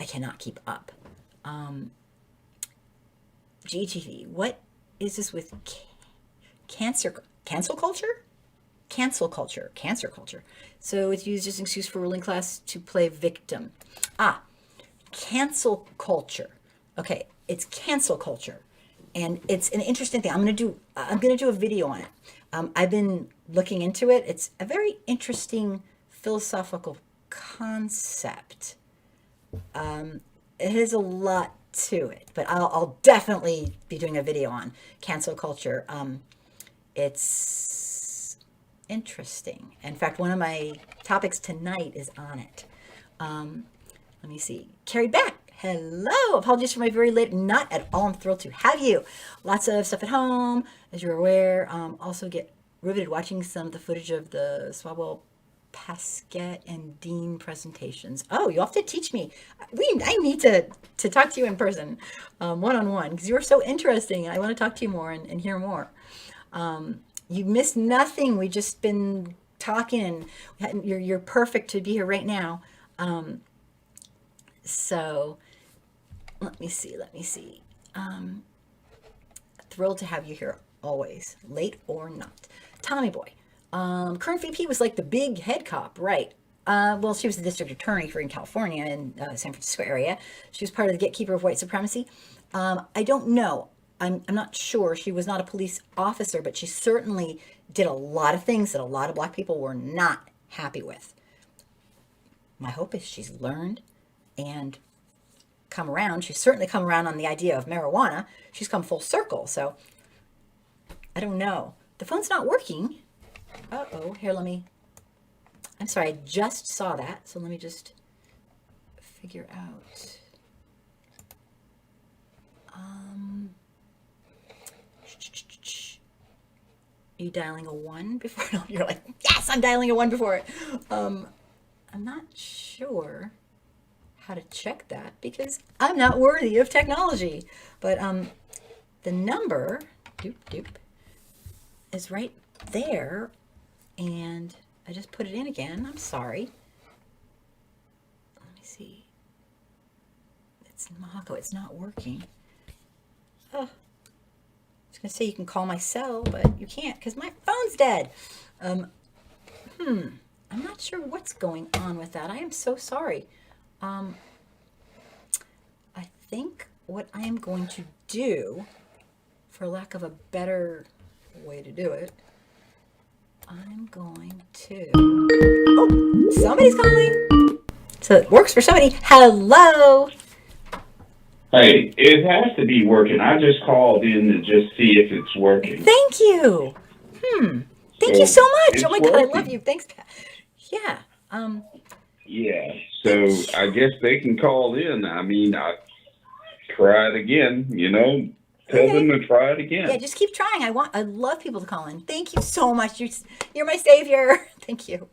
cannot keep up. GTV, what is this with cancel culture? Cancel culture. So it's used as an excuse for ruling class to play victim. Cancel culture. Okay, it's cancel culture, and it's an interesting thing. I'm gonna do a video on it. I've been looking into it. It's a very interesting philosophical concept. It has a lot to it, but I'll definitely be doing a video on cancel culture. It's interesting. In fact, one of my topics tonight is on it. Let me see. Carried back. Hello. Apologies for my very late. Not at all. I'm thrilled to have you. Lots of stuff at home, as you're aware. Also get riveted watching some of the footage of the Swalwell Pasquette and Dean presentations. Oh, you have to teach me. I need to talk to you in person, one-on-one, because you're so interesting. I want to talk to you more and hear more. You missed nothing. We've just been talking, and you're perfect to be here right now. So let me see. Thrilled to have you here always, late or not. Tommy Boy. Current VP was like the big head cop, right? Well, she was the district attorney for in California in San Francisco area. She was part of the gatekeeper of white supremacy. I don't know. I'm not sure. She was not a police officer, but she certainly did a lot of things that a lot of black people were not happy with. My hope is she's learned and come around. She's certainly come around on the idea of marijuana. She's come full circle. So I don't know. The phone's not working. Uh-oh. Here, I'm sorry. I just saw that. So let me just figure out. Are you dialing a 1 before? No, you're like, yes, I'm dialing a 1 before it. I'm not sure how to check that because I'm not worthy of technology. But the number, is right there. And I just put it in again. I'm sorry. Let me see. It's Mako. It's not working. Oh, I was going to say you can call my cell, but you can't because my phone's dead. I'm not sure what's going on with that. I am so sorry. I think what I am going to do, for lack of a better way to do it, I'm going to... Oh, somebody's calling. So it works for somebody. Hello. Hey, it has to be working. I just called in to just see if it's working. Thank you. Thank you so much. Oh my God, I love you. Thanks. Yeah. Yeah. So I guess they can call in. I mean, I try it again. Tell them to try it again. Yeah, just keep trying. I love people to call in. Thank you so much. You're my savior. Thank you.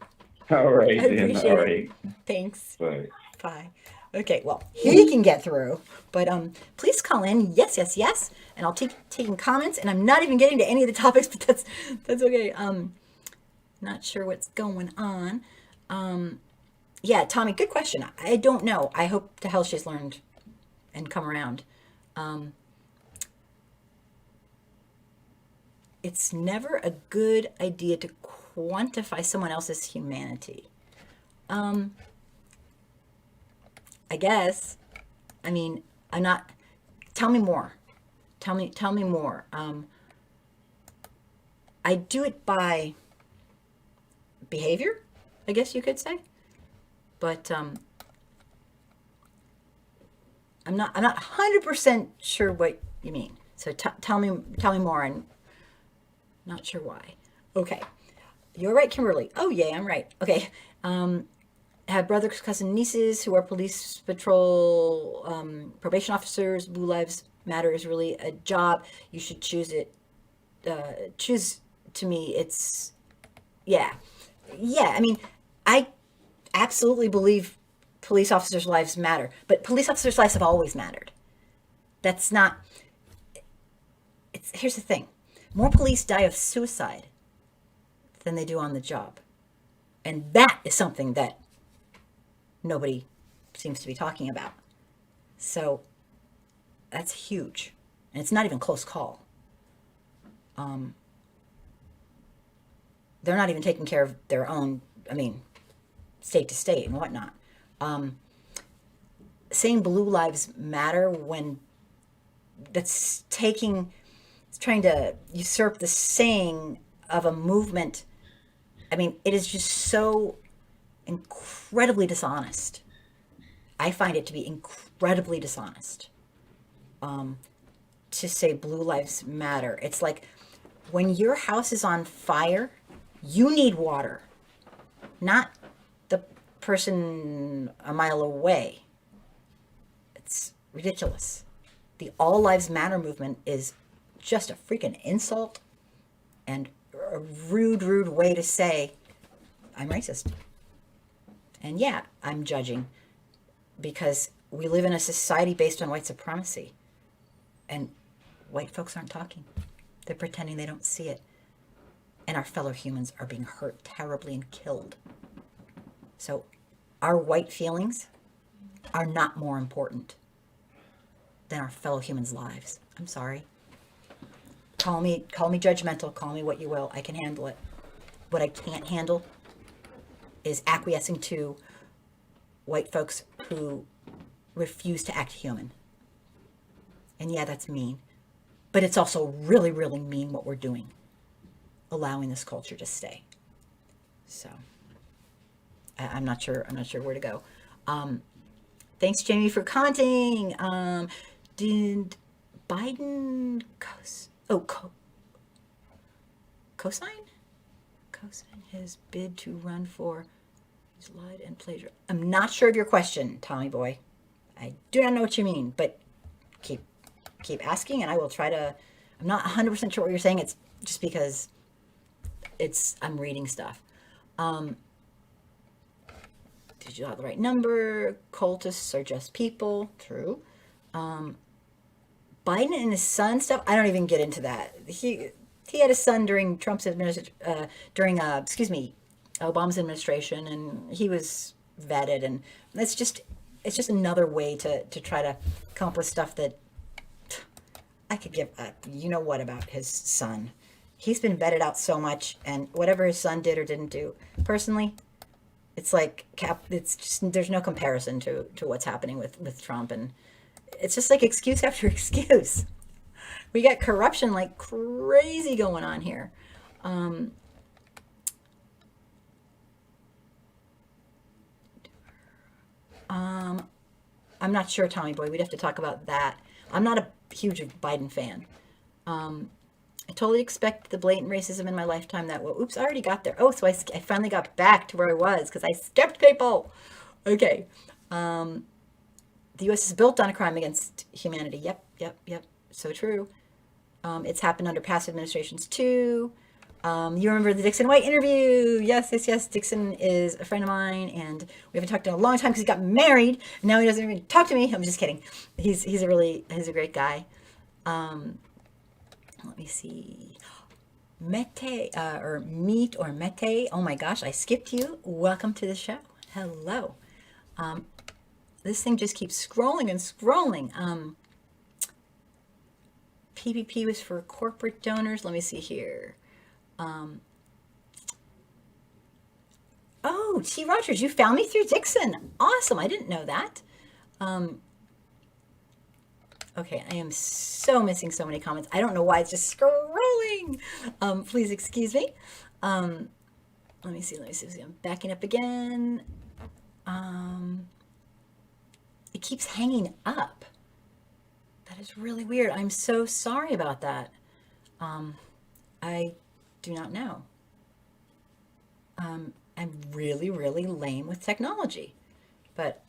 All right, I then. appreciate All it. right. Thanks. Bye. Bye. Okay, well, he can get through, but please call in. Yes, yes, yes. And I'll take taking comments, and I'm not even getting to any of the topics, but that's okay. Not sure what's going on. Yeah, Tommy, good question. I don't know. I hope to hell she's learned and come around. It's never a good idea to quantify someone else's humanity. I guess. I mean, I'm not. Tell me more. Tell me more. I do it by behavior, I guess you could say. But I'm not 100% sure what you mean. So tell me more. And not sure why. Okay, you're right, Kimberly. Oh yeah, I'm right. Okay. Have brothers, cousin, nieces who are police patrol, probation officers. Blue Lives Matter is really a job. You should choose it. Choose, to me, it's, yeah. I mean, I absolutely believe police officers' lives matter, but police officers' lives have always mattered. That's not, here's the thing. More police die of suicide than they do on the job. And that is something that nobody seems to be talking about. So that's huge. And it's not even close call. They're not even taking care of their own, state to state and whatnot. Saying Blue Lives Matter when that's trying to usurp the saying of a movement. It is just so incredibly dishonest. I find it to be incredibly dishonest to say Blue Lives Matter. It's like when your house is on fire, you need water, not the person a mile away. It's ridiculous. The All Lives Matter movement is just a freaking insult and a rude way to say I'm racist. And yeah, I'm judging because we live in a society based on white supremacy. And white folks aren't talking. They're pretending they don't see it. And our fellow humans are being hurt terribly and killed. So our white feelings are not more important than our fellow humans' lives. I'm sorry. Call me judgmental, call me what you will. I can handle it. What I can't handle is acquiescing to white folks who refuse to act human. And yeah, that's mean. but it's also really, really mean what we're doing, allowing this culture to stay. So I'm not sure. I'm not sure where to go. Thanks, Jamie, for commenting. Did Biden cosign his bid to run for his lied and plagiarized? I'm not sure of your question, Tommy boy. I do not know what you mean, but keep asking, and I will try to. I'm not 100% sure what you're saying. It's just because I'm reading stuff. Did you have the right number? Cultists are just people. True. Biden and his son stuff. I don't even get into that. He had a son during Trump's administration, Obama's administration, and he was vetted, and it's just another way to try to come up with stuff that I could give up. You know what about his son? He's been vetted out so much, and whatever his son did or didn't do, personally, it's like it's just there's no comparison to what's happening with Trump, and it's just like excuse after excuse. We got corruption like crazy going on here. I'm not sure, Tommy boy. We'd have to talk about that. I'm not a huge Biden fan. I totally expect the blatant racism in my lifetime that, well, oops, I already got there. Oh, so I finally got back to where I was because I skipped people. Okay. The U.S. is built on a crime against humanity. Yep. So true. It's happened under past administrations too. You remember the Dixon White interview? Yes. Dixon is a friend of mine, and we haven't talked in a long time because he got married. And now he doesn't even talk to me. I'm just kidding. He's a great guy. Let me see. Mete, or Meet or Mete. Oh my gosh, I skipped you. Welcome to the show. Hello. This thing just keeps scrolling and scrolling. PPP was for corporate donors. Let me see here. Oh, T. Rogers, you found me through Dixon. Awesome. I didn't know that. Okay, I am so missing so many comments. I don't know why it's just scrolling. Please excuse me. Let me see. I'm backing up again. It keeps hanging up. That is really weird. I'm so sorry about that. I do not know. I'm really, really lame with technology, but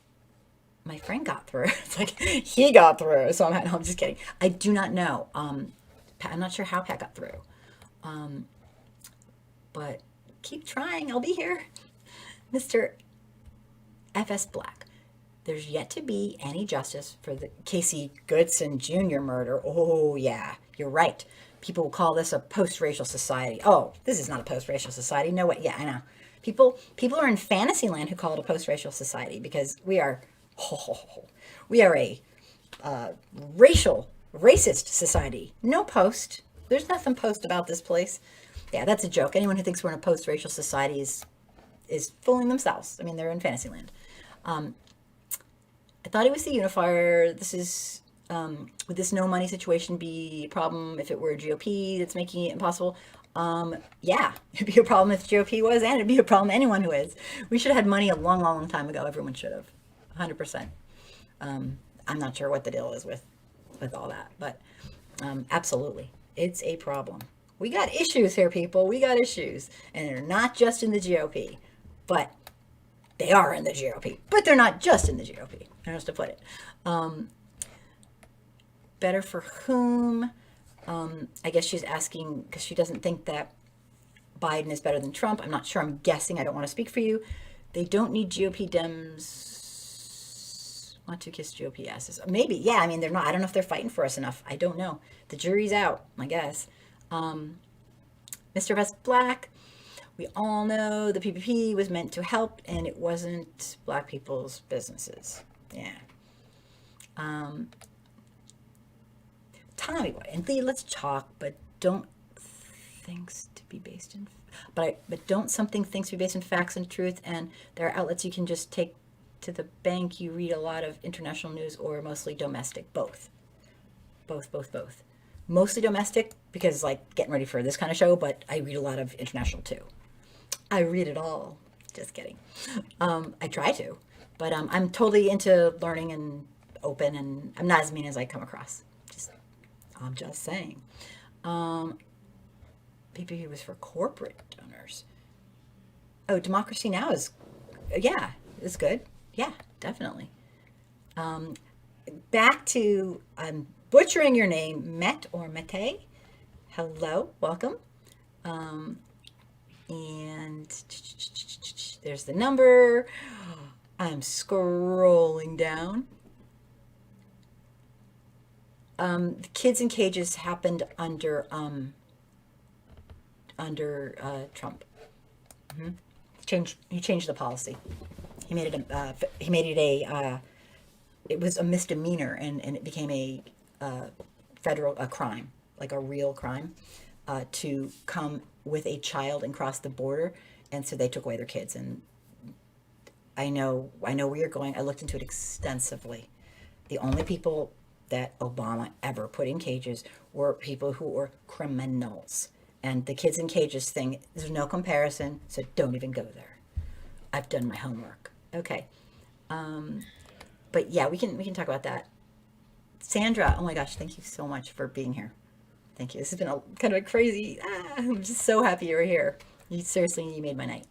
my friend got through. It's like he got through. So I'm just kidding. I do not know. I'm not sure how Pat got through. But keep trying. I'll be here. Mr. F.S. Black. There's yet to be any justice for the Casey Goodson Jr. murder. Oh, yeah, you're right. People will call this a post-racial society. Oh, this is not a post-racial society. No way. Yeah, I know. People are in fantasy land who call it a post-racial society because we are a racist society. No post. There's nothing post about this place. Yeah, that's a joke. Anyone who thinks we're in a post-racial society is fooling themselves. I mean, they're in fantasy land. I thought he was the unifier. This is, would this no money situation be a problem if it were a GOP that's making it impossible? Yeah, it'd be a problem if GOP was, and it'd be a problem anyone who is. We should have had money a long, long, long time ago. Everyone should have. 100%. I'm not sure what the deal is with all that, but absolutely, it's a problem. We got issues here, people. We got issues, and they're not just in the GOP, but they are in the GOP. But they're not just in the GOP. How else to put it? Better for whom? I guess she's asking because she doesn't think that Biden is better than Trump. I'm not sure. I'm guessing. I don't want to speak for you. They don't need GOP Dems. Want to kiss GOP asses. Maybe. Yeah, I mean, they're not. I don't know if they're fighting for us enough. I don't know. The jury's out, I guess. Mr. Best Black, we all know the PPP was meant to help, and it wasn't black people's businesses. Yeah. Tommy Boy and Lee, let's talk, but don't things to be based in, but don't something things to be based in facts and truth, and there are outlets you can just take to the bank. You read a lot of international news or mostly domestic. Both. mostly domestic because like getting ready for this kind of show, but I read a lot of international too. I read it all. Just kidding. I try to, but I'm totally into learning and open, and I'm not as mean as I come across. I'm just saying. PPP was for corporate donors. Oh, Democracy Now! Is, yeah, it's good. Yeah, definitely. Back to, I'm butchering your name, Met or Mete. Hello, welcome. And there's the number. I'm scrolling down. The kids in cages happened under Trump. He changed the policy. It was a misdemeanor, and it became a federal crime, like a real crime, to come with a child and cross the border, and so they took away their kids. And I know where you're going. I looked into it extensively. The only people that Obama ever put in cages were people who were criminals. And the kids in cages thing, there's no comparison, so don't even go there. I've done my homework. Okay. But yeah, we can talk about that. Sandra, oh my gosh, thank you so much for being here. Thank you. This has been kind of a crazy, I'm just so happy you were here. You made my night.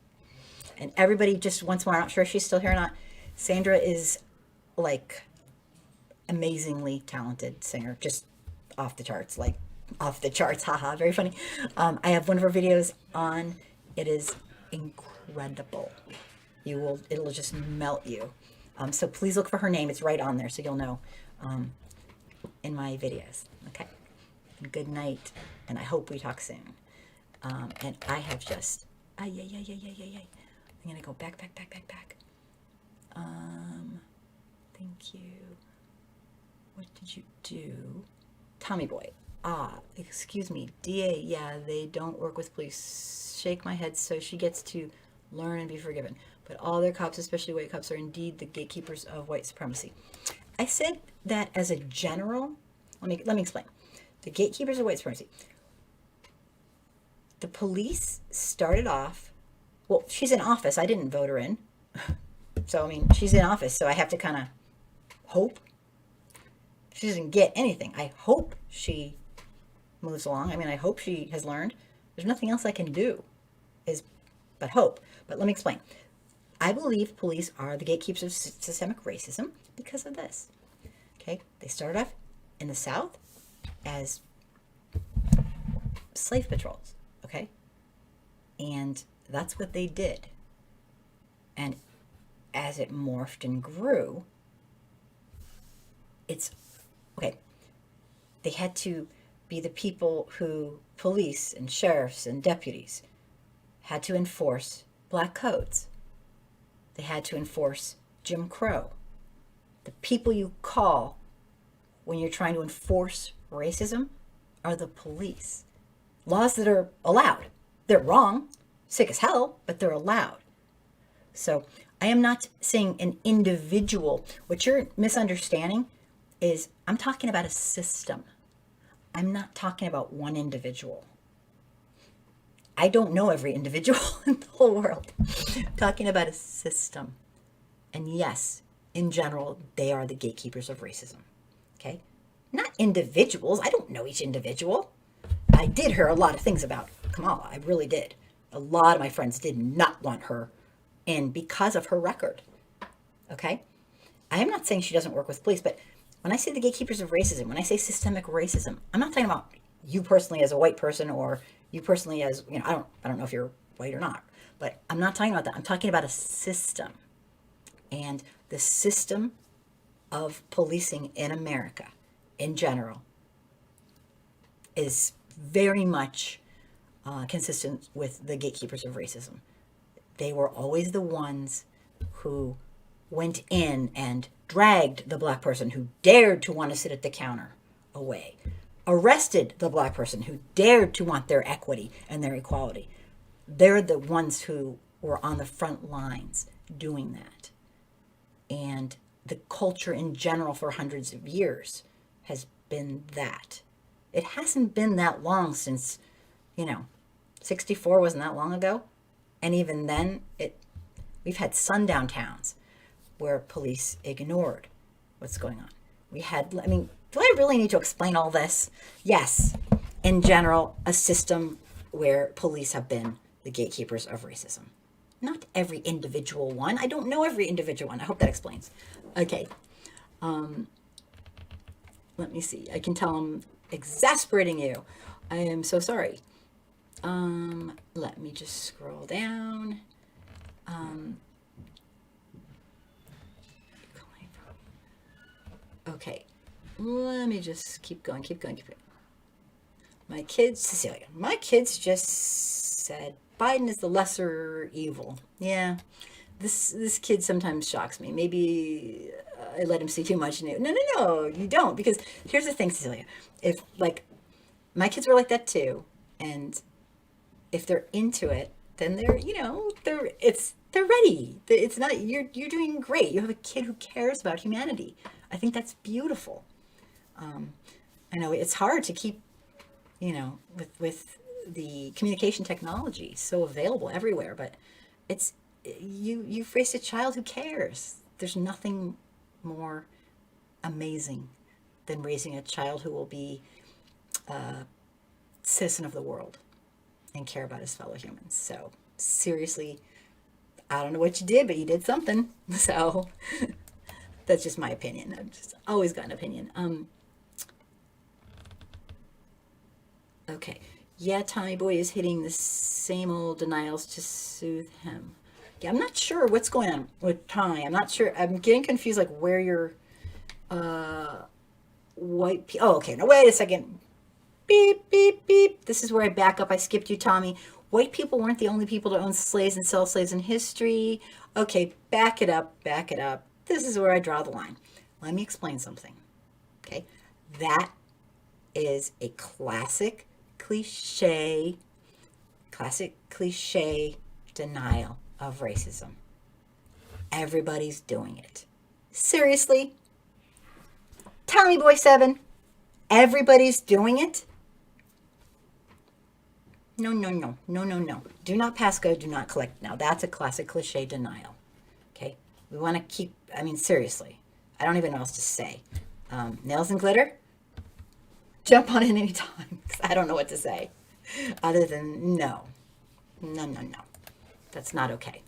And everybody, just once more, I'm not sure if she's still here or not. Sandra is like amazingly talented singer, just off the charts, haha, very funny. I have one of her videos on. It is incredible. It'll just melt you. So please look for her name. It's right on there, so you'll know in my videos. Okay. Good night, and I hope we talk soon. And I have just, I'm gonna go back. Thank you. What did you do? Tommy Boy. Excuse me. DA, yeah, they don't work with police. Shake my head so she gets to learn and be forgiven. But all their cops, especially white cops, are indeed the gatekeepers of white supremacy. I said that as a general. Let me explain. The gatekeepers of white supremacy. The police started off, well, she's in office. I didn't vote her in. So, I mean, she's in office, so I have to kind of hope. She doesn't get anything. I hope she moves along. I mean, I hope she has learned. There's nothing else I can do but hope. But let me explain. I believe police are the gatekeepers of systemic racism because of this. Okay? They started off in the South as slave patrols. Okay? And that's what they did. And as it morphed and grew, they had to be the people who police and sheriffs and deputies had to enforce black codes. They had to enforce Jim Crow. The people you call when you're trying to enforce racism are the police. Laws that are allowed. They're wrong, sick as hell, but they're allowed. So I am not saying an individual. What you're misunderstanding is I'm talking about a system. I'm not talking about one individual. I don't know every individual in the whole world. I'm talking about a system. And yes, in general, they are the gatekeepers of racism. Okay? Not individuals. I don't know each individual. I did hear a lot of things about Kamala. I really did. A lot of my friends did not want her in because of her record. Okay? I am not saying she doesn't work with police, but when I say the gatekeepers of racism, when I say systemic racism, I'm not talking about you personally as a white person or you personally as, I don't know if you're white or not, but I'm not talking about that. I'm talking about a system. And the system of policing in America in general is very much consistent with the gatekeepers of racism. They were always the ones who went in and dragged the black person who dared to want to sit at the counter away, arrested the black person who dared to want their equity and their equality. They're the ones who were on the front lines doing that. And the culture in general for hundreds of years has been that. It hasn't been that long since, you know, 64 wasn't that long ago. And even then, we've had sundown towns where police ignored what's going on. We had, I mean, do I really need to explain all this? Yes, in general, a system where police have been the gatekeepers of racism. Not every individual one. I don't know every individual one. I hope that explains. Okay. Let me see. I can tell I'm exasperating you. I am so sorry. Let me just scroll down. Okay. Let me just keep going. Cecilia, my kids just said Biden is the lesser evil. Yeah. This kid sometimes shocks me. Maybe I let him see too much. No, you don't. Because here's the thing, Cecilia. If, like, my kids were like that too, and if they're into it, then they're ready. It's not, you're doing great. You have a kid who cares about humanity. I think that's beautiful. I know it's hard to keep, with the communication technology so available everywhere, but you've raised a child who cares. There's nothing more amazing than raising a child who will be a citizen of the world and care about his fellow humans. So seriously, I don't know what you did, but you did something. So that's just my opinion. I've just always got an opinion. Okay. Yeah, Tommy Boy is hitting the same old denials to soothe him. Yeah, I'm not sure what's going on with Tommy. I'm not sure. I'm getting confused, like where your white. Oh, okay. Now wait a second. Beep, beep, beep. This is where I back up. I skipped you, Tommy. White people weren't the only people to own slaves and sell slaves in history. Okay, back it up. This is where I draw the line. Let me explain something. Okay, that is a classic cliche denial of racism. Everybody's doing it. Seriously? Tommy Boy 7, everybody's doing it? No. Do not pass go, do not collect. Now, that's a classic cliche denial. Okay? We want to keep, seriously. I don't even know what else to say. Nails and glitter? Jump on it anytime, because I don't know what to say. Other than no. That's not okay.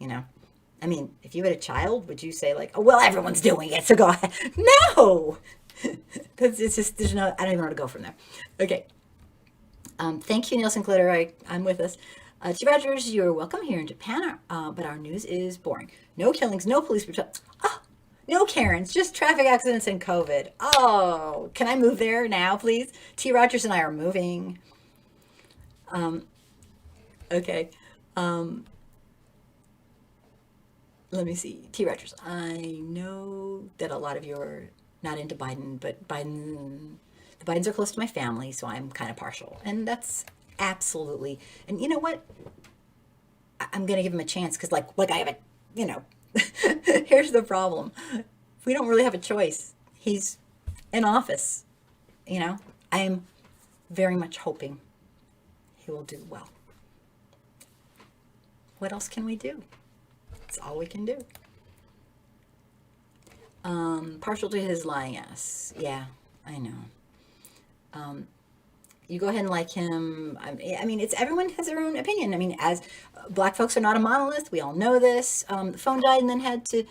If you had a child, would you say like, oh, well, everyone's doing it, so go ahead. No! Because it's just, I don't even know where to go from there. Okay. Thank you, Nielsen Glitter. I'm with us. T. Rogers, you're welcome here in Japan, but our news is boring. No killings, no police brutality. Oh, no Karens, just traffic accidents and COVID. Oh, can I move there now, please? T. Rogers and I are moving. Okay. Let me see. T. Rogers, I know that a lot of you are not into Biden, but the Bidens are close to my family, so I'm kind of partial. And that's absolutely, and you know what? I'm going to give him a chance because like I have a, here's the problem. We don't really have a choice. He's in office, I am very much hoping he will do well. What else can we do? That's all we can do. Partial to his lying ass. Yeah, I know. You go ahead and like him. It's everyone has their own opinion. As black folks are not a monolith. We all know this. The phone died and then had to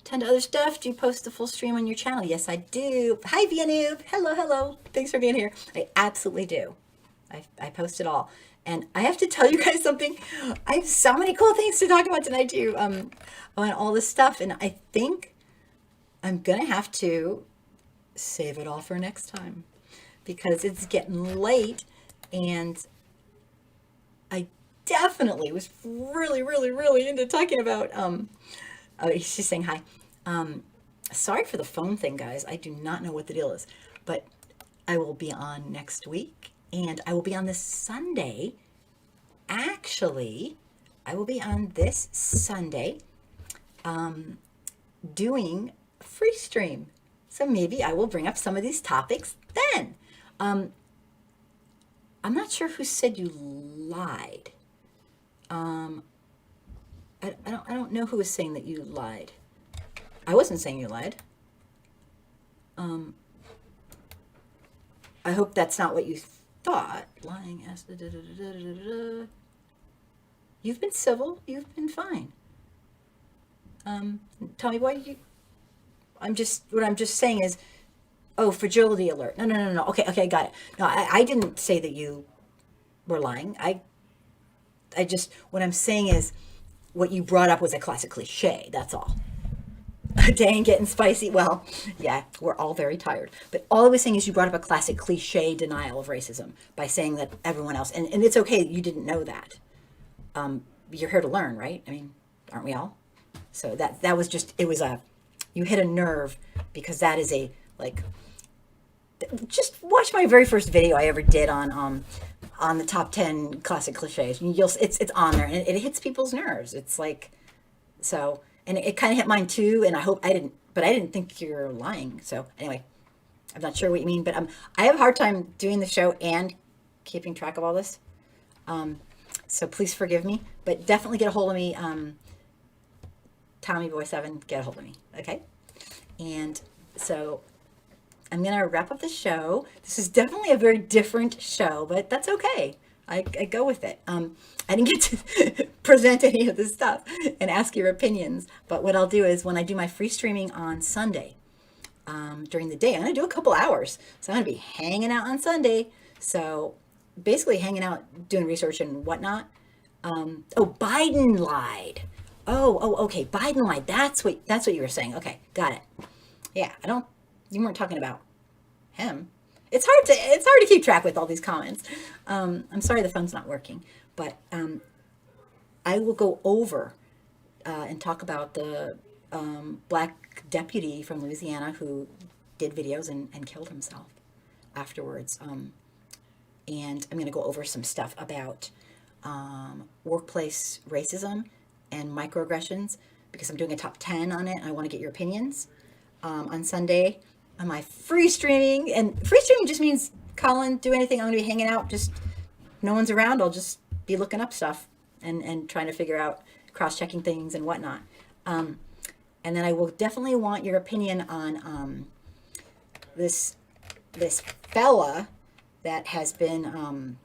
tend to other stuff. Do you post the full stream on your channel? Yes, I do. Hi, Vianoob. Hello. Thanks for being here. I absolutely do. I post it all. And I have to tell you guys something. I have so many cool things to talk about tonight too. On all this stuff. And I think I'm going to have to save it all for next time because it's getting late and I definitely was really into talking about, she's saying hi. Sorry for the phone thing, guys. I do not know what the deal is, but I will be on next week and I will be on this Sunday. Actually, I will be on this Sunday, doing free stream. So maybe I will bring up some of these topics then. I'm not sure who said you lied. I don't know who was saying that you lied. I wasn't saying you lied. I hope that's not what you thought. Lying as You've been civil. You've been fine. Tommy Boy, what I'm just saying is, oh, fragility alert. No. Okay, got it. No, I didn't say that you were lying. What I'm saying is, what you brought up was a classic cliche. That's all. Dang, getting spicy. Well, yeah, we're all very tired. But all I was saying is you brought up a classic cliche denial of racism by saying that everyone else, and it's okay that you didn't know that. You're here to learn, right? I mean, aren't we all? So that was just, you hit a nerve because that is just watch my very first video I ever did on the top 10 classic cliches. It's on there and it hits people's nerves. It's like, so, and it kind of hit mine too. And I didn't think you're lying. So anyway, I'm not sure what you mean, but I have a hard time doing the show and keeping track of all this. So please forgive me, but definitely get a hold of me. Tommy Boy 7, get a hold of me. Okay. And so I'm going to wrap up the show. This is definitely a very different show, but that's okay. I go with it. I didn't get to present any of this stuff and ask your opinions, but what I'll do is when I do my free streaming on Sunday, during the day, I'm going to do a couple hours. So I'm going to be hanging out on Sunday. So basically hanging out, doing research and whatnot. Biden lied. Okay. Biden lied. That's what you were saying. Okay. Got it. Yeah. You weren't talking about him. It's hard to keep track with all these comments. I'm sorry the phone's not working, but I will go over and talk about the black deputy from Louisiana who did videos and killed himself afterwards. And I'm going to go over some stuff about workplace racism and microaggressions because I'm doing a top 10 on it and I want to get your opinions on Sunday. On my free streaming, and free streaming just means Colin, do anything. I'm going to be hanging out, just no one's around. I'll just be looking up stuff and trying to figure out, cross-checking things and whatnot. And then I will definitely want your opinion on this fella that has been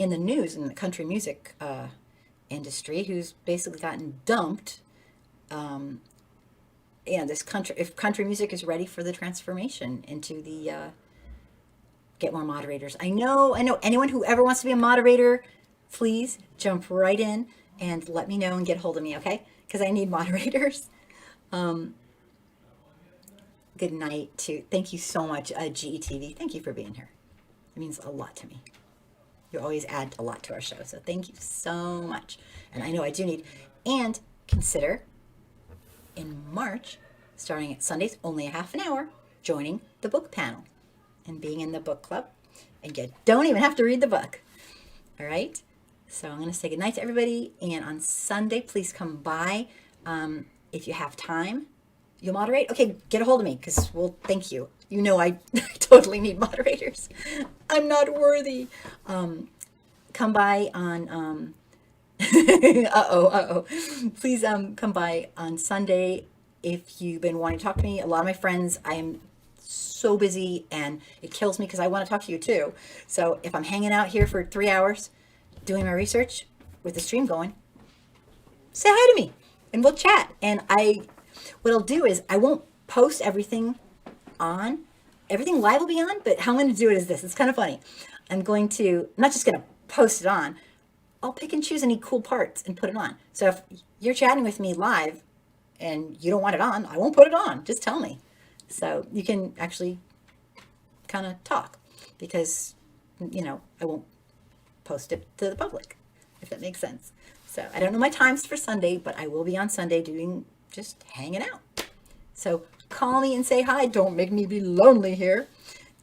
in the news in the country music industry, who's basically gotten dumped. If country music is ready for the transformation into the get more moderators. I know anyone who ever wants to be a moderator, please jump right in and let me know and get a hold of me, okay? Because I need moderators. Good night to, thank you so much, GETV. Thank you for being here. It means a lot to me. You always add a lot to our show, so thank you so much. And I know I do need, and consider in March, starting at Sundays, only a half an hour, joining the book panel and being in the book club. And you don't even have to read the book. All right? So I'm going to say goodnight to everybody. And on Sunday, please come by. If you have time, you'll moderate. Okay, get a hold of me because thank you. You know I totally need moderators. I'm not worthy. Come by on... Please come by on Sunday if you've been wanting to talk to me. A lot of my friends, I am so busy and it kills me because I want to talk to you too. So if I'm hanging out here for 3 hours doing my research with the stream going, say hi to me and we'll chat. And what I'll do is I won't post everything live will be on, but how I'm going to do it is this. It's kind of funny. I'm not just going to post it on. I'll pick and choose any cool parts and put it on. So if you're chatting with me live and you don't want it on, I won't put it on. Just tell me. So you can actually kind of talk because, I won't post it to the public, if that makes sense. So I don't know my times for Sunday, but I will be on Sunday just hanging out. So call me and say hi. Don't make me be lonely here.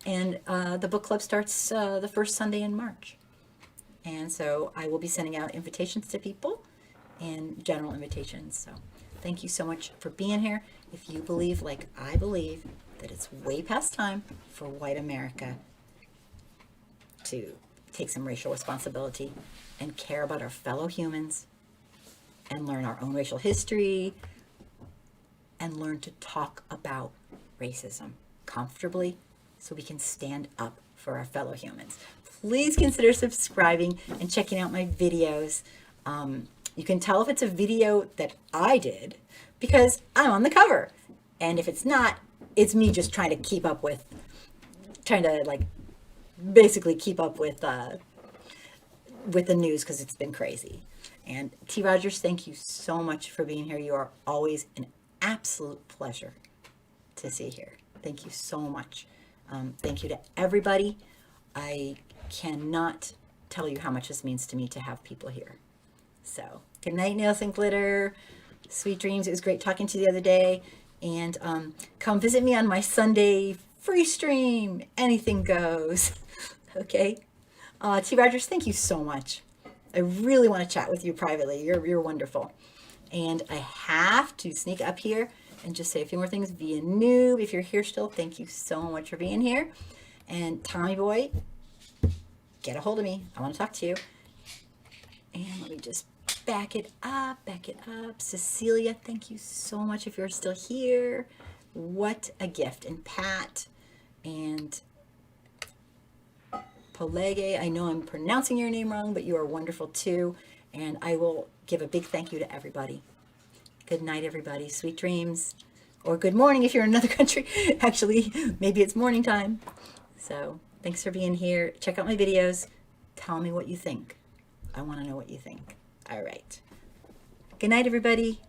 And the book club starts the first Sunday in March. And so I will be sending out invitations to people and general invitations. So thank you so much for being here. If you believe, like I believe, that it's way past time for white America to take some racial responsibility and care about our fellow humans and learn our own racial history and learn to talk about racism comfortably so we can stand up for our fellow humans. Please consider subscribing and checking out my videos. You can tell if it's a video that I did because I'm on the cover. And if it's not, it's me just trying to like basically keep up with the news because it's been crazy. And T. Rogers, thank you so much for being here. You are always an absolute pleasure to see here. Thank you so much. Thank you to everybody. I cannot tell you how much this means to me to have people here. So, good night, Nails and Glitter. Sweet dreams. It was great talking to you the other day. And come visit me on my Sunday free stream. Anything goes. Okay? T. Rogers, thank you so much. I really want to chat with you privately. You're wonderful. And I have to sneak up here and just say a few more things via Noob. If you're here still, thank you so much for being here. And Tommy Boy, get a hold of me. I want to talk to you. And let me just back it up. Cecilia, thank you so much if you're still here. What a gift. And Pat and Polege, I know I'm pronouncing your name wrong, but you are wonderful too. And I will give a big thank you to everybody. Good night, everybody. Sweet dreams. Or good morning if you're in another country. Actually, maybe it's morning time. So thanks for being here. Check out my videos. Tell me what you think. I want to know what you think. All right. Good night, everybody.